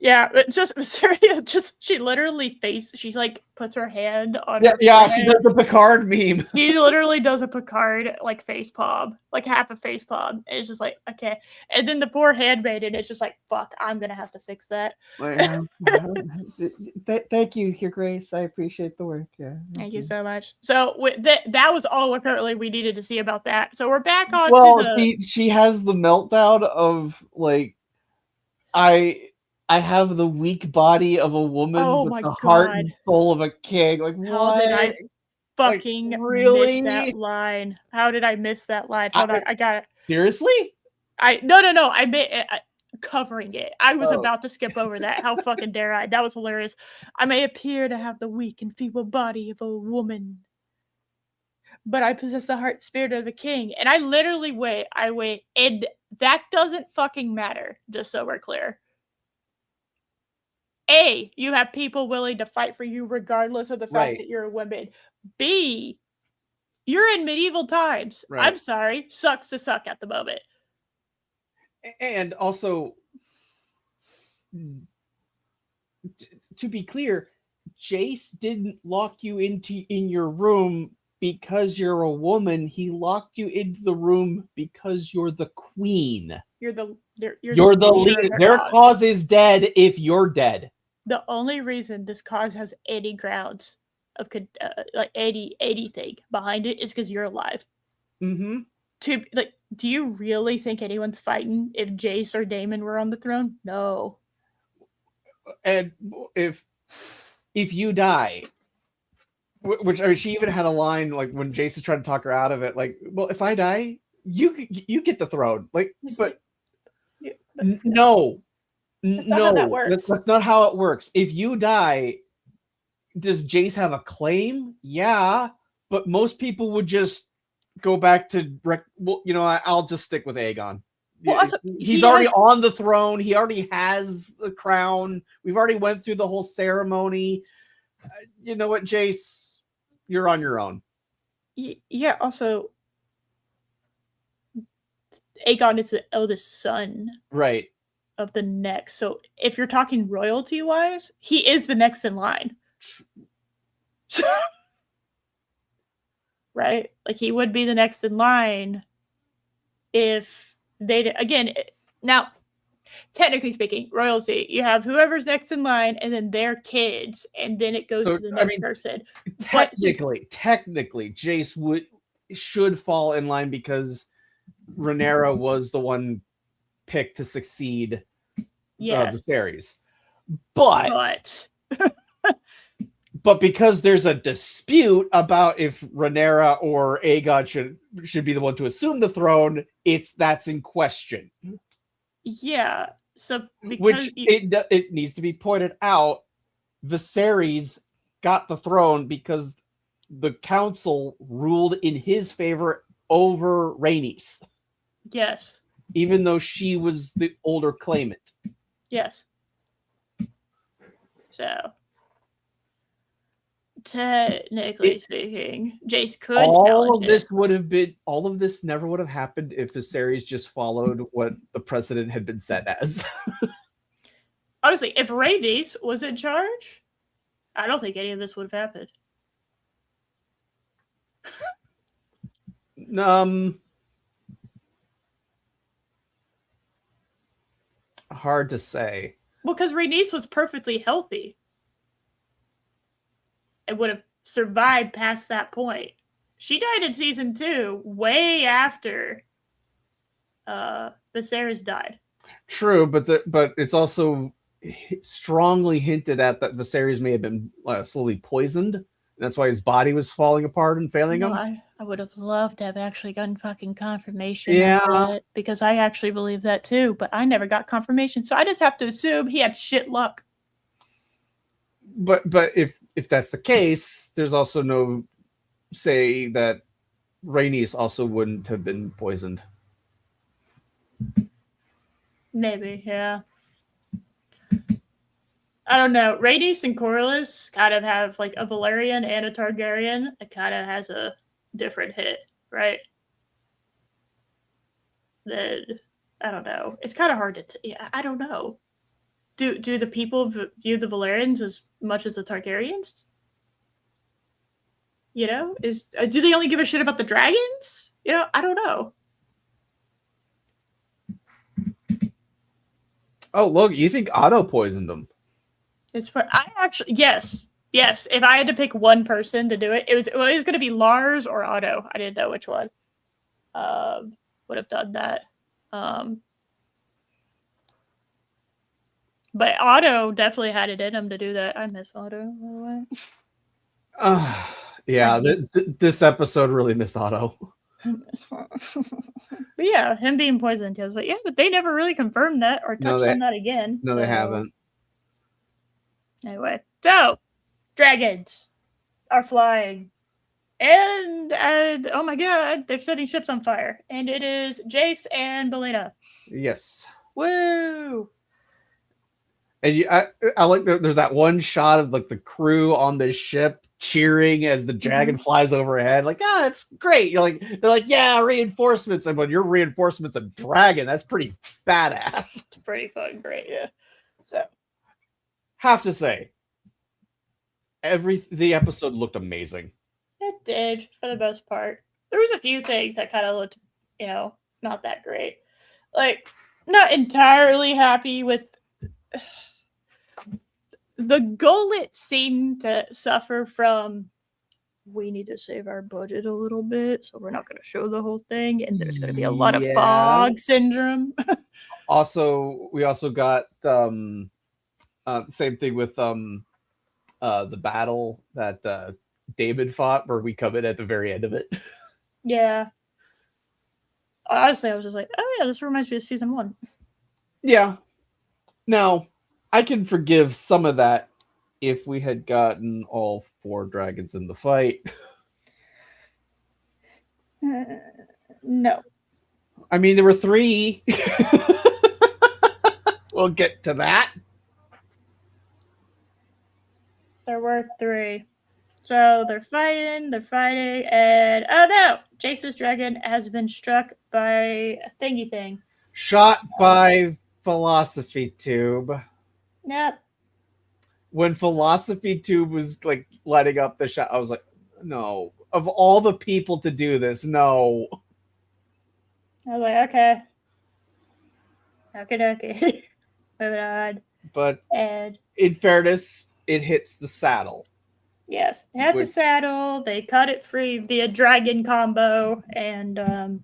Yeah, but just Syria, she literally she like puts her hand on her forehead. She does the Picard meme. She literally does a Picard like face palm, like half a face palm. And it's just like, okay. And then the poor handmaiden is just like, fuck, I'm gonna have to fix that. Thank you, Your Grace. I appreciate the work. Yeah. Thank you so much. So that was all apparently we needed to see about that. So we're back on. She has the meltdown of like, I have the weak body of a woman, but the heart and soul of a king. Like, how what? did I fucking really miss that line? How did I miss that line? Hold on, I got it. Seriously? No. I made covering it. I was about to skip over that. How fucking dare I? That was hilarious. I may appear to have the weak and feeble body of a woman, but I possess the heart and spirit of a king. And I literally wait, and that doesn't fucking matter, just so we're clear. A, you have people willing to fight for you regardless of the fact that you're a woman. B, you're in medieval times. Right. I'm sorry. Sucks to suck at the moment. And also, to be clear, Jace didn't lock you in your room because you're a woman. He locked you into the room because you're the queen. You're the leader. Their cause is dead if you're dead. The only reason this cause has any grounds of like anything behind it is because you're alive. Mm-hmm. Do you really think anyone's fighting if Jace or Daemon were on the throne? No. And if you die, which I mean, she even had a line like when Jace is trying to talk her out of it, like, well, if I die, you get the throne. Like, but no. That's not how it works. If you die, does Jace have a claim? Yeah, but most people would just go back to I'll just stick with Aegon. Well, also, he's already on the throne. He already has the crown. We've already went through the whole ceremony. You know what, Jace? You're on your own. Yeah. Also, Aegon is the eldest son. Right. Of the next. So if you're talking royalty wise, he is the next in line. Right? Like he would be the next in line if they again. Now, technically speaking, royalty, you have whoever's next in line and then their kids, and then it goes to the next person. Technically, Jace should fall in line because Rhaenyra was the one picked to succeed Viserys. But because there's a dispute about if Rhaenyra or Aegon should be the one to assume the throne, that's in question. Yeah. So it needs to be pointed out, Viserys got the throne because the council ruled in his favor over Rhaenys. Yes. Even though she was the older claimant. Yes. So, technically speaking, Jace could all of this never would have happened if Viserys just followed what the precedent had been set as. Honestly, if Rhaenys was in charge, I don't think any of this would have happened. Hard to say. Well, because Rhaenys was perfectly healthy. It would have survived past that point. She died in season 2, way after Viserys died. True, but it's also strongly hinted at that Viserys may have been slowly poisoned. And that's why his body was falling apart and failing him. I would have loved to have actually gotten fucking confirmation of that, because I actually believe that too, but I never got confirmation, so I just have to assume he had shit luck. But if that's the case, there's also no say that Rhaenys also wouldn't have been poisoned. Maybe, yeah. I don't know. Rhaenys and Corlys kind of have like a Valyrian and a Targaryen. It kind of has a different hit, right? Then I don't know. It's kind of hard to. Yeah, I don't know. Do the people view the Valyrians as much as the Targaryens? You know, do they only give a shit about the dragons? You know, I don't know. Oh, look, you think Otto poisoned them? I actually yes. If I had to pick one person to do it, it was going to be Lars or Otto. I didn't know which one would have done that. But Otto definitely had it in him to do that. I miss Otto, by the way. Yeah, this episode really missed Otto. But yeah, him being poisoned. I was like, yeah, but they never really confirmed that or touched on that again. No, they haven't. Anyway, so dragons are flying. And oh my god, they're setting ships on fire. And it is Jace and Belina. Yes. Woo! And I like there's that one shot of like the crew on the ship cheering as the dragon flies overhead. Like, it's great. They're like, yeah, reinforcements. And when your reinforcements a dragon, that's pretty badass. It's pretty fucking great, yeah. So have to say, the episode looked amazing. It did, for the most part. There was a few things that kind of looked, not that great. Like, not entirely happy with the Gullet seemed to suffer from, we need to save our budget a little bit, so we're not going to show the whole thing, and there's going to be a lot of fog syndrome. We also got the same thing with the battle that David fought, where we come in at the very end of it. Yeah. Honestly, I was just like, oh yeah, this reminds me of season 1. Yeah. Now, I can forgive some of that if we had gotten all 4 dragons in the fight. No. I mean, there were 3. We'll get to that. There were 3. So they're fighting, and oh no! Jace's dragon has been struck by a thingy thing. Shot by Philosophy Tube. Yep. When Philosophy Tube was like lighting up the shot, I was like, no. Of all the people to do this, no. I was like, okay. Okay. Moving on. But in fairness, it hits the saddle. Yes, they had the saddle. They cut it free via dragon combo, and I kind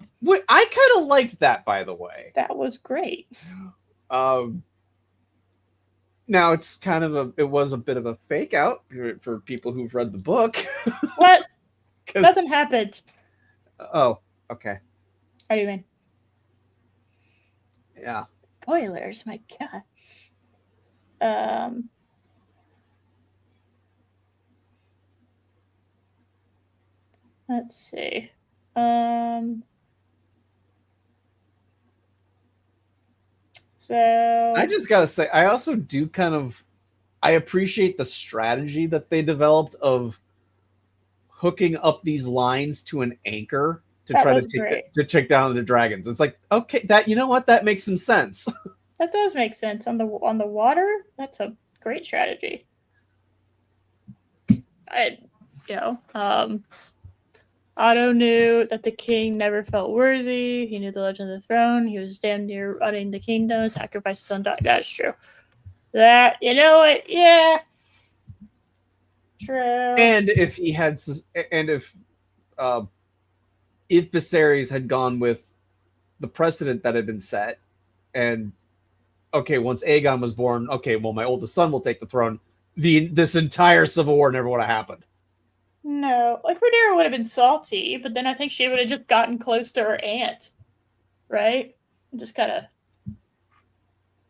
of liked that, by the way. That was great. Now it's it was a bit of a fake out for people who've read the book. What? Nothing happened. Oh, okay. What do you mean? Yeah. Spoilers, my god. Let's see. So I just gotta say, I also do I appreciate the strategy that they developed of hooking up these lines to an anchor to try to take down the dragons. It's like, okay, that makes some sense. That does make sense on the water. That's a great strategy. Otto knew that the king never felt worthy. He knew the legend of the throne. He was damn near running the kingdom, sacrificed his son. That's true. That, yeah. True. And if if Viserys had gone with the precedent that had been set, and okay, once Aegon was born, okay, well, my oldest son will take the throne. This entire civil war never would have happened. No, like Rhaenyra would have been salty, but then I think she would have just gotten close to her aunt, right? And just kind of,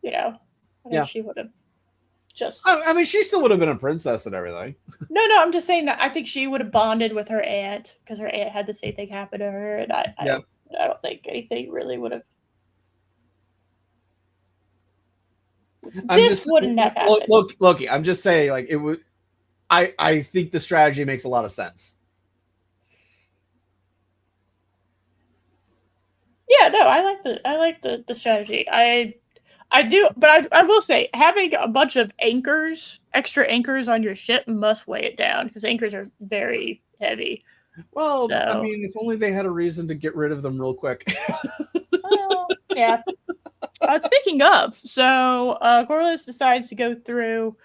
I think she would have just. I mean, she still would have been a princess and everything. No, I'm just saying that I think she would have bonded with her aunt because her aunt had the same thing happen to her, and I don't think anything really would have. This wouldn't have happened. Loki, I'm just saying, like, it would. I think the strategy makes a lot of sense. Yeah, no, I like the strategy. I do, but I will say having a bunch of extra anchors on your ship must weigh it down because anchors are very heavy. Well, so, I mean, if only they had a reason to get rid of them real quick. Well, yeah. Speaking of, so Corliss decides to go through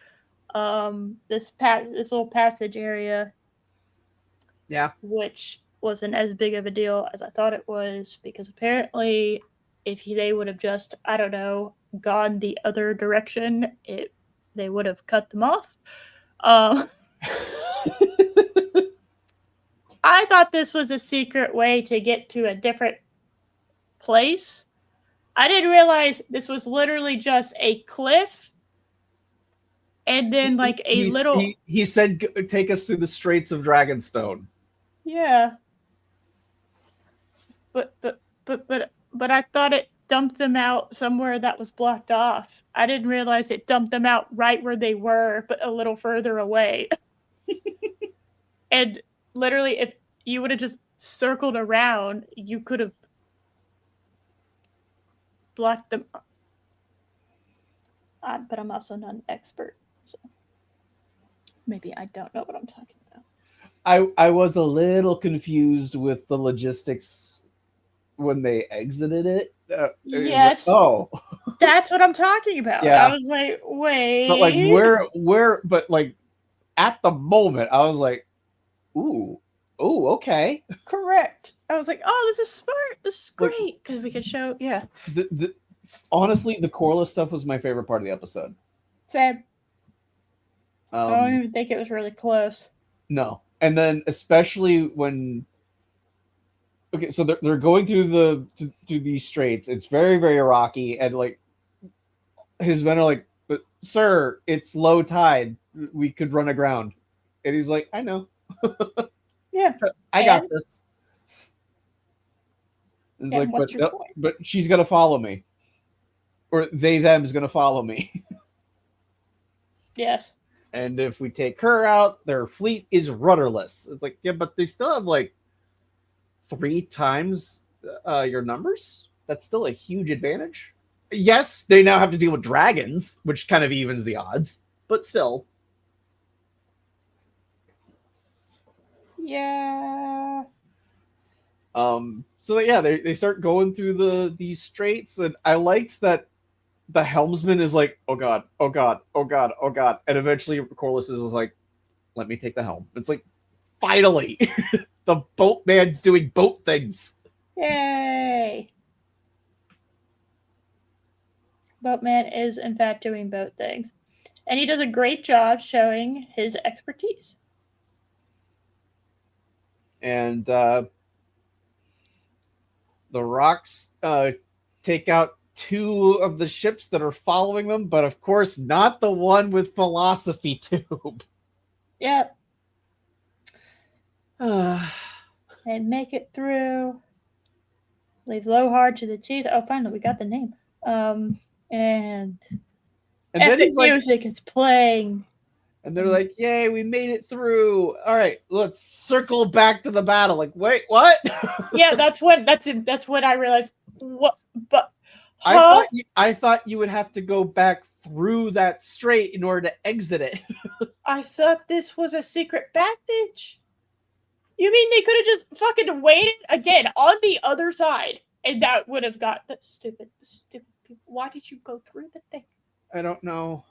this little passage area. Yeah. Which wasn't as big of a deal as I thought it was because apparently if they would have just, I don't know, gone the other direction, they would have cut them off. I thought this was a secret way to get to a different place. I didn't realize this was literally just a cliff and then like he said take us through the Straits of Dragonstone. Yeah. But I thought it dumped them out somewhere that was blocked off. I didn't realize it dumped them out right where they were, but a little further away. And literally, if you would have just circled around, you could have blocked them. But I'm also not an expert, so maybe I don't know what I'm talking about. I was a little confused with the logistics when they exited it. Yes. Like, that's what I'm talking about. Yeah. I was like, wait. But like but like at the moment, I was like, ooh, okay. Correct. I was like, oh, this is smart. This is great because we could show. Yeah. Honestly, the Corliss stuff was my favorite part of the episode. Same. I don't even think it was really close. No. And then especially when so they're going through through these straits. It's very, very rocky, and like his men are like, "But sir, it's low tide. We could run aground." And he's like, "I know. Yeah, I got this." It's like, but she's gonna follow me, or them's gonna follow me. Yes. And if we take her out, their fleet is rudderless. It's like, yeah, but they still have like 3 times your numbers. That's still a huge advantage. Yes, they now have to deal with dragons, which kind of evens the odds, but still. Yeah. So yeah, they start going through these straits, and I liked that the helmsman is like, oh god, oh god, oh god, oh god, and eventually Corliss is like, let me take the helm. It's like, finally, the boatman's doing boat things. Yay! Boatman is in fact doing boat things, and he does a great job showing his expertise. And the rocks take out 2 of the ships that are following them, but of course not the one with Philosophy Tube. Yep. And make it through. Leave Lohard to the teeth. Oh, finally, we got the name. And then he's music is playing. And they're like, yay, we made it through. All right, let's circle back to the battle. Like, wait, what? Yeah, that's what I realized. What? But I thought you would have to go back through that strait in order to exit it. I thought this was a secret passage. You mean they could have just fucking waited again on the other side, and that would have got that stupid people. Why did you go through the thing? I don't know.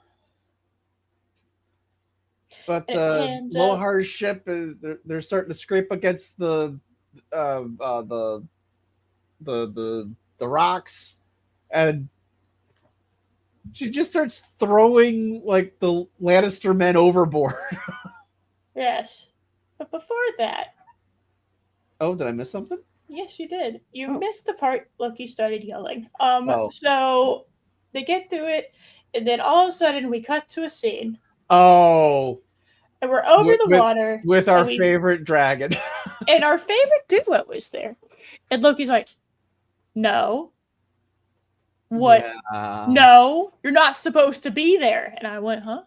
But Lohar's ship, they're starting to scrape against the rocks, and she just starts throwing like the Lannister men overboard. Yes, but before that. Oh, did I miss something? Yes, you did. You missed the part Loki started yelling. So they get through it, and then all of a sudden we cut to a scene. Oh. And we're over the water. With our favorite dragon. And our favorite duo is there. And Loki's like, no. What? Yeah. No, you're not supposed to be there. And I went, huh?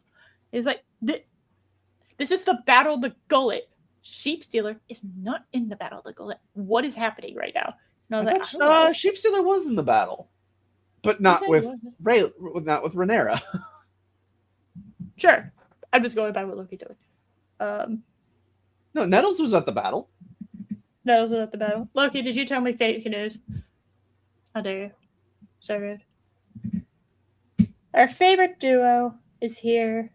It's like, this is the Battle of the Gullet. Sheep Stealer is not in the Battle of the Gullet. What is happening right now? And I was like, I don't know. Sheep Stealer was in the battle, but not with not with Rhaenyra. Sure, I'm just going by what Loki doing. No, Nettles was at the battle. Nettles was at the battle. Loki, did you tell me fake news? How dare you? So rude. Our favorite duo is here.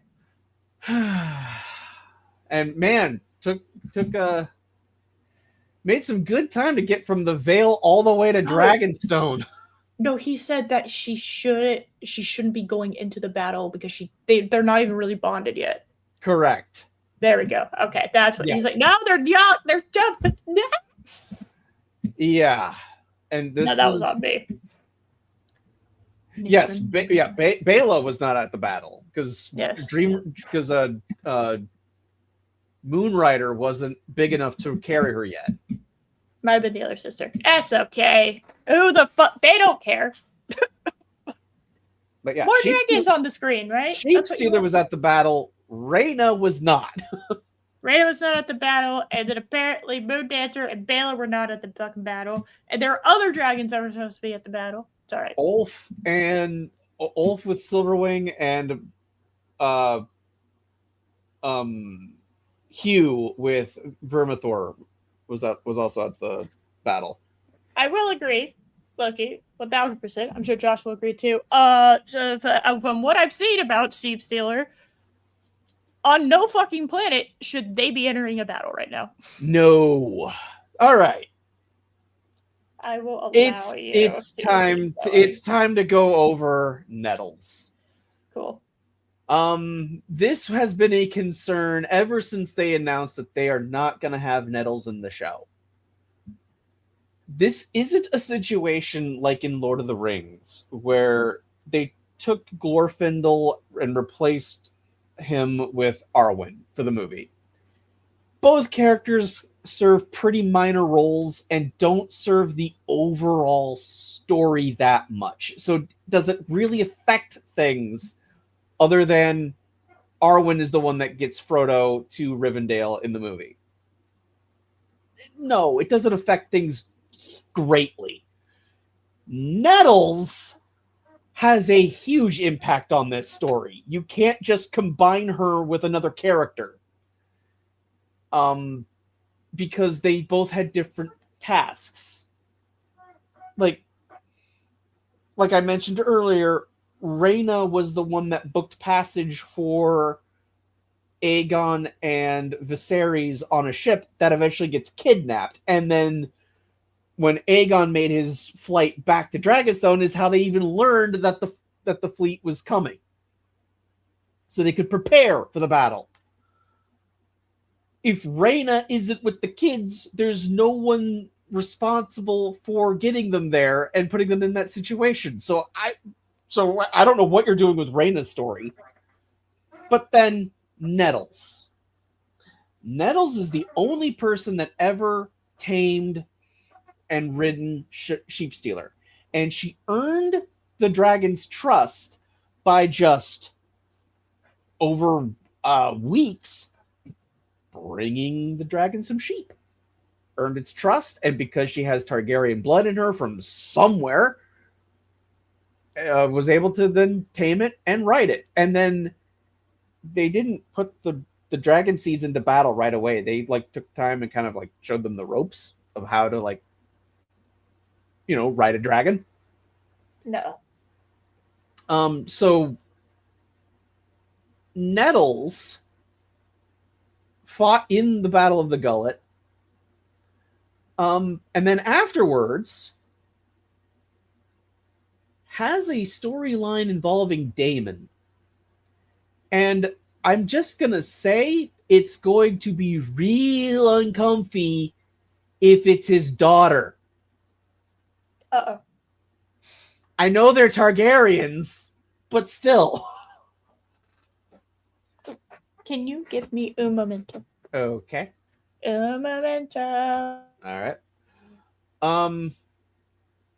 And man, took made some good time to get from the Vale all the way to Dragonstone. No, he said that she shouldn't be going into the battle because they're not even really bonded yet. Correct. There we go. Okay, that's what he's like. No, they're young. They're jumping. Yeah, and this that was on me. Yes, Bela was not at the battle because Moonrider wasn't big enough to carry her yet. Might have been the other sister. That's okay. Who the fuck? They don't care. But yeah, more dragons on the screen, right? Sheep Stealer was at the battle. Rhaena was not. Rhaena was not at the battle, and then apparently Moon Dancer and Bela were not at the fucking battle. And there are other dragons that were supposed to be at the battle. It's all right. Ulf with Silverwing and Hugh with Vermithor was also at the battle. I will agree, Loki, 1000%. I'm sure Josh will agree too. So from what I've seen about Sheep Stealer, on no fucking planet should they be entering a battle right now. No. All right. I will allow you. It's time to go over Nettles. Cool. This has been a concern ever since they announced that they are not going to have Nettles in the show. This isn't a situation like in Lord of the Rings, where they took Glorfindel and replaced him with Arwen for the movie. Both characters serve pretty minor roles and don't serve the overall story that much. So does it really affect things other than Arwen is the one that gets Frodo to Rivendell in the movie? No, it doesn't affect things greatly. Nettles has a huge impact on this story. You can't just combine her with another character. Because they both had different tasks. Like I mentioned earlier, Rhaena was the one that booked passage for Aegon and Viserys on a ship that eventually gets kidnapped. And then when Aegon made his flight back to Dragonstone is how they even learned that the fleet was coming. So they could prepare for the battle. If Rhaena isn't with the kids, there's no one responsible for getting them there and putting them in that situation. So I don't know what you're doing with Rhaena's story. But then Nettles. Nettles is the only person that ever tamed and ridden Sheep Stealer. And she earned the dragon's trust by just over weeks bringing the dragon some sheep. Earned its trust, and because she has Targaryen blood in her from somewhere, was able to then tame it and ride it. And then they didn't put the dragon seeds into battle right away. They took time and kind of showed them the ropes of how to ride a dragon. No. So Nettles fought in the Battle of the Gullet. And then afterwards has a storyline involving Daemon. And I'm just going to say it's going to be real uncomfy if it's his daughter. Uh-oh. I know they're Targaryens, but still. Can you give me un momento? Okay. Un momento. All right.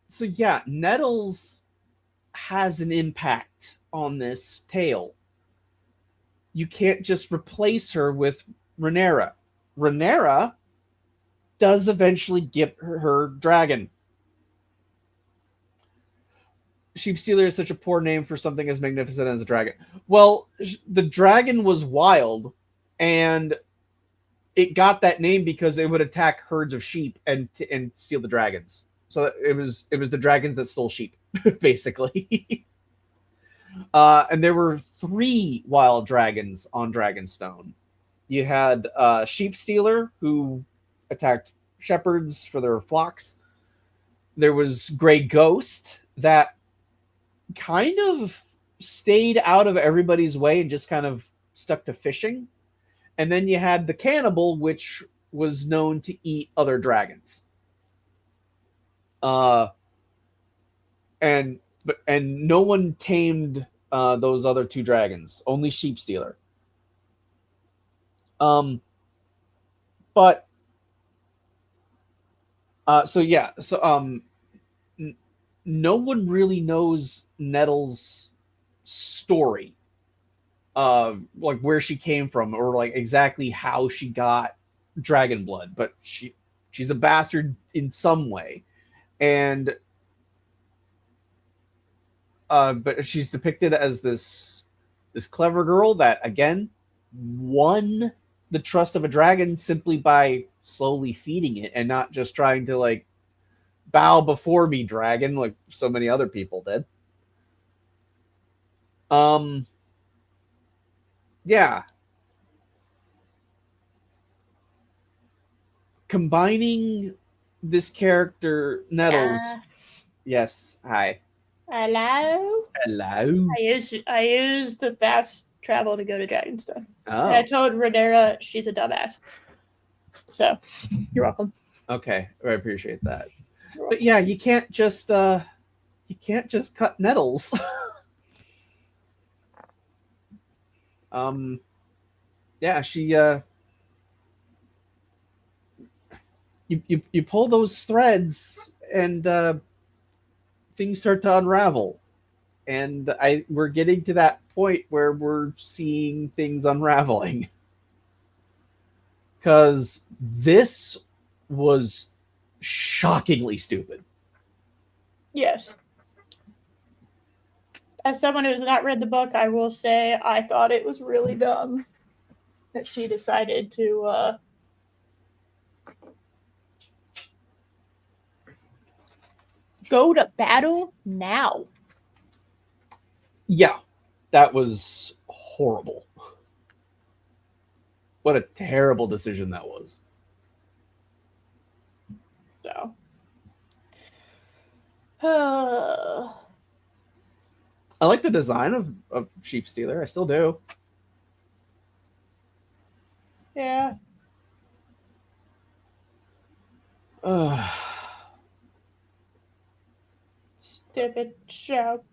So yeah, Nettles has an impact on this tale. You can't just replace her with Rhaenyra. Rhaenyra does eventually get her dragon. Sheepstealer is such a poor name for something as magnificent as a dragon. Well, the dragon was wild, and it got that name because it would attack herds of sheep and steal the dragons. So it was the dragons that stole sheep, basically. And there were 3 wild dragons on Dragonstone. You had Sheepstealer, who attacked shepherds for their flocks. There was Grey Ghost, that kind of stayed out of everybody's way and just kind of stuck to fishing. And then you had the Cannibal, which was known to eat other dragons. And no one tamed those other 2 dragons. Only Sheepstealer. But no one really knows Nettle's story, like where she came from or like exactly how she got dragon blood, but she's a bastard in some way, and but she's depicted as this clever girl that again won the trust of a dragon simply by slowly feeding it and not just trying to like bow before me, dragon, like so many other people did. Yeah. Combining this character, Nettles. Yes. Hi. Hello. Hello. I used the fast travel to go to Dragonstone. Oh. And I told Rhaenyra she's a dumbass. So, you're welcome. Okay, I appreciate that. But yeah, you can't just cut Nettles. Yeah, she you pull those threads and things start to unravel. And we're getting to that point where we're seeing things unraveling. Cuz this was shockingly stupid. Yes. As someone who's not read the book, I will say I thought it was really dumb that she decided to go to battle now. Yeah, that was horrible. What a terrible decision that was. So. I like the design of Sheepstealer. I still do. Yeah. Stupid show.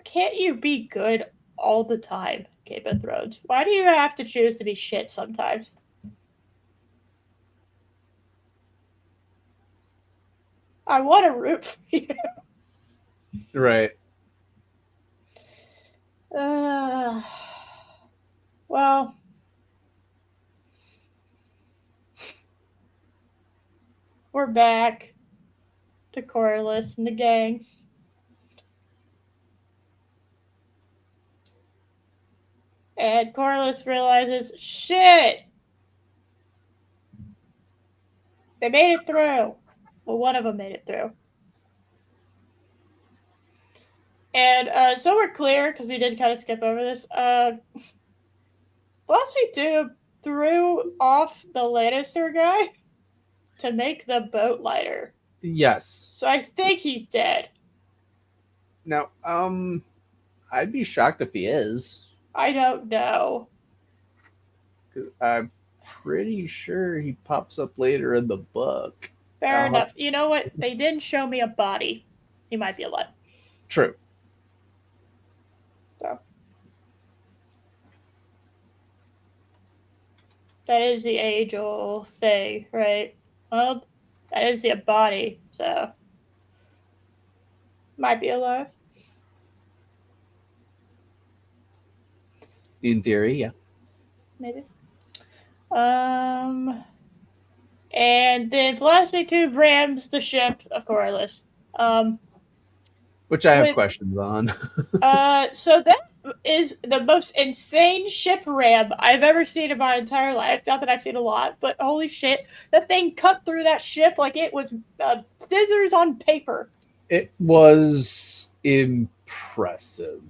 Can't you be good all the time, Game of Thrones? Why do you have to choose to be shit sometimes? I want to root for you. Right. Well, we're back to Corlys and the gang. And Corlys realizes, shit! They made it through. Well, one of them made it through. And so we're clear, because we did kind of skip over this. Philosophy 2 threw off the Lannister guy to make the boat lighter. Yes. So I think he's dead. Now, I'd be shocked if he is. I don't know. I'm pretty sure he pops up later in the book. Fair enough. You know what? They didn't show me a body. He might be alive. True. So. That is the age-old thing, right? Well, I didn't see a body, so might be alive. In theory, yeah. Maybe. Um, and then Velocity Tube rams the ship, of course. Which I have With questions on. so that is the most insane ship ram I've ever seen in my entire life. Not that I've seen a lot, but holy shit, that thing cut through that ship like it was scissors on paper. It was impressive.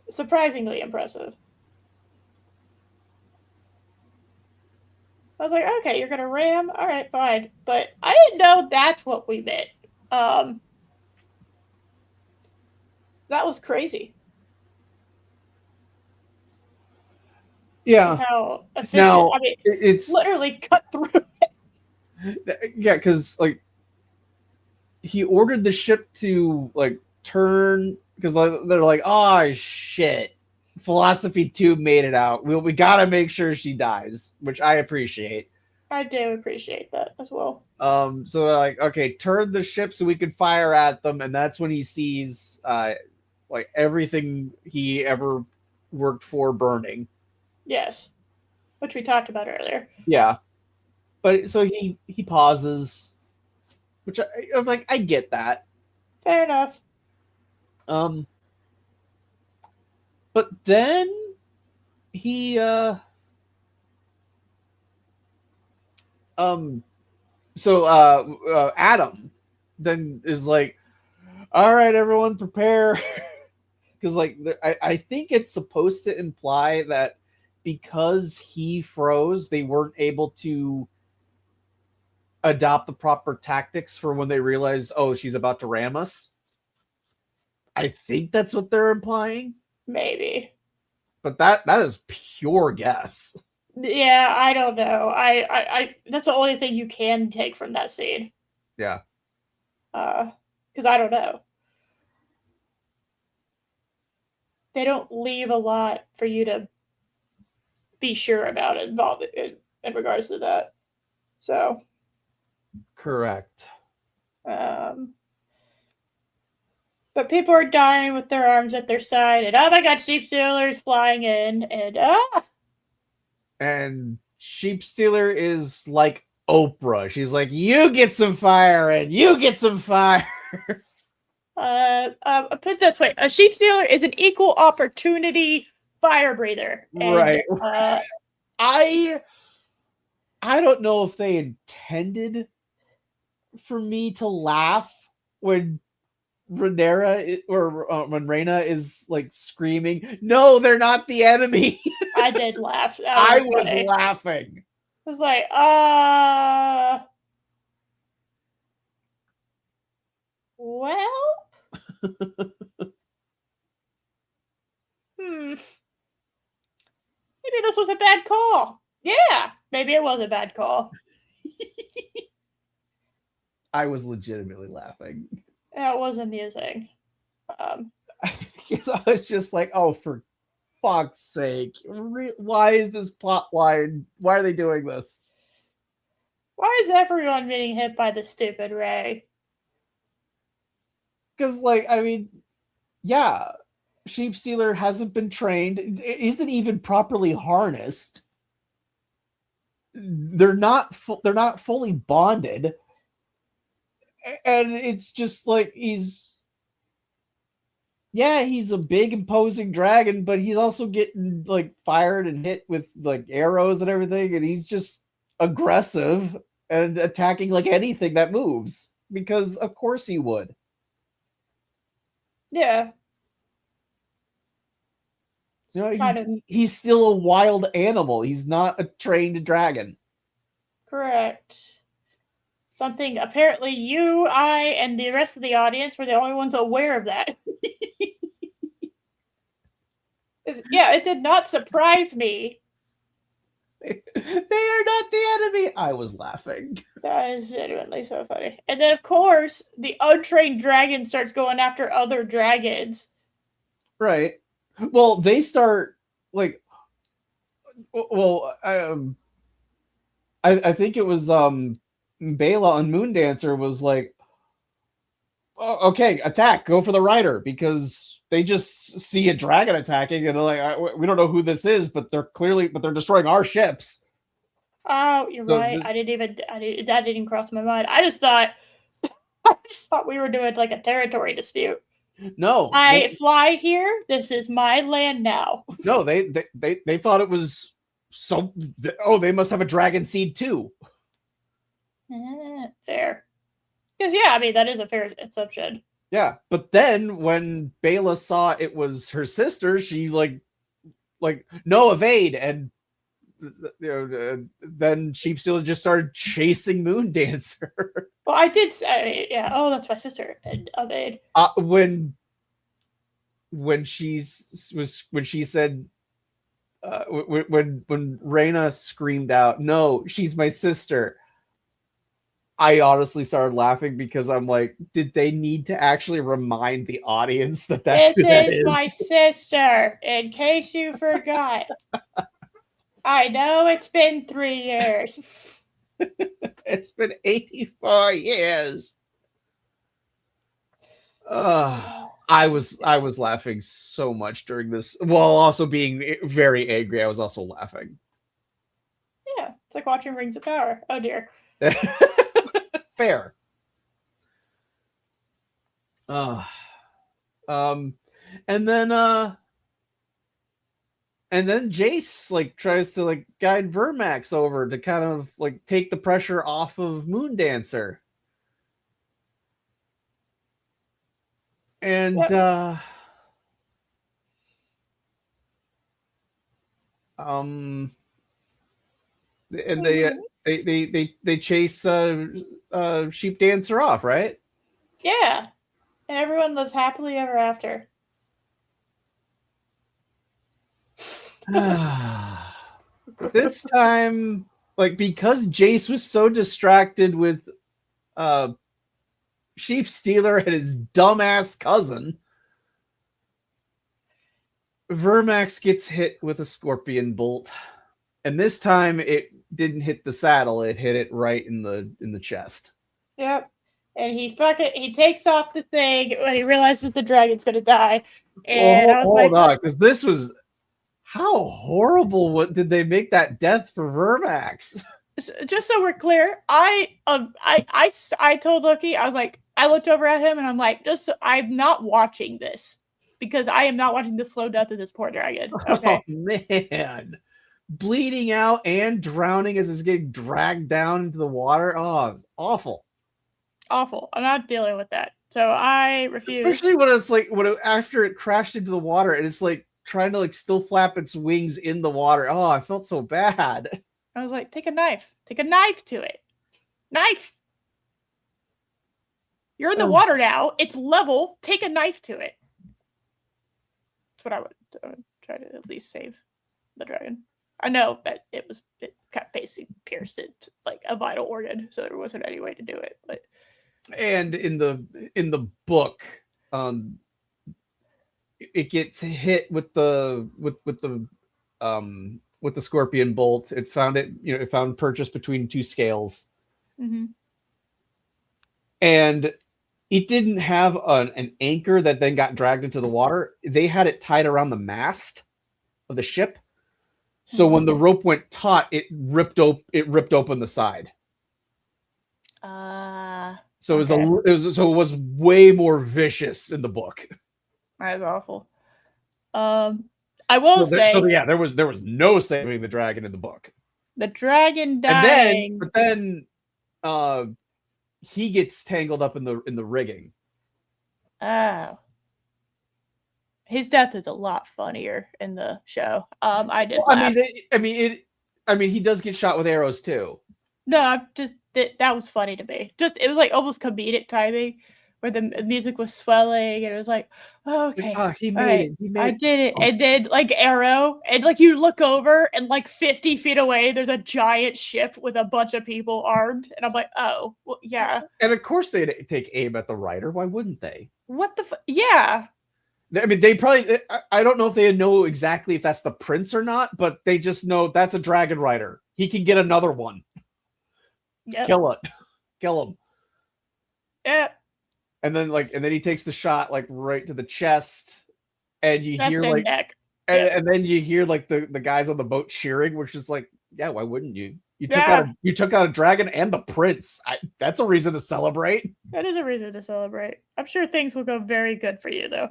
Surprisingly impressive. I was like, okay, you're gonna ram, all right, fine, but I didn't know that's what we meant. Um, that was crazy. Yeah. How efficient. Now I mean, it's literally cut through. yeah, because like he ordered the ship to like turn because they're like, oh shit, Philosophy Tube made it out. We gotta make sure she dies, which I appreciate. I do appreciate that as well. So they're like, okay, turn the ship so we can fire at them, and that's when he sees like everything he ever worked for burning. Yes, which we talked about earlier. Yeah, but so he pauses, which I'm like, I get that. Fair enough. Um, but then he um so Adam then is like, all right, everyone prepare, because like I think it's supposed to imply that because he froze they weren't able to adopt the proper tactics for when they realize, oh, she's about to ram us. I think that's what they're implying, Maybe. but that is pure guess. Yeah, I don't know. I that's the only thing you can take from that scene. Yeah. Because I don't know. They don't leave a lot for you to be sure about involved in regards to that. So, Correct. um, but people are dying with their arms at their side, and oh my god, sheep stealers flying in, and And Sheep Stealer is like Oprah. She's like, you get some fire and you get some fire. put it this way: a sheep stealer is an equal opportunity fire breather, and, right. I don't know if they intended for me to laugh when Rhaenyra or when Rhaena is like screaming, "No, they're not the enemy." I did laugh. I was laughing. I was like, well, maybe this was a bad call. Yeah, maybe it was a bad call. I was legitimately laughing. That was amusing. I was just like, oh, for fuck's sake. Why is this plot line? Why are they doing this? Why is everyone getting hit by the stupid ray? Because, like, I mean, yeah, Sheep Stealer hasn't been trained, isn't even properly harnessed. They're not fully bonded, and it's just like he's a big imposing dragon, but he's also getting like fired and hit with like arrows and everything, and he's just aggressive and attacking like anything that moves because of course he would. Yeah. You know, he's still a wild animal. He's not a trained dragon. Correct. Something apparently you, I, and the rest of the audience were the only ones aware of that. Yeah, it did not surprise me. They are not the enemy. I was laughing. That is genuinely so funny. And then, of course, the untrained dragon starts going after other dragons. Right. Well, they start like, well, I think it was Bela on Moondancer was like, oh, okay, attack, go for the rider, because they just see a dragon attacking and they're like, we don't know who this is, but they're destroying our ships. Oh, you're right. That didn't cross my mind. I just thought we were doing like a territory dispute. No, I fly here. This is my land now. No, they thought it was so. Oh, they must have a dragon seed too. Fair. Because yeah, I mean that is a fair assumption. Yeah, but then when Bela saw it was her sister, she like no, evade, and then Sheepsteel just started chasing Moondancer. Well, I did say, yeah. Oh, that's my sister, and evade. When she said. When Reyna screamed out, "No, she's my sister," I honestly started laughing because I'm like, did they need to actually remind the audience that that's who that is? This is my sister, in case you forgot. I know it's been 3 years. It's been 84 years. I was laughing so much during this, while also being very angry. I was also laughing. Yeah, it's like watching Rings of Power. Oh dear. Fair. And then Jace like tries to like guide Vermax over to kind of like take the pressure off of Moondancer. And yep. And they chase Sheep Dancer off, right? Yeah. And everyone lives happily ever after. This time, like, because Jace was so distracted with Sheep Stealer and his dumbass cousin, Vermax gets hit with a scorpion bolt. And this time it didn't hit the saddle, it hit it right in the chest. Yep. And he takes off the thing when he realizes the dragon's gonna die. And I was hold on, because this was how horrible. What did they make that death for Vermax? Just so we're clear, I told Loki, I was like, I looked over at him and I'm like, I'm not watching this because I am not watching the slow death of this poor dragon. Okay. Oh man. Bleeding out and drowning as it's getting dragged down into the water. Oh, it was awful. Awful. I'm not dealing with that. So I refuse. Especially when it's like after it crashed into the water and it's like trying to like still flap its wings in the water. Oh, I felt so bad. I was like, take a knife. Take a knife to it. Knife. You're in the water now. It's level. Take a knife to it. That's what I would try to at least save the dragon. I know that it basically pierced it like a vital organ, so there wasn't any way to do it. But and in the book, it gets hit with the scorpion bolt. It found purchase between two scales, and it didn't have an anchor that then got dragged into the water. They had it tied around the mast of the ship. So when the rope went taut, it ripped open the side. So it was way more vicious in the book. That was awful. I will say. So yeah, there was no saving the dragon in the book. The dragon dying. But then he gets tangled up in the rigging. Oh. His death is a lot funnier in the show. I did. Laugh. I mean, he does get shot with arrows too. No, that was funny to me. It was like almost comedic timing, where the music was swelling, and it was like, oh, okay, he made it. I did it, and then like arrow, and like you look over, and like 50 feet away, there's a giant ship with a bunch of people armed, and I'm like, oh, well, yeah. And of course they'd take aim at the rider. Why wouldn't they? What the? Yeah. I mean, they probably. I don't know if they know exactly if that's the prince or not, but they just know that's a dragon rider. He can get another one. Yep. Kill it. Kill him. Yeah. And then he takes the shot like right to the chest, and you hear like neck. And then you hear like the guys on the boat cheering, which is like, yeah, why wouldn't you? You took out a dragon and the prince. That's a reason to celebrate. That is a reason to celebrate. I'm sure things will go very good for you though.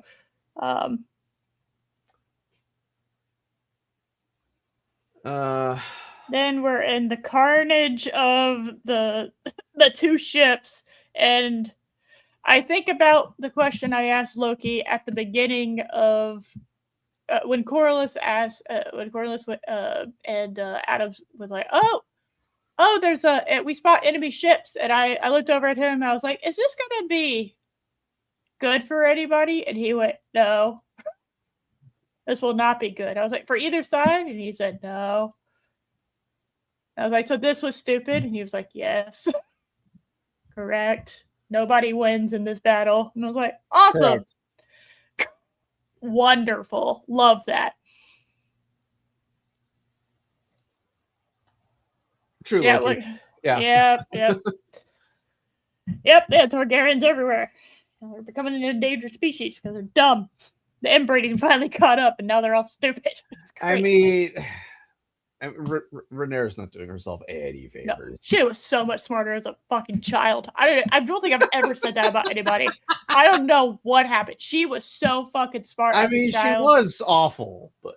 Then we're in the carnage of the two ships, and I think about the question I asked Loki at the beginning of when Corlys asked and Adams was like, oh, there's we spot enemy ships, and I looked over at him and I was like, is this gonna be good for anybody? And he went, no, this will not be good. I was like, for either side? And he said, no. I was like, so this was stupid? And he was like, yes. Correct. Nobody wins in this battle. And I was like, awesome. Correct. Wonderful. Love that. True. Yeah, look. Yeah. Yep. Yep, they have Targaryens everywhere. They're becoming an endangered species because they're dumb. The inbreeding finally caught up, and now they're all stupid. I mean, Rhaenyra's not doing herself any favors. No, she was so much smarter as a fucking child. I don't think I've ever said that about anybody. I don't know what happened. She was so fucking smart. I mean, she was awful, but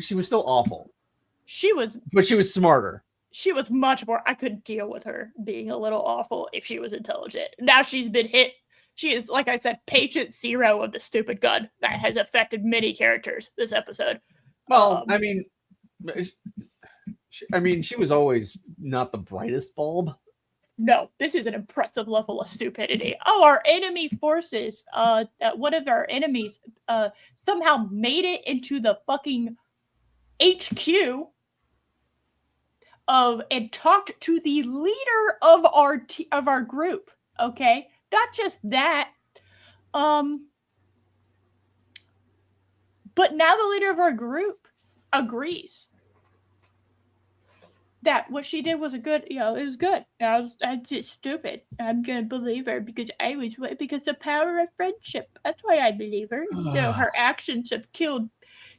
she was still awful. But she was smarter. She was much more. I couldn't deal with her being a little awful if she was intelligent. Now she's been hit. She is, like I said, patient zero of the stupid gun that has affected many characters this episode. Well, I mean, she was always not the brightest bulb. No, this is an impressive level of stupidity. Oh, our enemy forces, one of our enemies, somehow made it into the fucking HQ and talked to the leader of our group. Okay, not just that. But now the leader of our group agrees that what she did was it was good. I just stupid. I'm gonna believe her because the power of friendship. That's why I believe her. Her actions have killed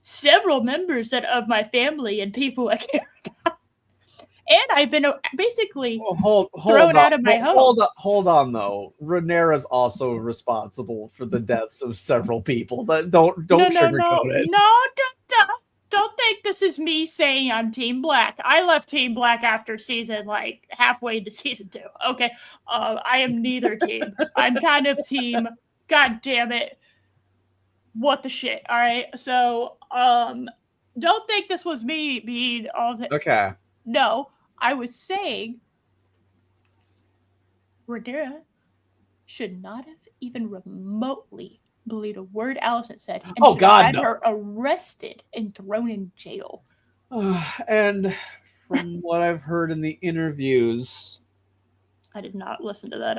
several members of my family and people I care about. And I've been basically thrown out of my home. Hold on, though. Rhaenyra's also responsible for the deaths of several people. But don't sugarcoat it. No, don't think this is me saying I'm Team Black. I left Team Black after season, like halfway into season 2. Okay, I am neither team. I'm kind of team. God damn it! What the shit? All right, so don't think this was me being all the. Okay. No, I was saying Rhaenyra should not have even remotely believed a word Allison said. And had her arrested and thrown in jail. And from what I've heard in the interviews, I did not listen to that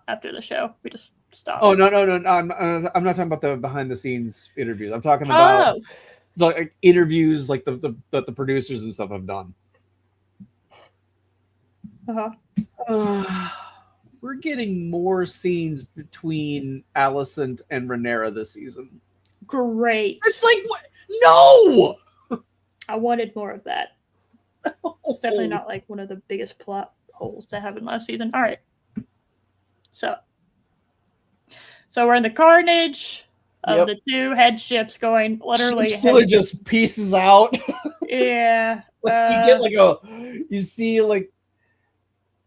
after the show. We just stopped. Oh no! I'm not talking about the behind the scenes interviews. I'm talking about like interviews like the producers and stuff have done. We're getting more scenes between Alicent and Rhaenyra this season. Great. It's like, what? No! I wanted more of that. It's definitely not like one of the biggest plot holes that happened last season. All right. So we're in the carnage of the two headships going literally. Scylla just pieces out. Yeah. You see like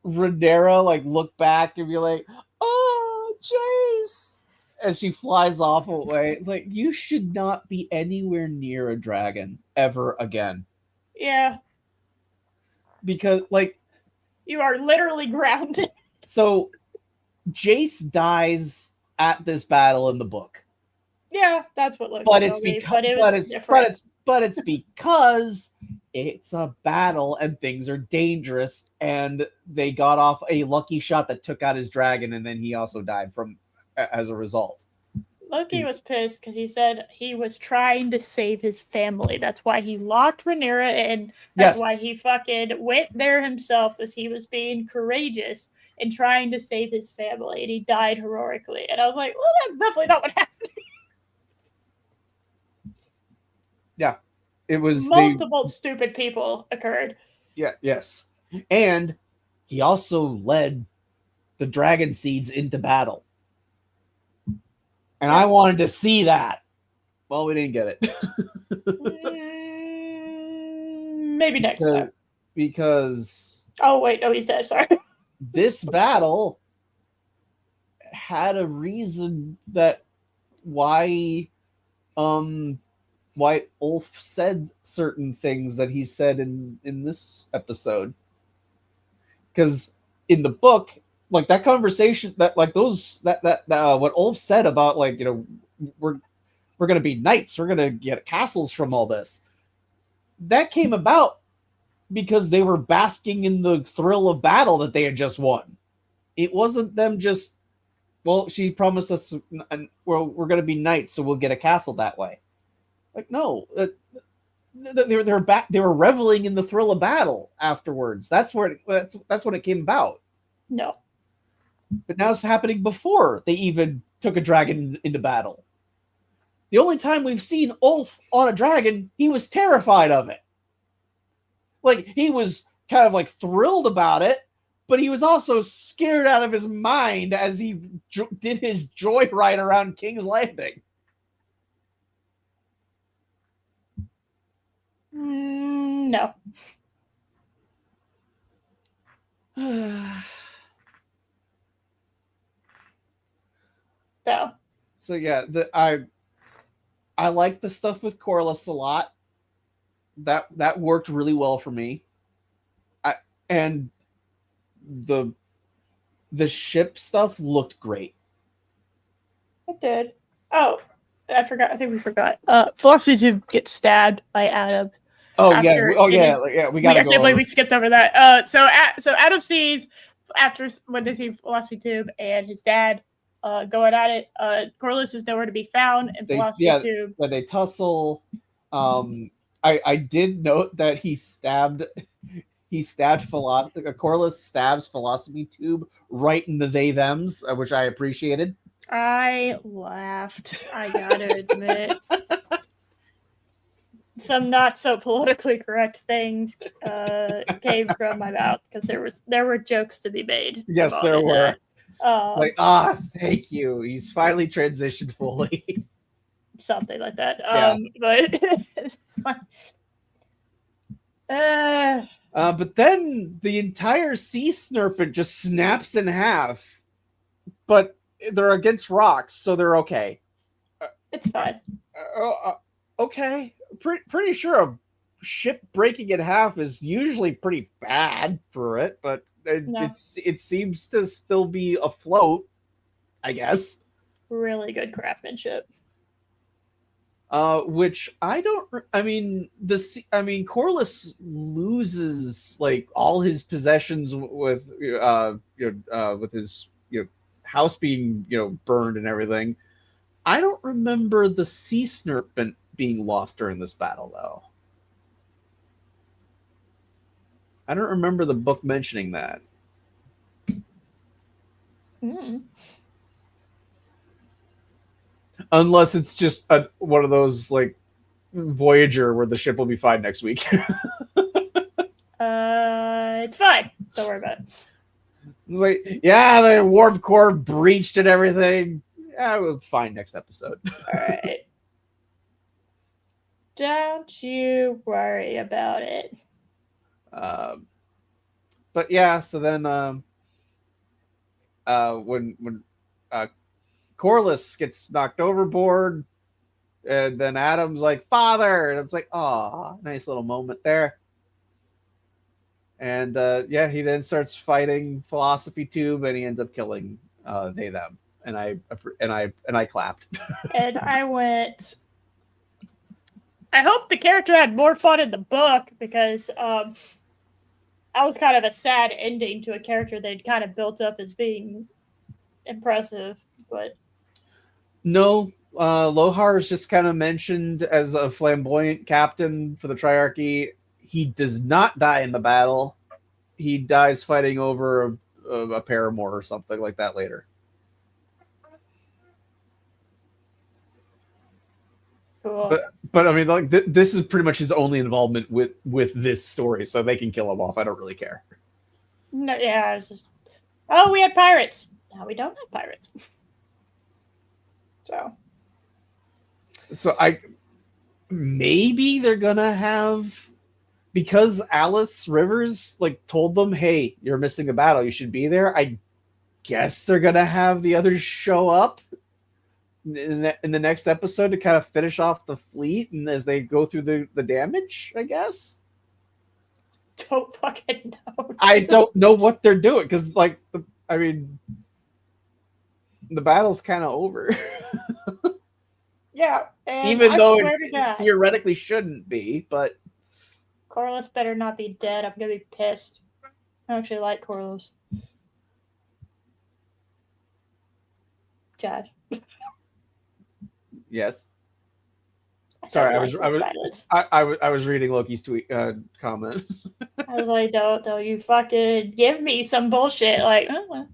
Rhaenyra like look back and be like, oh, Jace, as she flies off away. Like, you should not be anywhere near a dragon ever again. Yeah. Because like you are literally grounded. So Jace dies at this battle in the book. Yeah, that's what looks but it's because it's a battle and things are dangerous, and they got off a lucky shot that took out his dragon, and then he also died as a result. Loki was pissed because he said he was trying to save his family. That's why he locked Rhaenyra in. That's why he fucking went there himself, as he was being courageous and trying to save his family, and he died heroically. And I was like, well, that's definitely not what happened. Yeah. It was multiple stupid people occurred. Yeah, yes. And he also led the dragon seeds into battle. And I wanted to see that. Well, we didn't get it. Maybe next time. Because... Oh, wait. No, he's dead. Sorry. This battle had a reason that why Ulf said certain things that he said in this episode. Because in the book, like that conversation, that like those that what Ulf said about, like, you know, we're gonna be knights, we're gonna get castles from all this, that came about because they were basking in the thrill of battle that they had just won. It wasn't them just, well, she promised us, and we're gonna be knights, so we'll get a castle that way. Like, no, they were reveling in the thrill of battle afterwards. That's when it came about. No. But now it's happening before they even took a dragon into battle. The only time we've seen Ulf on a dragon, he was terrified of it. Like, he was kind of like thrilled about it, but he was also scared out of his mind as he did his joyride around King's Landing. No. So yeah, I like the stuff with Corlys a lot. That worked really well for me. And the ship stuff looked great. It did. Oh, I forgot. I think we forgot. Philosophy Tube gets stabbed by Adam. Oh yeah. We gotta go. I can't believe we skipped over that. So Adam sees, after when they see Philosophy Tube and his dad going at it, Corlys is nowhere to be found, and Philosophy Tube. When they tussle, I did note that he stabbed Corlys stabs Philosophy Tube right in the they thems, which I appreciated. I laughed. I gotta admit. Some not so politically correct things came from my mouth because there were jokes to be made. Yes, there were. Thank you. He's finally transitioned fully. Something like that. But then the entire sea snurpet just snaps in half. But they're against rocks, so they're okay. It's fine. Okay. Pretty sure a ship breaking in half is usually pretty bad for it, but it seems to still be afloat, I guess. Really good craftsmanship. Which Corlys loses like all his possessions with his house being burned and everything. I don't remember the sea snurpet being lost during this battle, though. I don't remember the book mentioning that. Unless it's just one of those like Voyager where the ship will be fine next week. It's fine. Don't worry about it. Like, yeah, the warp core breached and everything. Yeah, we'll be fine next episode. All right. Don't you worry about it. But yeah, so then when Corlys gets knocked overboard, and then Adam's like, "Father," and it's like, "Oh, nice little moment there." And he then starts fighting Philosophy Tube, and he ends up killing they them, and I clapped. And I went, I hope the character had more fun in the book, because that was kind of a sad ending to a character they'd kind of built up as being impressive, but no, Lohar is just kind of mentioned as a flamboyant captain for the Triarchy. He does not die in the battle. He dies fighting over a paramour or something like that later. Cool. But I mean, like this is pretty much his only involvement with this story, so they can kill him off. I don't really care. No, yeah, it's just, oh, we had pirates. Now we don't have pirates. So maybe they're gonna have, because Alice Rivers like told them, "Hey, you're missing a battle. You should be there." I guess they're gonna have the others show up in the next episode to kind of finish off the fleet, and as they go through the damage, I guess. Don't fucking know. I don't know what they're doing because, like, I mean, the battle's kind of over. Yeah, and even though it theoretically shouldn't be, but Corliss better not be dead. I'm gonna be pissed. I actually like Corliss. Josh. Yes. Sorry, I was reading Loki's tweet comment. I was like, don't you fucking give me some bullshit. Like, oh, well.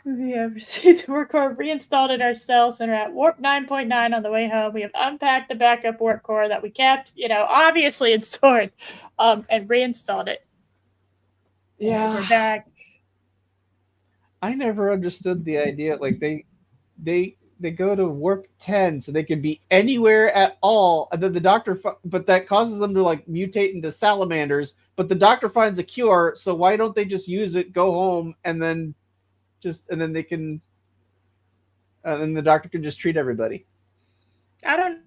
We have received the work core reinstalled in our cells and are at warp 9.9 on the way home. We have unpacked the backup work core that we kept, obviously and stored, and reinstalled it. Yeah. We're back. I never understood the idea. Like they go to warp 10 so they can be anywhere at all, and then the doctor, but that causes them to like mutate into salamanders. But the doctor finds a cure, so why don't they just use it, go home, and then they can, and then the doctor can just treat everybody? I don't.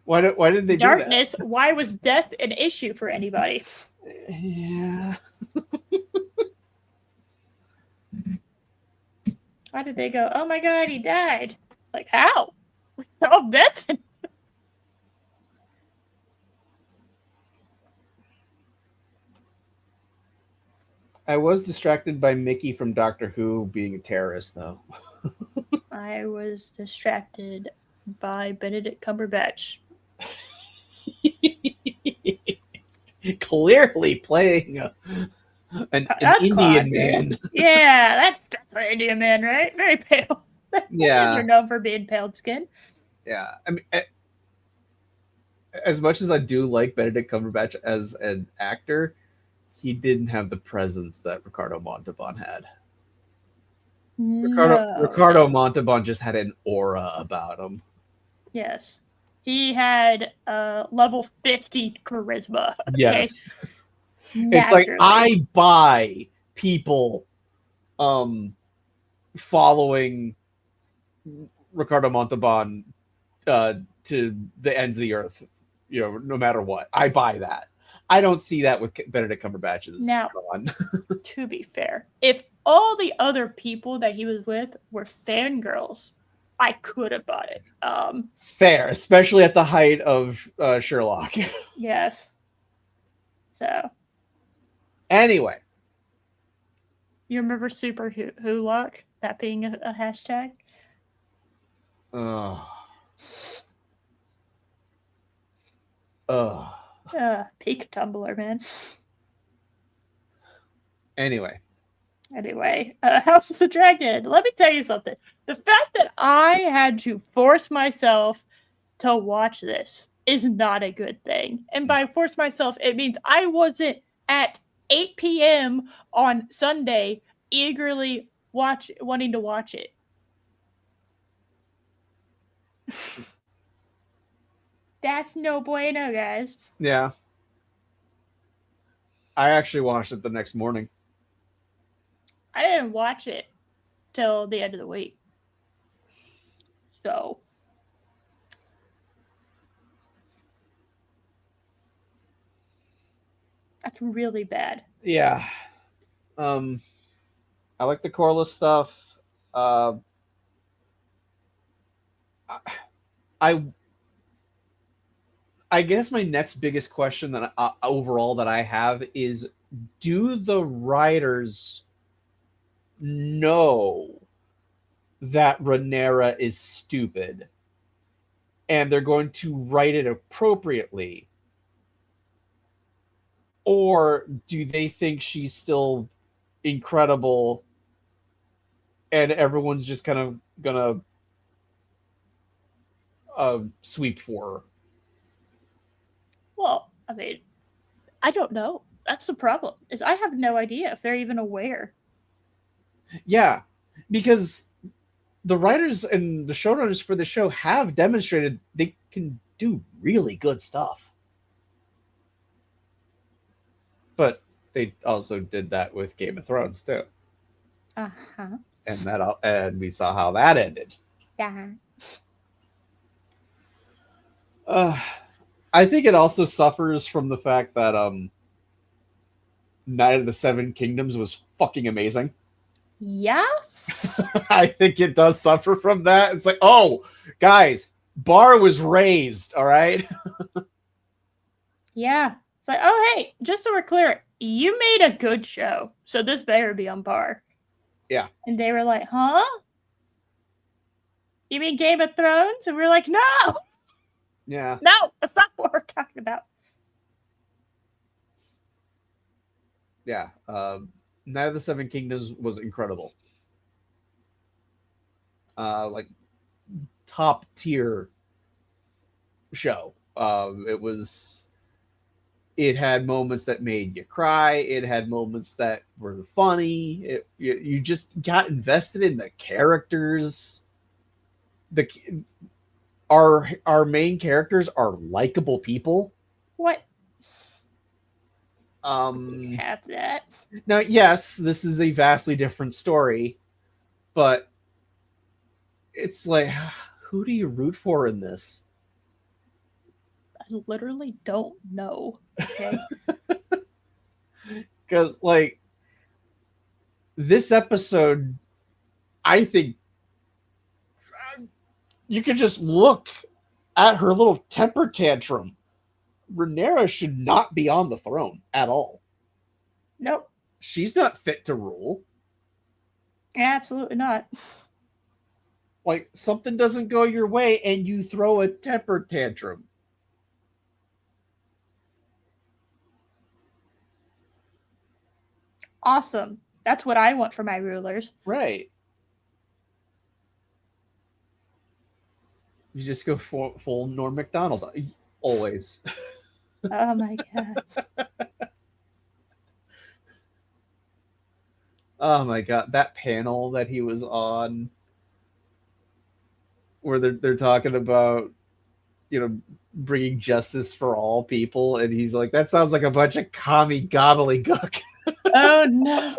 Why did they Darkness, do that? why was death an issue for anybody? Yeah. Why did they go, oh my god, he died? Like, how? Oh, death. I was distracted by Mickey from Doctor Who being a terrorist, though. I was distracted by Benedict Cumberbatch. Clearly playing an Indian man. Yeah, that's definitely an Indian man, right? Very pale. Yeah. They're known for being pale skin. Yeah. I mean, as much as I do like Benedict Cumberbatch as an actor, he didn't have the presence that Ricardo Montalban had. No. Ricardo Montalban just had an aura about him. Yes. He had level 50 charisma. Yes. Okay? It's like, I buy people following Ricardo Montalban to the ends of the earth, no matter what. I buy that. I don't see that with Benedict Cumberbatch's. Now, to be fair, if all the other people that he was with were fangirls, I could have bought it. Fair, especially at the height of Sherlock. Yes. So. Anyway. You remember Super Who-Lock? That being a hashtag? Peak Tumblr, man. Anyway, House of the Dragon. Let me tell you something. The fact that I had to force myself to watch this is not a good thing. And by force myself, it means I wasn't at 8 p.m. on Sunday eagerly wanting to watch it. That's no bueno, guys. Yeah. I actually watched it the next morning. I didn't watch it till the end of the week. So. That's really bad. Yeah. I like the Corliss stuff. I guess my next biggest question that overall that I have is, do the writers know that Rhaenyra is stupid and they're going to write it appropriately? Or do they think she's still incredible and everyone's just kind of gonna sweep for her? Well, I mean, I don't know. That's the problem. Is I have no idea if they're even aware. Yeah, because the writers and the showrunners for the show have demonstrated they can do really good stuff. But they also did that with Game of Thrones too. Uh-huh. And we saw how that ended. Yeah. I think it also suffers from the fact that Night of the Seven Kingdoms was fucking amazing. Yeah? I think it does suffer from that. It's like, oh, guys, bar was raised, all right? Yeah. It's like, oh, hey, just so we're clear, you made a good show, so this better be on bar. Yeah. And they were like, huh? You mean Game of Thrones? And we were like, no! Yeah. No, that's not what we're talking about. Yeah. Night of the Seven Kingdoms was incredible. Like, top tier show. It had moments that made you cry. It had moments that were funny. You just got invested in the characters. Our main characters are likable people. What? You have that. Now, yes, this is a vastly different story, but it's like, who do you root for in this? I literally don't know. Okay. Because, like, this episode, I think you could just look at her little temper tantrum. Rhaenyra should not be on the throne at all. Nope. She's not fit to rule. Absolutely not. Like, something doesn't go your way and you throw a temper tantrum. Awesome. That's what I want for my rulers. Right. You just go full Norm Macdonald. Always. Oh my god. Oh my god. That panel that he was on where they're talking about, bringing justice for all people. And he's like, that sounds like a bunch of commie gobbledygook. Oh no.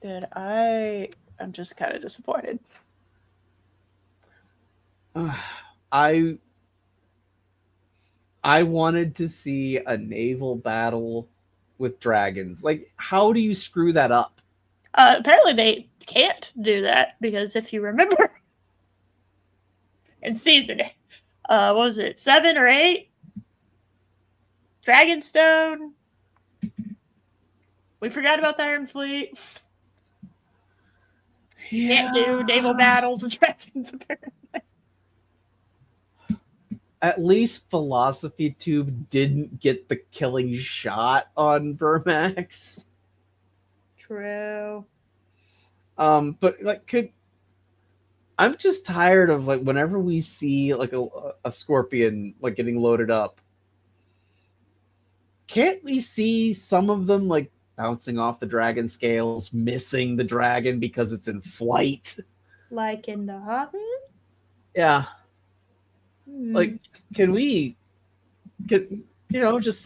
Dude, I'm just kind of disappointed. I wanted to see a naval battle with dragons. Like, how do you screw that up? Apparently they can't do that because if you remember in season, what was it, 7 or 8? Dragonstone. We forgot about the Iron Fleet. Yeah. Can't do naval battles with dragons, apparently. At least Philosophy Tube didn't get the killing shot on Vermax. True. But like, I'm just tired of, like, whenever we see like a scorpion like getting loaded up, can't we see some of them like bouncing off the dragon scales, missing the dragon because it's in flight? Like in The Hobbit? Yeah. Like, can we get, just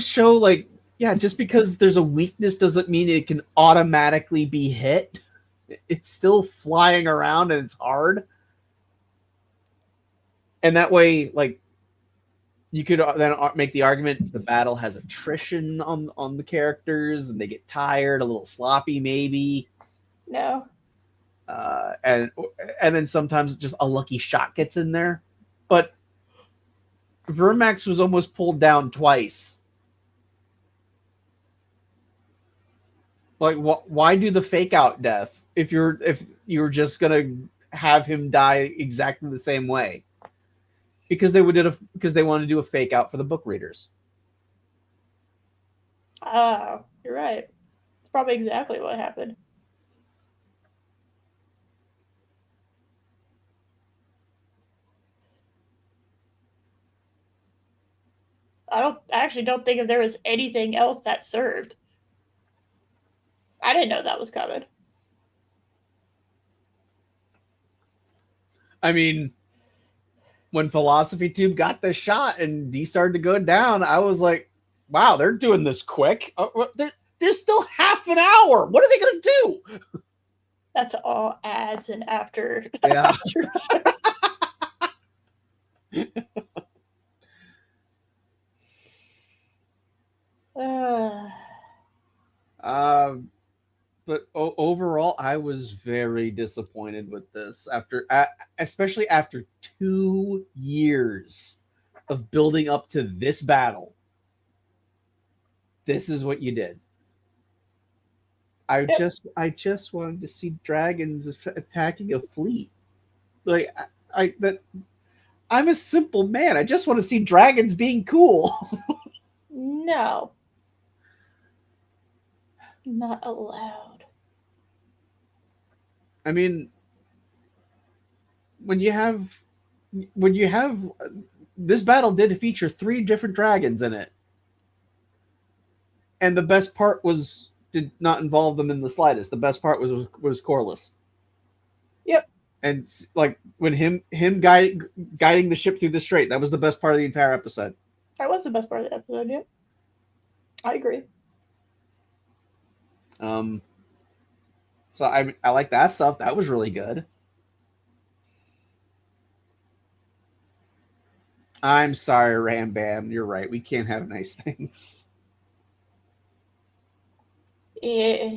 show, like, yeah, just because there's a weakness doesn't mean it can automatically be hit. It's still flying around and it's hard. And that way, like, you could then make the argument the battle has attrition on the characters and they get tired, a little sloppy maybe. No. And then sometimes just a lucky shot gets in there. But Vermax was almost pulled down twice. Like, why do the fake out death if you're just gonna have him die exactly the same way? Because they wanted to do a fake out for the book readers. Oh, you're right. It's probably exactly what happened. I actually don't think if there was anything else that served. I didn't know that was coming. I mean, when Philosophy Tube got the shot and he started to go down, I was like, wow, they're doing this quick. There's still half an hour. What are they going to do? That's all ads and after. Yeah. But overall, I was very disappointed with this especially after 2 years of building up to this battle. This is what you did. I just wanted to see dragons attacking a fleet. Like I'm a simple man. I just want to see dragons being cool. No. Not allowed. I mean, when you have this battle did feature 3 different dragons in it. And the best part did not involve them in the slightest. The best part was Corliss. Yep. And like when him guiding the ship through the strait, that was the best part of the entire episode. That was the best part of the episode, yeah. I agree. So I like that stuff. That was really good. I'm sorry, Ram Bam. You're right. We can't have nice things. Yeah.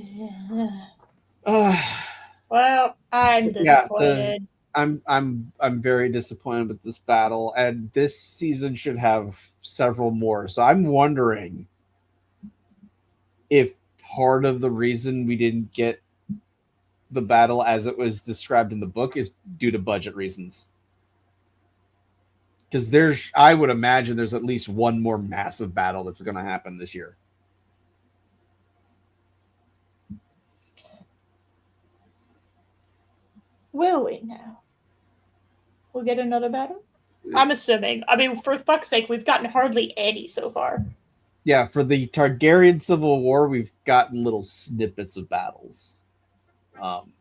Well, I'm disappointed. I'm very disappointed with this battle, and this season should have several more. So I'm wondering if part of the reason we didn't get the battle as it was described in the book is due to budget reasons. Because I would imagine there's at least one more massive battle that's going to happen this year. Will we now? We'll get another battle? I'm assuming. I mean, for fuck's sake, we've gotten hardly any so far. Yeah, for the Targaryen Civil War, we've gotten little snippets of battles. And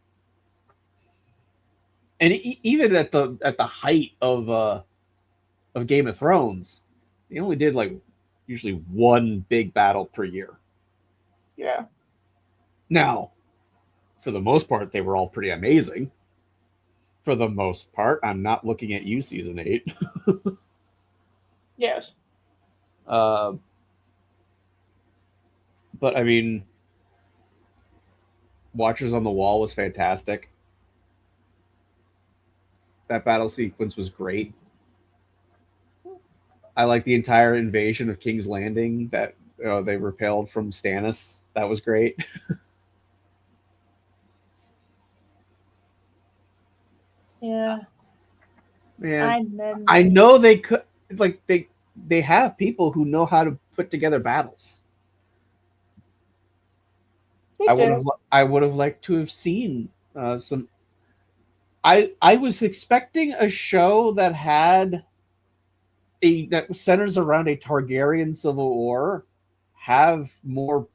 even at the height of Game of Thrones, they only did like usually one big battle per year. Yeah. Now, for the most part, they were all pretty amazing. For the most part, I'm not looking at you, season 8. Yes. But I mean, Watchers on the Wall was fantastic. That battle sequence was great. I like the entire invasion of King's Landing that they repelled from Stannis. That was great. Yeah. Man, I know they could they have people who know how to put together battles. I would have liked to have seen some. I was expecting a show that had that centers around a Targaryen civil war, have more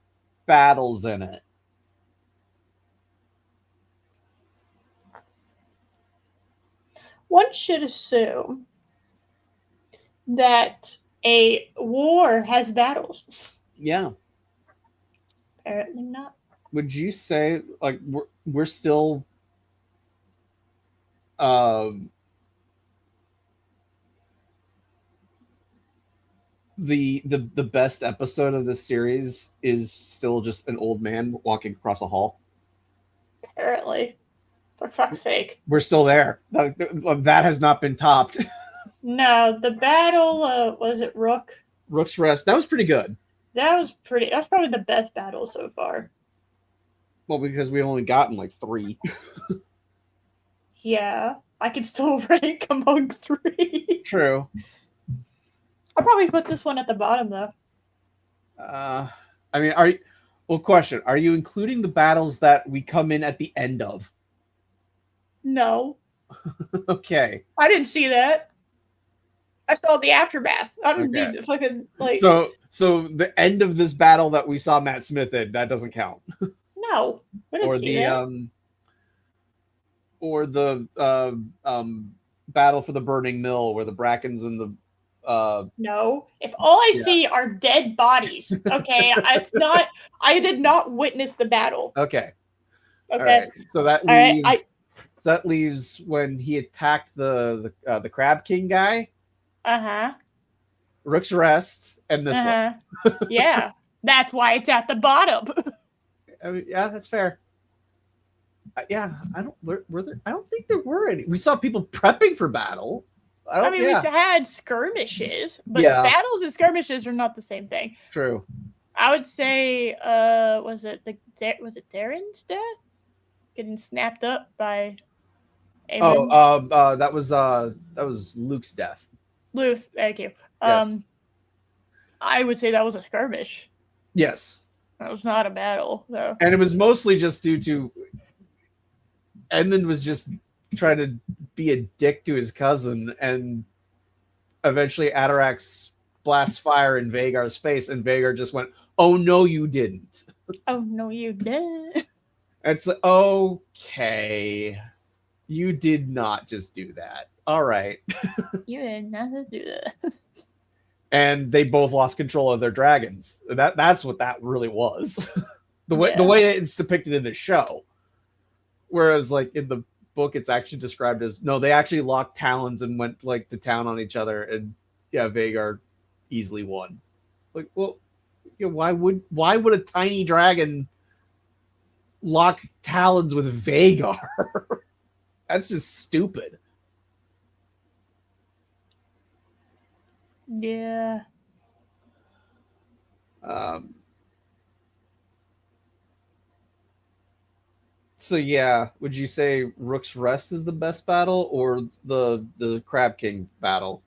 battles in it. One should assume that a war has battles. Yeah. Apparently not. Would you say like we're still the best episode of this series is still just an old man walking across a hall? Apparently. For fuck's sake. We're still there. That has not been topped. No, the battle, was it Rook? Rook's Rest. That was pretty good. That's probably the best battle so far. Well, because we only gotten like 3. Yeah, I can still rank among 3. True. I'll probably put this one at the bottom, though. I mean, question, are you including the battles that we come in at the end of? No. Okay. I didn't see that. I saw the aftermath. I didn't do the fucking, like... So the end of this battle that we saw Matt Smith in, that doesn't count. No. I didn't see that. Or the battle for the burning mill where the Brackens and the no. If all I see are dead bodies, okay, it's not. I did not witness the battle. Okay. Okay. Right. So that leaves. So that leaves when he attacked the Crab King guy. Rook's Rest and this one. Yeah, that's why it's at the bottom. I mean, yeah, that's fair. Yeah, I don't. Were there? I don't think there were any. We saw people prepping for battle. I mean, we've had skirmishes, but battles and skirmishes are not the same thing. True. I would say, was it Darren's death? Getting snapped up by Aemon? That was Luke's death. Luke, thank you. Yes. I would say that was a skirmish. Yes. That was not a battle, though. And it was mostly just due to Edmund was just trying to be a dick to his cousin, and eventually Atarax blasts fire in Vagar's face, and Vagar just went, "Oh no, you didn't." Oh no, you didn't. It's like, okay, you did not just do that. All right. You did not do that. And they both lost control of their dragons. That's what that really was. the way it's depicted in the show. Whereas like in the book, it's actually described as, no, they actually locked talons and went like to town on each other, and yeah, Vagar easily won. Like, well, you know, why would a tiny dragon lock talons with Vagar? That's just stupid. Yeah. So yeah, would you say Rook's Rest is the best battle, or the Crab King battle?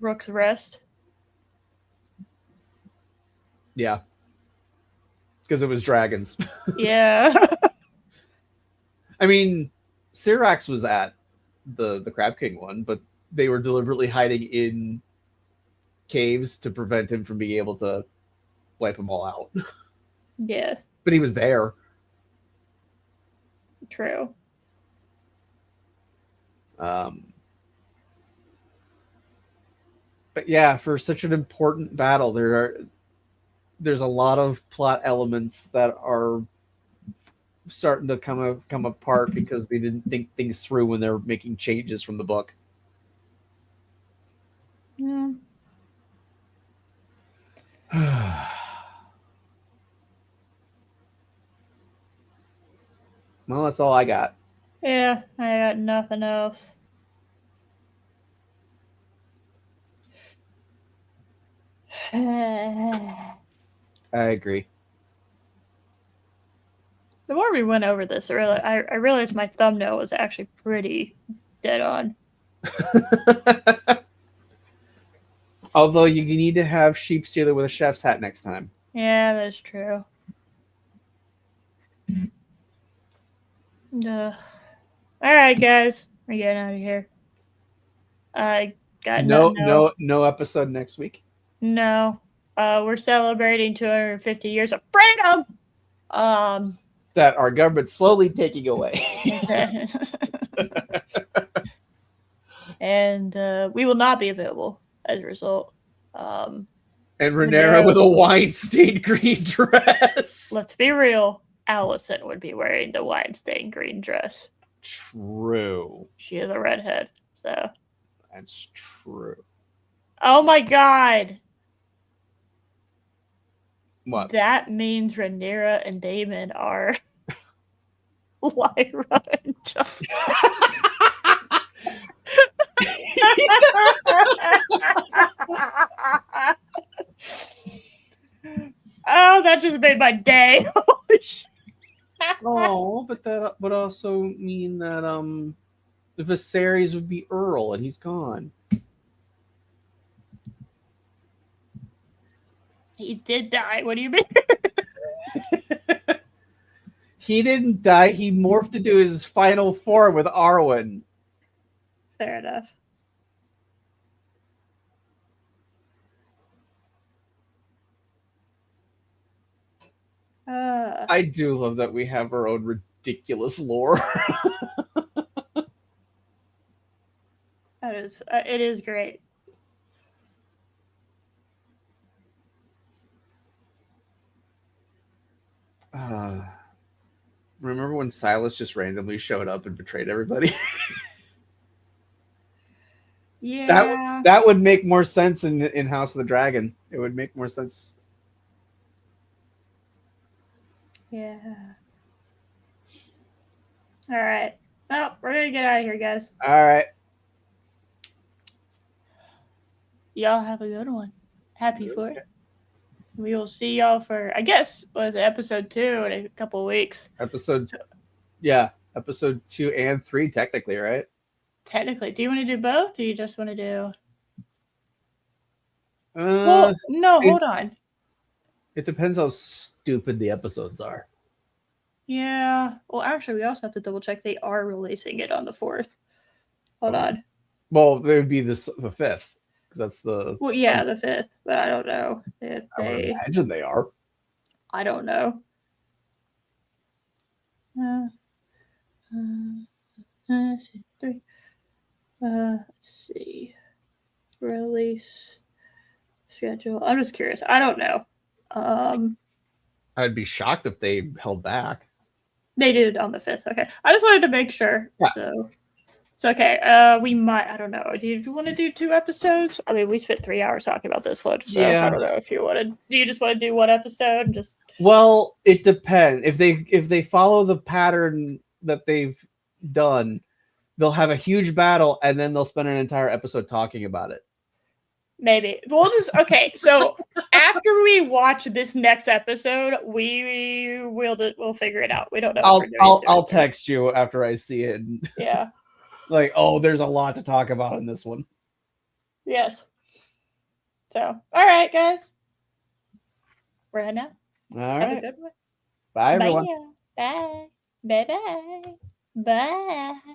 Rook's Rest. Yeah. Because it was dragons. Yeah. I mean, Syrax was at the Crab King one, but they were deliberately hiding in caves to prevent him from being able to wipe them all out. Yes. But he was there. True. But yeah, for such an important battle, there's a lot of plot elements that are starting to come apart because they didn't think things through when they're making changes from the book. Yeah. Well, that's all I got. Yeah, I got nothing else. I agree. The more we went over this, I realized my thumbnail was actually pretty dead on. Although you need to have Sheep Stealer with a chef's hat next time. Yeah, that's true. All right, guys, we're getting out of here. I got no episode next week. No, we're celebrating 250 years of freedom. That our government's slowly taking away. And we will not be available as a result. And Rhaenyra with a wine-stained green dress. Let's be real. Allison would be wearing the wine-stained green dress. True. She is a redhead, so. That's true. Oh my god. What? That means Rhaenyra and Daemon are Lyra and Jon. Oh, that just made my day. Holy shit. Oh, but that would also mean that Viserys would be Earl, and he's gone. He did die. What do you mean? He didn't die. He morphed into his final form with Arwen. Fair enough. I do love that we have our own ridiculous lore. It is great. Remember when Silas just randomly showed up and betrayed everybody? Yeah. That would make more sense in House of the Dragon. It would make more sense. Yeah. All right. Well, we're gonna get out of here, guys. All right. Y'all have a good one. Happy 4th. We will see y'all for, I guess, was it episode 2 in a couple of weeks. Episode 2 and 3, technically, right? Technically. Do you want to do both? Or do you just want to do? Well, no, hold on. It depends how stupid the episodes are. Yeah. Well, actually, we also have to double check they are releasing it on the 4th. Hold on. Well, it would be the 5th. That's the... Well, yeah, the 5th. But I don't know if I would imagine they are. I don't know. Let's see. Release schedule. I'm just curious. I don't know. I'd be shocked if they held back. They did on the 5th. Okay. I just wanted to make sure. Yeah. So okay. We might. I don't know. Do you want to do 2 episodes? I mean, we spent 3 hours talking about this one. So yeah. I don't know if you wanted. Do you just want to do 1 episode? Just. Well, it depends. If they follow the pattern that they've done, they'll have a huge battle and then they'll spend an entire episode talking about it. Maybe. We'll just okay. So after we watch this next episode, we'll figure it out. We don't know. I'll text you after I see it. Yeah. Like, oh, there's a lot to talk about in this one. Yes. So, all right, guys. We're heading out. All Have right. a good one. Bye, everyone. Bye. Bye. Bye. Bye. Bye.